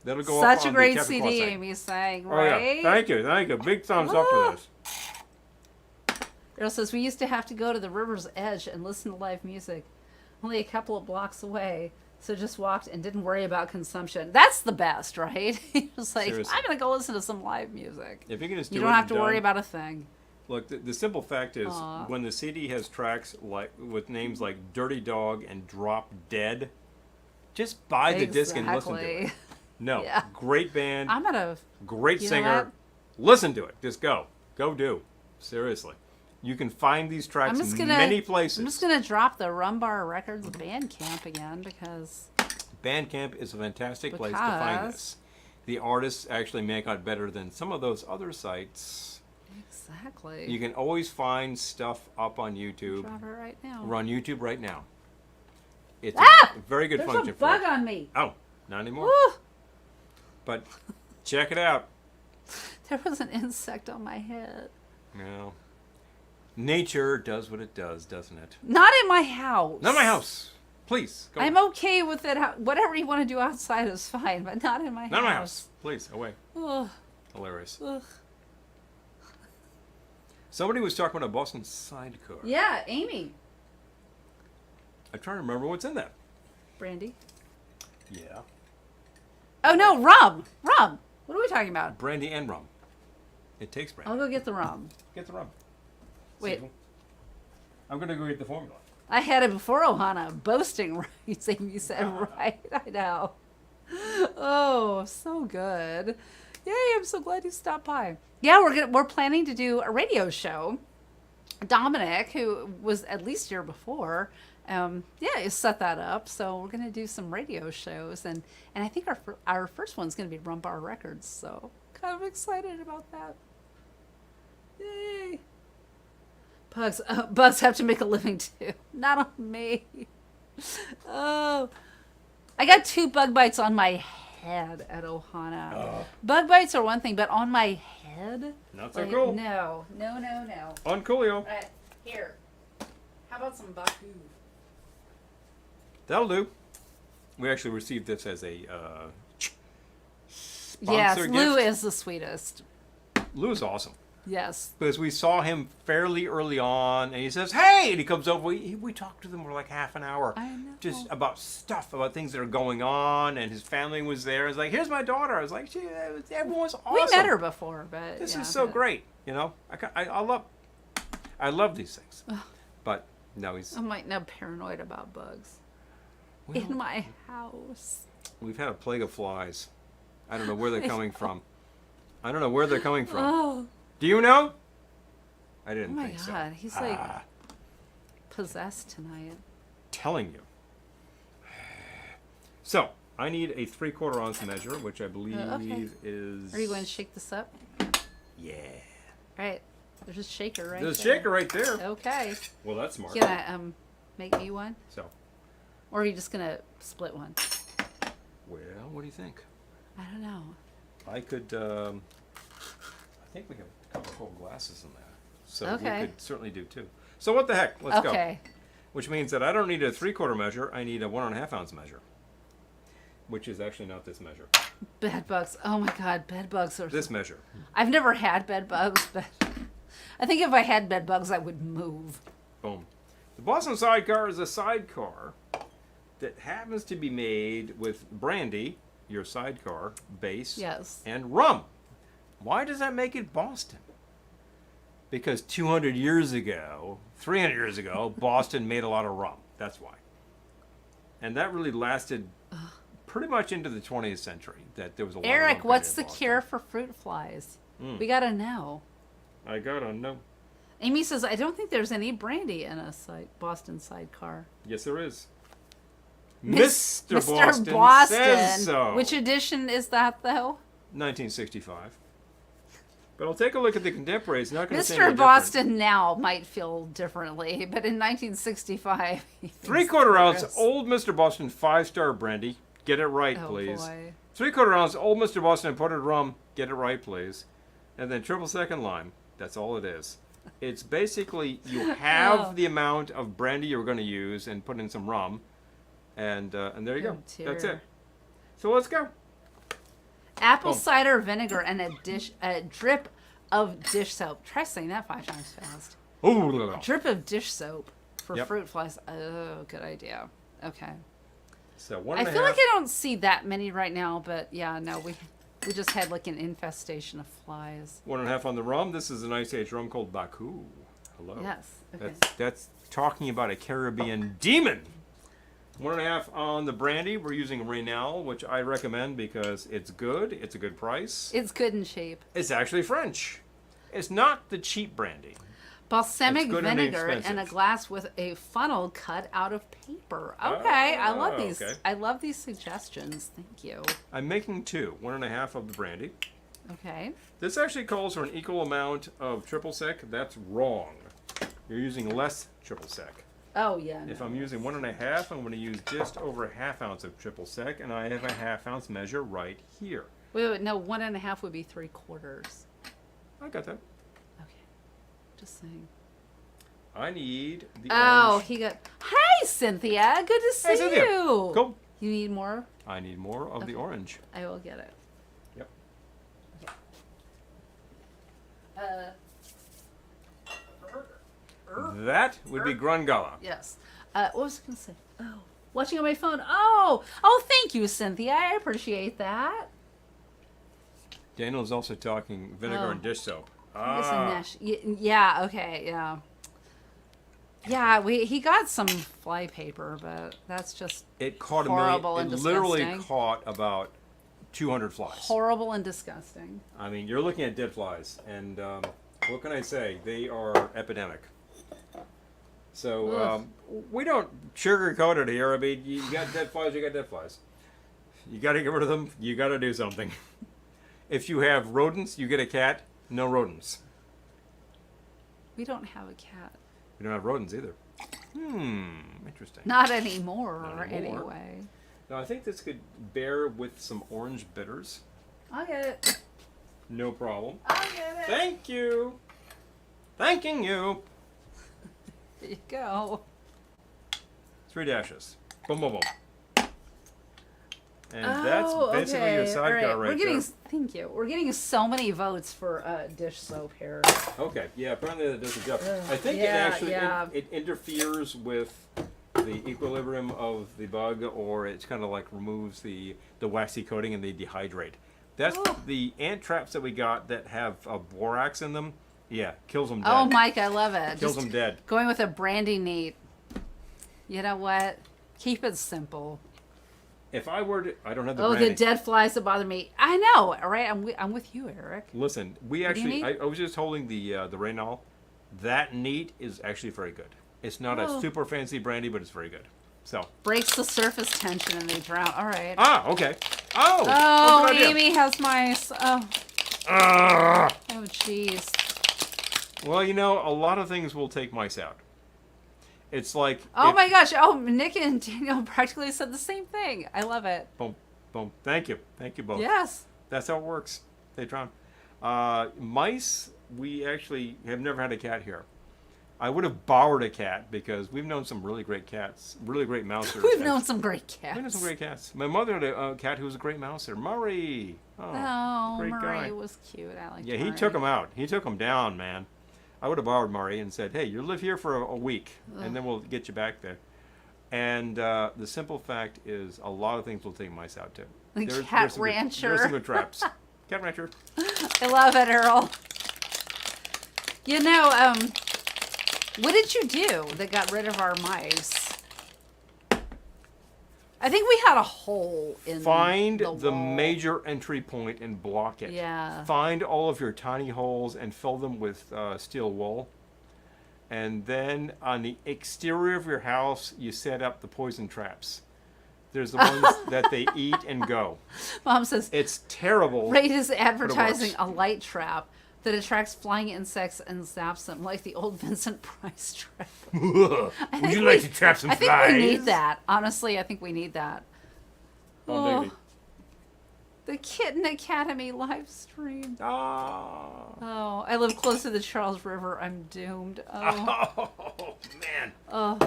That'll go up Such a on great the Kevin CD, Claus site. Amy's saying, Oh right? yeah, thank you. Big thumbs up for this. Earl says, we used to have to go to the river's edge and listen to live music, only a couple of blocks away. So just walked and didn't worry about consumption. That's the best, right? He was like, Seriously. I'm going to go listen to some live music. If you can just do You it don't have and to worry done. about a thing. Look, the simple fact is, Aw. when the CD has tracks like with names like Dirty Dog and Drop Dead, just buy the disc and listen to it. Exactly. No, Yeah. great band, I'm going to... great You know singer. what? Listen to it. Just go do. Seriously, you can find these tracks in many places. I'm just going to drop the Rumbar Records Bandcamp again because... Bandcamp is a fantastic place to find this. The artists actually make out better than some of those other sites. Exactly. You can always find stuff up on YouTube. Drop it right now. We're on YouTube right now. It's Ah! a very good There's function a for bug it. on me. Oh, not anymore. Woo! But check it out. There was an insect on my head. No. Nature does what it does, doesn't it? Not in my house. Not my house. Please. Go. I'm okay with it. Whatever you want to do outside is fine, but not in my house. Not my house. Please, away. Ugh. Hilarious. Ugh. Somebody was talking about a Boston sidecar. Yeah, Amy. I'm trying to remember what's in that. Brandy. Yeah. Oh, no, rum. Rum. What are we talking about? Brandy and rum. It takes brandy. I'll go get the rum. Get the rum. Wait. I'm going to go get the formula. I had it before Ohana. Boasting rights, Amy said. Right, I know. Oh, so good. Yay, I'm so glad you stopped by. Yeah, we're planning to do a radio show. Dominic, who was at least here before, has set that up. So we're going to do some radio shows. And I think our first one's going to be Rumbar Records. So kind of excited about that. Yay. Bugs have to make a living too. Not on me. Oh, I got 2 bug bites on my head at Ohana. Bug bites are one thing, but on my head? Not so cool. No. On Coolio. All right, here. How about some Baku? That'll do. We actually received this as a Yes, sponsor Lou gift. is the sweetest. Lou is awesome. Yes. Because we saw him fairly early on, and he says, "Hey!" And he comes over. We talked to them for like half an hour, I know. just about stuff, about things that are going on, and his family was there. It's like, "Here's my daughter." I was like, "Everyone's awesome." We met her before, but This yeah, is so but- great. You know, I love these things. But no, he's. I'm like now paranoid about bugs Well, in my house. we've had a plague of flies. I don't know where they're coming from. I don't know where they're coming from. Oh, Do you know? I oh didn't my think so. God, he's like possessed tonight. Telling you. So, I need a 3/4 ounce measure, which I believe okay. is. Are you going to shake this up? Yeah. All right, there's a shaker right There's a there. shaker right there. Okay. Well, that's smart. You gonna make me one, So, or are you just gonna split one? well, what do you think? I don't know. I could. I think we have a couple of whole glasses in there, so Okay. we could certainly do 2. So what the heck? Let's go. Okay. Which means that I don't need a 3/4 measure. I need a 1.5 ounce measure, which is actually not this measure. Bed bugs. Oh my God, bed bugs are. This measure. I've never had bed bugs, but I think if I had bed bugs, I would move. Boom. The Boston sidecar is a sidecar that happens to be made with brandy, your sidecar base, Yes. and rum. Why does that make it Boston? Because 200 years ago, 300 years ago, Boston made a lot of rum. That's why. And that really lasted pretty much into the 20th century. That there was a lot of Eric, rum what's created the in Boston. cure for fruit flies? Mm. We gotta know. I gotta know. Amy says, I don't think there's any brandy in a Boston sidecar. Yes, there is. Mr. Mr. Boston, Boston. says so. Which edition is that, though? 1965. But I'll take a look at the contemporaries. Not going to say any Mr. different. Boston now might feel differently, but in 1965, he thinks 3/4 ounce there is. Old Mr. Boston 5-star brandy. Get it right, Oh, please. boy. 3/4 ounce Old Mr. Boston imported rum. Get it right, please. And then triple second lime. That's all it is. It's basically you have Oh. the amount of brandy you're going to use and put in some rum, and there you Oh, go. That's dear. it. So let's go. Apple Boom. cider vinegar and a drip of dish soap. Try saying that 5 times fast. Ooh, Drip of dish soap for Yep. fruit flies. Oh, good idea. Okay. so one I and a feel like half. I don't see that many right now, but yeah, no, we just had like an infestation of flies. 1.5 on the rum. This is an ice age rum called Baku. Hello. Yes. Okay. That's talking about a Caribbean demon. 1.5 on the brandy. We're using Raynal, which I recommend because it's good. It's a good price. It's good in shape. It's actually French. It's not the cheap brandy. Balsamic It's good and vinegar and a inexpensive. glass with a funnel cut out of paper. Okay, I love Oh, these. okay. I love these suggestions. Thank you. I'm making 2. 1.5 of the brandy. Okay. This actually calls for an equal amount of triple sec. That's wrong. You're using less triple sec. Oh yeah. If no. I'm using 1.5, I'm going to use just over 1/2 ounce of triple sec, and I have a 1/2 ounce measure right here. Wait, no, 1.5 would be 3/4. I got that. Okay. Just saying. I need the Oh, orange. he got. Hi, Cynthia. Good to see Hey, Cynthia. you. Cool. You need more? I need more of the Okay. orange. I will get it. Yep. That would be Grungala. Yes. What was I going to say? Oh, watching on my phone. Oh, thank you, Cynthia. I appreciate that. Daniel is also talking vinegar Oh. and dish soap. Listen, Ah, Nash. Yeah. Okay. Yeah. Yeah. He got some fly paper, but that's just it caught horrible a and million. It literally disgusting. caught about 200 flies. horrible and disgusting. I mean, you're looking at dead flies, and what can I say? They are epidemic. So Ugh. we don't sugarcoat it here. I mean, you got dead flies, you got dead flies. You got to get rid of them. You got to do something. If you have rodents, you get a cat. No rodents. We don't have a cat. We don't have rodents either. Interesting. Not anymore, Not anymore. anyway. Now, I think this could bear with some orange bitters. I'll get it. No problem. I'll get it. Thank you. Thanking you. There you go. 3 dashes. Boom, boom, boom. And that's basically your sidecar right We're getting, there. thank you. We're getting so many votes for dish soap here. Okay, yeah, apparently that does the job. I think yeah, it actually yeah. it interferes with the equilibrium of the bug, or it's kind of like removes the waxy coating and they dehydrate. That's the ant traps that we got that have borax in them. Yeah, kills them dead. Oh, Mike, I love it. Kills Just them dead. going with a brandy neat. You know what? Keep it simple. If I were to, I don't have the Oh, brandy. the dead flies that bother me. I know, all right? I'm with you, Eric. Listen, we What do you actually, need? I was just holding the Reynol. That neat is actually very good. It's not a super fancy brandy, but it's very good. So. Breaks the surface tension and they drown. All right. Ah, okay. Oh. Oh, good idea. Amy has mice. Oh, Ah. oh, jeez. Well, you know, a lot of things will take mice out. It's like. Oh my gosh. Oh, Nick and Daniel practically said the same thing. I love it. Boom, boom. Thank you both. Yes. That's how it works. They try. Mice. We actually have never had a cat here. I would have borrowed a cat because we've known some really great cats, really great mousers. We've known some great cats. We know some great cats. My mother had a cat who was a great mouser, Murray. Oh, great Murray guy. was cute. I like Yeah, Murray. he took him out. He took him down, man. I would have borrowed Murray and said, "Hey, you live here for a week, and then we'll get you back there." And the simple fact is, a lot of things will take mice out too. The There's cat some good- rancher. There's some good traps. Cat rancher. I love it, Earl. You know, what did you do that got rid of our mice? I think we had a hole in Find the the wall. major entry point and block it. Yeah. Find all of your tiny holes and fill them with steel wool. And then on the exterior of your house, you set up the poison traps. There's the ones that they eat and go. Mom says, It's terrible. Ray is advertising works. a light trap that attracts flying insects and zaps them, like the old Vincent Price trap. Would you like to trap some I think flies? we need that. Honestly, I think we need that. Oh, maybe. The Kitten Academy live stream. Oh. Oh, I live close to the Charles River. I'm doomed. Oh, Oh, man. oh,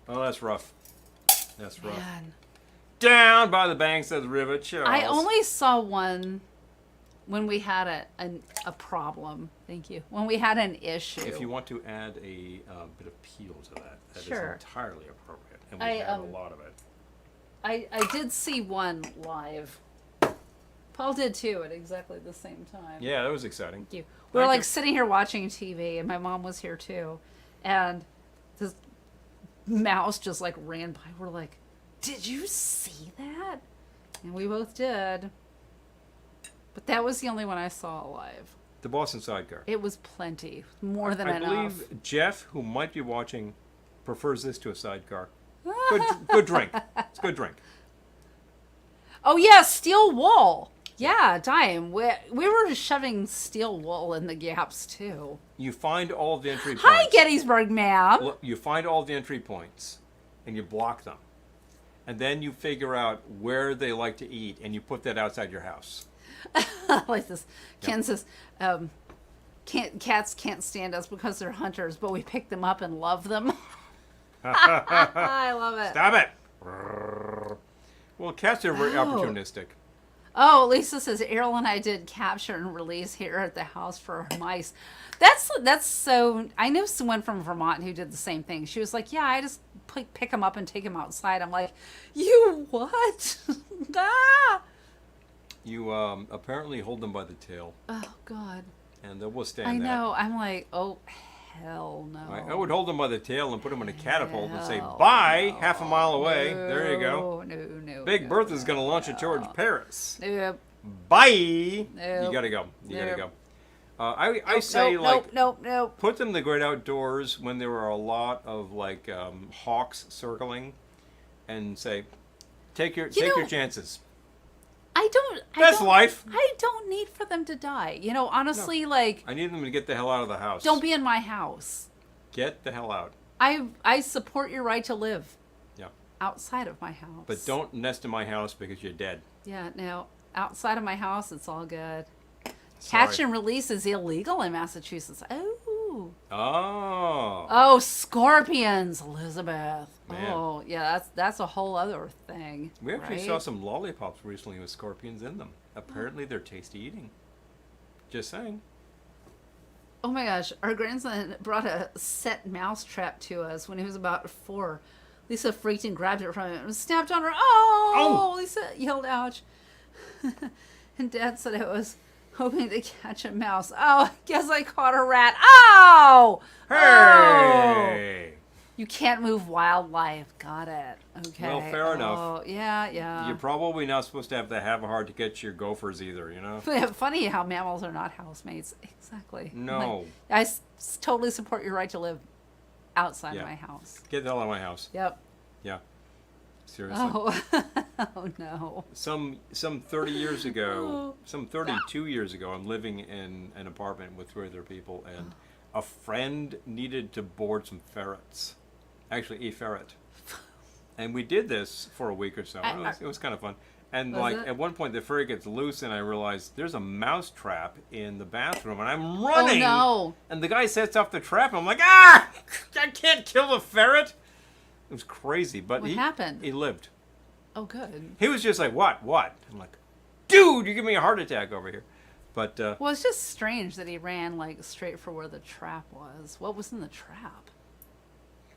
Oh, that's rough. That's rough. man. Down by the banks of the river Charles. I only saw one when we had a problem. Thank you. When we had an issue. If you want to add a bit of peel to that, that Sure. is entirely appropriate. And we I, have a lot of it. I did see one live. Paul did too at exactly the same time. Yeah, that was exciting. Thank you. We were Thank like you. sitting here watching TV, and my mom was here too, and this mouse just like ran by. We're like, "Did you see that?" And we both did. But that was the only one I saw alive. The Boston Sidecar. It was plenty, more than I enough. believe Jeff, who might be watching, prefers this to a sidecar. Good drink. It's a good drink. Oh yeah, steel wool. Yeah, Dime. We were shoving steel wool in the gaps too. You find all of the entry points. Hi, Gettysburg, ma'am. Look, you find all the entry points, and you block them. And then you figure out where they like to eat, and you put that outside your house. Like this. Ken says, cats can't stand us because they're hunters, but we pick them up and love them. I love it. Stop it! Well, cats are very opportunistic. Oh, Lisa says Errol and I did capture and release here at the house for our mice. That's so. I know someone from Vermont who did the same thing. She was like, "Yeah, I just pick them up and take them outside." I'm like, "You what?" Ah! You apparently hold them by the tail, Oh God. and they will stand I that. know. I'm like, oh hell no. I would hold them by the tail and put them in a catapult and say, Hell "Bye," no. half a mile away. There you go. No. Big Bertha's going to launch it towards Paris. Nope. Bye. You gotta go. You gotta Nope. go. I say like nope. put them in the great outdoors when there are a lot of like hawks circling, and say, take your chances. That's life. I don't need for them to die. You know, honestly, like, I need them to get the hell out of the house. don't be in my house. Get the hell out. I support your right to live Yeah. outside of my house. But don't nest in my house because you're dead. Yeah, no. Outside of my house, it's all good. Sorry. Catch and release is illegal in Massachusetts. Oh. Oh. Oh, scorpions, Elizabeth. Man. Oh, yeah, that's a whole other thing. We actually right? saw some lollipops recently with scorpions in them. Apparently they're tasty eating. Just saying. Oh my gosh, our grandson brought a set mouse trap to us when he was about 4. Lisa freaked and grabbed it from him and snapped on her. Oh! Lisa yelled, ouch. And Dad said I was hoping to catch a mouse. Oh, I guess I caught a rat. Oh! Hey! Oh! You can't move wildlife. Got it. Okay. Well, fair enough. Oh, yeah. You're probably not supposed to have a heart to catch your gophers either, you know? Funny how mammals are not housemates. Exactly. No. Like, I totally support your right to live outside Yeah. my house. Get the hell out of my house. Yep. Yeah. Seriously. Oh, oh no. Some 30 years ago, some 32 years ago, I'm living in an apartment with 3 other people, and a friend needed to board some ferrets. Actually, a ferret. And we did this for a week or so. It was kind of fun. And Was like it? at one point, the ferret gets loose, and I realized there's a mouse trap in the bathroom, and I'm running. Oh no. And the guy sets off the trap, and I'm like, ah! I can't kill the ferret. It was crazy, but What happened? He lived. Oh, good. He was just like, what? I'm like, dude, you're giving me a heart attack over here. But Well, it's just strange that he ran like straight for where the trap was. What was in the trap?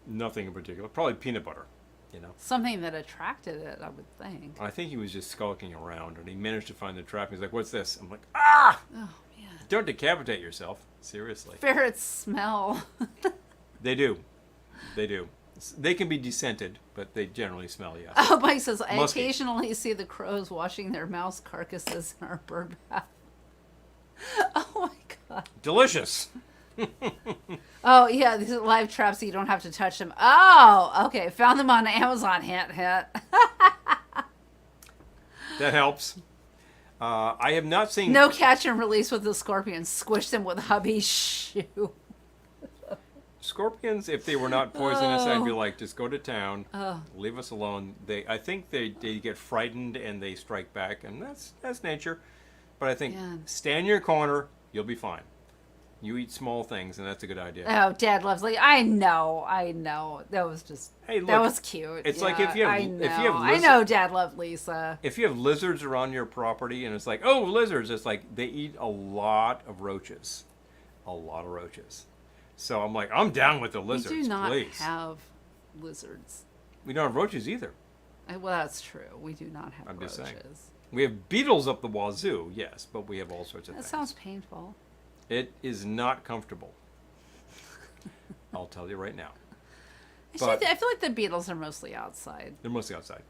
nothing in particular. Probably peanut butter, you know. Something that attracted it, I would think. I think he was just skulking around, and he managed to find the trap. He's like, what's this? I'm like, ah! Oh man. Don't decapitate yourself. Seriously. Ferrets smell. They do. They do. They can be descented, but they generally smell, yes. Oh, Mike says, I Musky. occasionally see the crows washing their mouse carcasses in our bird bath. Oh my god. Delicious. Oh yeah, these are live traps so you don't have to touch them. Oh, okay. Found them on Amazon. Hint, hint. That helps. I have not seen... No catch and release with the scorpions. Squish them with hubby's shoe. Scorpions, if they were not poisonous, I'd be Oh. like, just go to town, leave us alone. I think they get frightened and they strike back, and that's nature. But I think Yeah. stay in your corner, you'll be fine. You eat small things, and that's a good idea. Oh, Dad loves like I know. That was just Hey, that look, was cute. it's like Yeah, if you have- I if know. you have I lizard- know Dad loved Lisa. If you have lizards around your property, and it's like, oh, lizards, it's like they eat a lot of roaches. A lot of roaches. So I'm like, I'm down with the lizards, We do not please. have lizards. We don't have roaches either. Well, that's true. We do not have I'm just roaches. saying. We have beetles up the wazoo, yes, but we have all sorts of That things. sounds painful. It is not comfortable. I'll tell you right now. Actually, But- I feel like the beetles are mostly outside. They're mostly outside.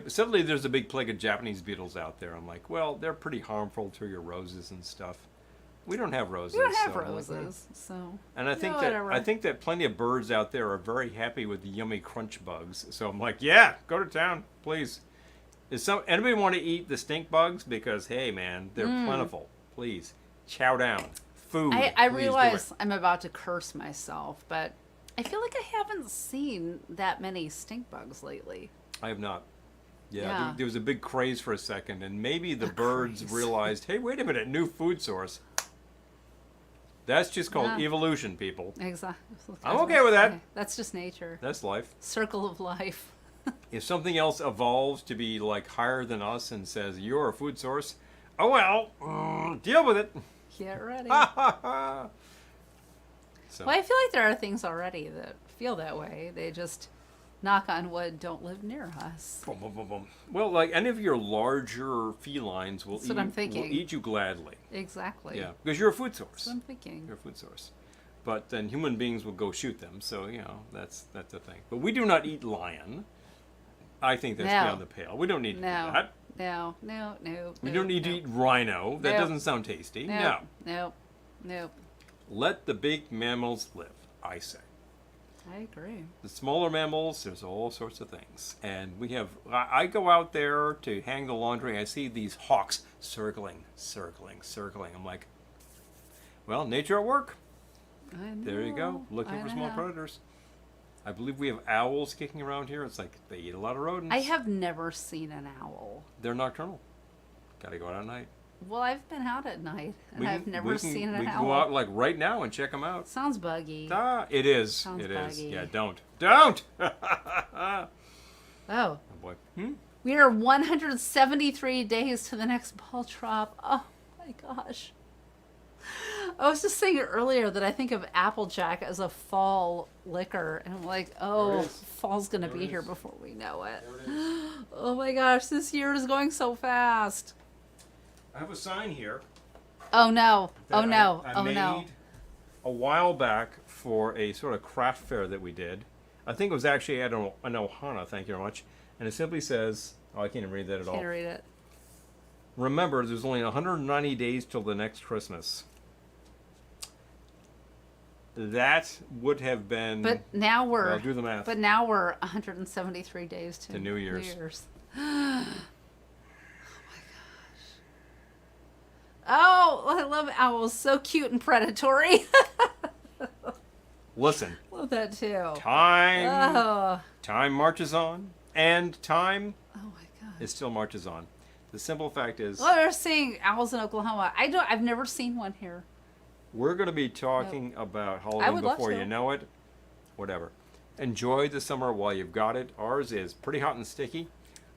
Suddenly there's a big plague of Japanese beetles out there. I'm like, well, they're pretty harmful to your roses and stuff. We don't have roses. We don't have so I'm like, roses, so. And I think whatever. I think that plenty of birds out there are very happy with the yummy crunch bugs. So I'm like, yeah, go to town, please. Anybody want to eat the stink bugs? Because hey, man, they're plentiful. Please, chow down. Food. I please do realize it. I'm about to curse myself, but I feel like I haven't seen that many stink bugs lately. I have not. Yeah, Yeah. there was a big craze for a second, and maybe the birds craze. realized, hey, wait a minute, new food source. That's just called Yeah. evolution, people. Exactly. I'm okay with that. That's just nature. That's life. Circle of life. If something else evolves to be like higher than us and says you're a food source, oh well, deal with it. Get ready. Ha ha ha. So Well, I feel like there are things already that feel that way. They just, knock on wood, don't live near us. boom, boom, boom, boom. Well, like any of your larger felines will That's what I'm will thinking. eat you gladly. Exactly. Yeah, because you're a food source. That's what I'm thinking. You're a food source. But then human beings will go shoot them, so you know that's the thing. But we do not eat lion. I think that's No. beyond the pale. We don't need to do No. that. No. We no, don't need no. to eat rhino. That No. doesn't sound tasty. No. No. Let the big mammals live, I say. I agree. The smaller mammals, there's all sorts of things. And we have, I go out there to hang the laundry, I see these hawks circling. I'm like, well, nature at work. I know. There you go. Looking for small predators. I believe we have owls kicking around here. It's like they eat a lot of rodents. I have never seen an owl. They're nocturnal. Gotta go out at night. Well, I've been out at night, and I've never seen an owl. We can go out like right now and check them out. Sounds buggy. It is. Sounds it is. buggy. Yeah, don't. Don't! Oh. Oh, boy. We are 173 days to the next ball drop. Oh, my gosh. I was just saying earlier that I think of Applejack as a fall liquor. And I'm like, oh, fall's going to be here before we know it. Oh, my gosh. This year is going so fast. I have a sign here. Oh, no. that Oh, no. I Oh, made no. a while back for a sort of craft fair that we did. I think it was actually at an Ohana, thank you very much. And it simply says, oh, I can't even read that at all. Can't read it. Remember, there's only 190 days till the next Christmas. That would have been. But now we're. Well, do the math. But now we're 173 days to New Year's. Oh my gosh. Oh, I love owls. So cute and predatory. Listen. Love that too. Time marches on, and time Oh my god. it still marches on. The simple fact is, Well, they're seeing owls in Oklahoma. I've never seen one here. we're going to be talking about Halloween would love before to. you know it. Whatever. Enjoy the summer while you've got it. Ours is pretty hot and sticky.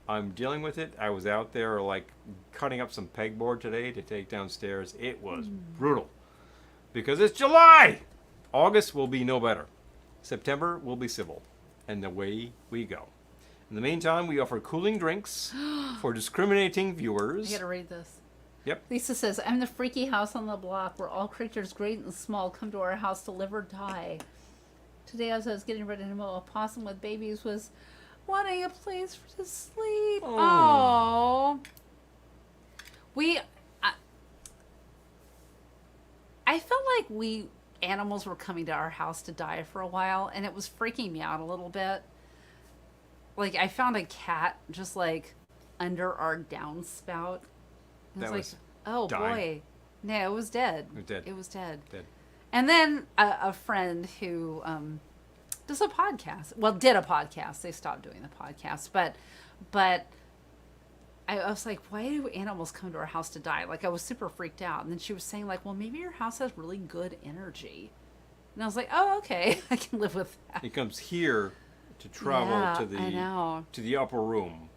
I'm dealing with it. I was out there like cutting up some pegboard today to take downstairs. It was brutal because it's July. August will be no better. September will be civil. And away we go. In the meantime, we offer cooling drinks for discriminating viewers. I gotta read this. Yep. Lisa says, I'm the freaky house on the block where all creatures great and small come to our house to live or die. Today, as I was getting ready to mow, a possum with babies was wanting a place to sleep. Oh. I felt like animals were coming to our house to die for a while, and it was freaking me out a little bit. Like, I found a cat just like under our downspout. It was That like, was oh dying. boy. No, it was dead. It was dead. It was dead. Dead. And then a friend who does a podcast. Well, did a podcast. They stopped doing the podcast. But I was like, why do animals come to our house to die? Like, I was super freaked out. And then she was saying, like, well, maybe your house has really good energy. And I was like, oh, okay. I can live with that. It comes here to travel Yeah, to I know. the upper room.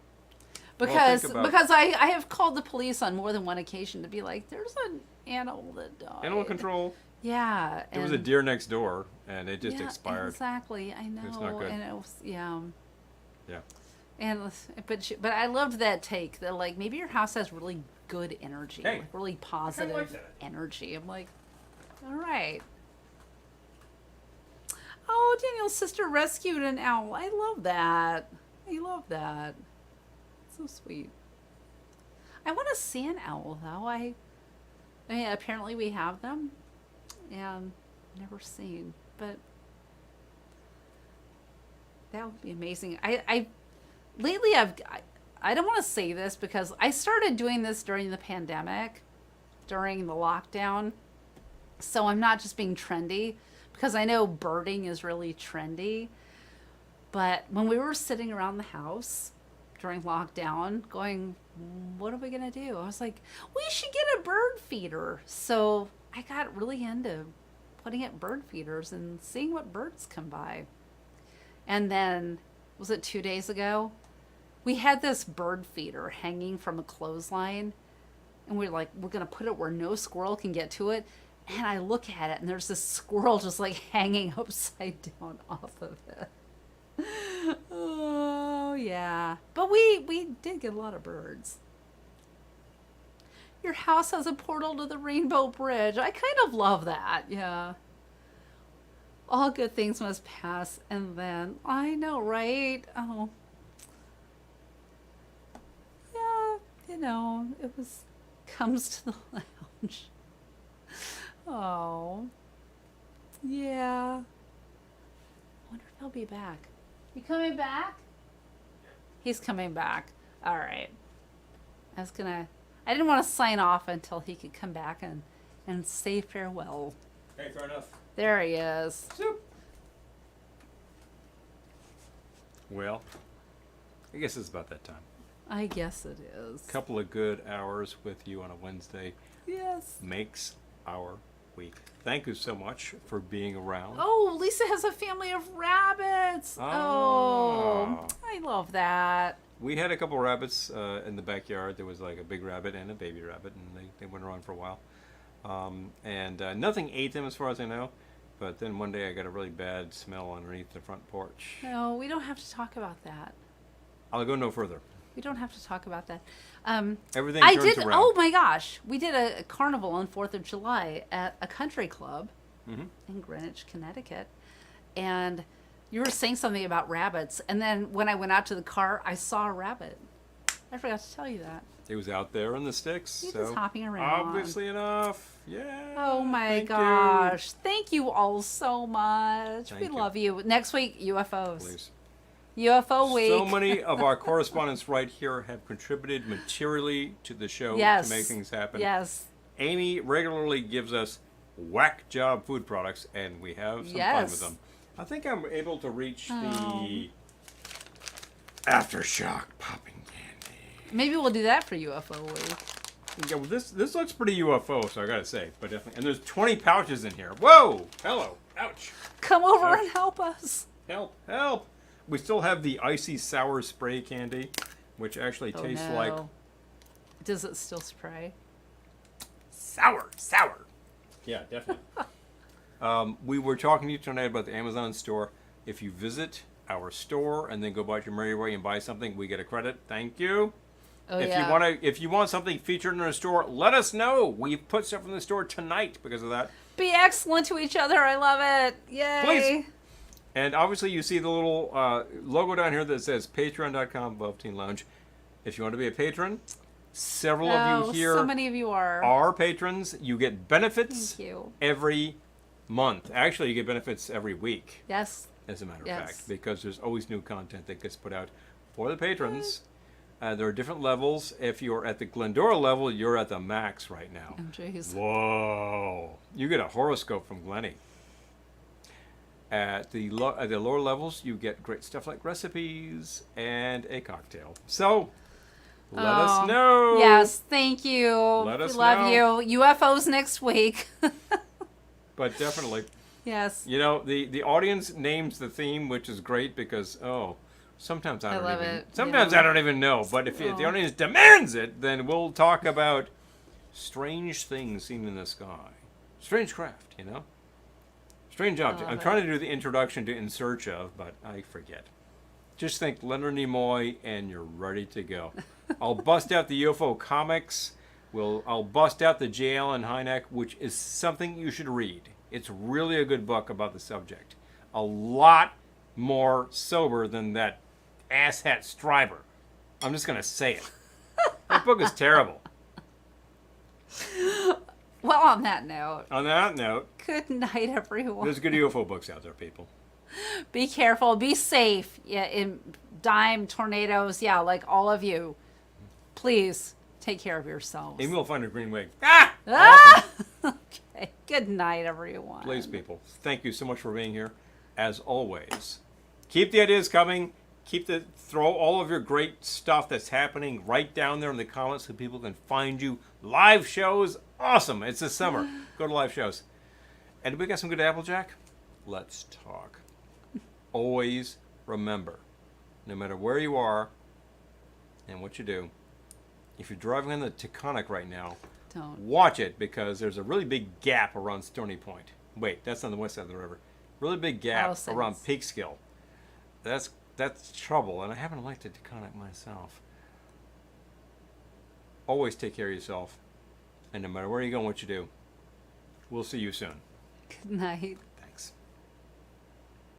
Because think about- because I have called the police on more than one occasion to be like, there's an animal that died. Animal control. Yeah. There was a deer next door, and it just yeah, expired. Exactly, I know. It's not good. And it was, yeah. Yeah. And but I loved that take that, like, maybe your house has really good energy, Hey, like really positive like that. energy. I'm like, all right. Oh, Daniel's sister rescued an owl. I love that. I love that. So sweet. I want to see an owl though. I mean, apparently we have them, and never seen, but that would be amazing. Lately I don't want to say this because I started doing this during the pandemic, during the lockdown. So I'm not just being trendy because I know birding is really trendy. But when we were sitting around the house during lockdown going, what are we going to do? I was like, we should get a bird feeder. So I got really into putting up bird feeders and seeing what birds come by. And then, was it 2 days ago? We had this bird feeder hanging from a clothesline. And we're like, we're going to put it where no squirrel can get to it. And I look at it, and there's this squirrel just like hanging upside down off of it. Oh, yeah. But we did get a lot of birds. Your house has a portal to the Rainbow Bridge. I kind of love that, yeah. All good things must pass, and then, I know, right? Oh. Yeah, you know, it comes to the lounge. Oh. Yeah. I wonder if he'll be back. You coming back? He's coming back. All right. I didn't want to sign off until he could come back and say farewell. Okay, fair enough. There he is. Zoop. Well, I guess it's about that time. I guess it is. Couple of good hours with you on a Wednesday Yes. makes our week. Thank you so much for being around. Oh, Lisa has a family of rabbits. Oh, I love that. We had a couple rabbits in the backyard. There was like a big rabbit and a baby rabbit, and they went around for a while. And nothing ate them as far as I know. But then one day I got a really bad smell underneath the front porch. No, we don't have to talk about that. I'll go no further. We don't have to talk about that. Everything I turns did. around. Oh my gosh, we did a carnival on 4th of July at a country club in Greenwich, Connecticut, and you were saying something about rabbits, and then when I went out to the car, I saw a rabbit. I forgot to tell you that. It was out there in the sticks. He so was hopping around. obviously enough. Yeah. Oh my thank gosh! Thank you all so much. Thank we you. love you. Next week, UFOs. Please. UFO week. So many of our correspondents right here have contributed materially to the show Yes. to make things happen. Yes. Amy regularly gives us whack job food products, and we have some fun with Yes. them. I think I'm able to reach Oh. the aftershock popping candy. Maybe we'll do that for UFO week. Yeah, well, this looks pretty UFO, so I gotta say, but definitely. And there's 20 pouches in here. Whoa! Hello! Ouch! Come over Ouch. and help us. Help! Help! We still have the icy sour spray candy, which actually Oh, tastes no. like Does it still spray? sour. Yeah, definitely. We were talking to you tonight about the Amazon store. If you visit our store and then go by your merry way and buy something, we get a credit. Thank you. Oh If you want something featured in our store, let us know. We've put stuff in the store tonight because of that. Be excellent to each other. I love it. Yay. Please. And obviously, you see the little logo down here that says patreon.com above Teen Lounge. If you want to be a patron, several of you here so many of you are. are patrons. You get benefits Thank you. every month. Actually, you get benefits every week, Yes. as a matter of Yes. fact, because there's always new content that gets put out for the patrons. There are different levels. If you're at the Glendora level, you're at the max right now. Oh, jeez. Whoa! You get a horoscope from Glennie. At the lower levels, you get great stuff like recipes and a cocktail. So, let us know. Yes, thank you. Let us we love know. you. UFOs next week. But definitely, Yes. you know, the audience names the theme, which is great because, sometimes I don't love even. it, Sometimes yeah. I don't even know. But if the Oh. audience demands it, then we'll talk about strange things seen in the sky, strange craft. You know, strange object. love I'm it. trying to do the introduction to In Search Of, but I forget. Just think Leonard Nimoy, and you're ready to go. I'll bust out the UFO comics. I'll bust out the J. Allen Hynek, which is something you should read. It's really a good book about the subject. A lot more sober than that asshat Stryber. I'm just gonna say it. That book is terrible. Well, on that note, On that note, good night, everyone. there's good UFO books out there, people. Be careful. Be safe. Yeah, in dime tornadoes. Yeah, like all of you. Please take care of yourselves. Amy will find a green wig. Ah! Ah! Okay. Good night, everyone. Please, people, thank you so much for being here. As always, keep the ideas coming. Throw all of your great stuff that's happening right down there in the comments so people can find you. Live shows, awesome. It's the summer. Go to live shows. And we got some good Applejack. Let's talk. Always remember, no matter where you are and what you do, if you're driving on the Taconic right now, Don't. watch it because there's a really big gap around Stony Point. Wait, that's on the west side of the river. Really big gap Palisades. around Peekskill. That's trouble, and I haven't liked the Taconic myself. Always take care of yourself, and no matter where you go and what you do, we'll see you soon. Good night.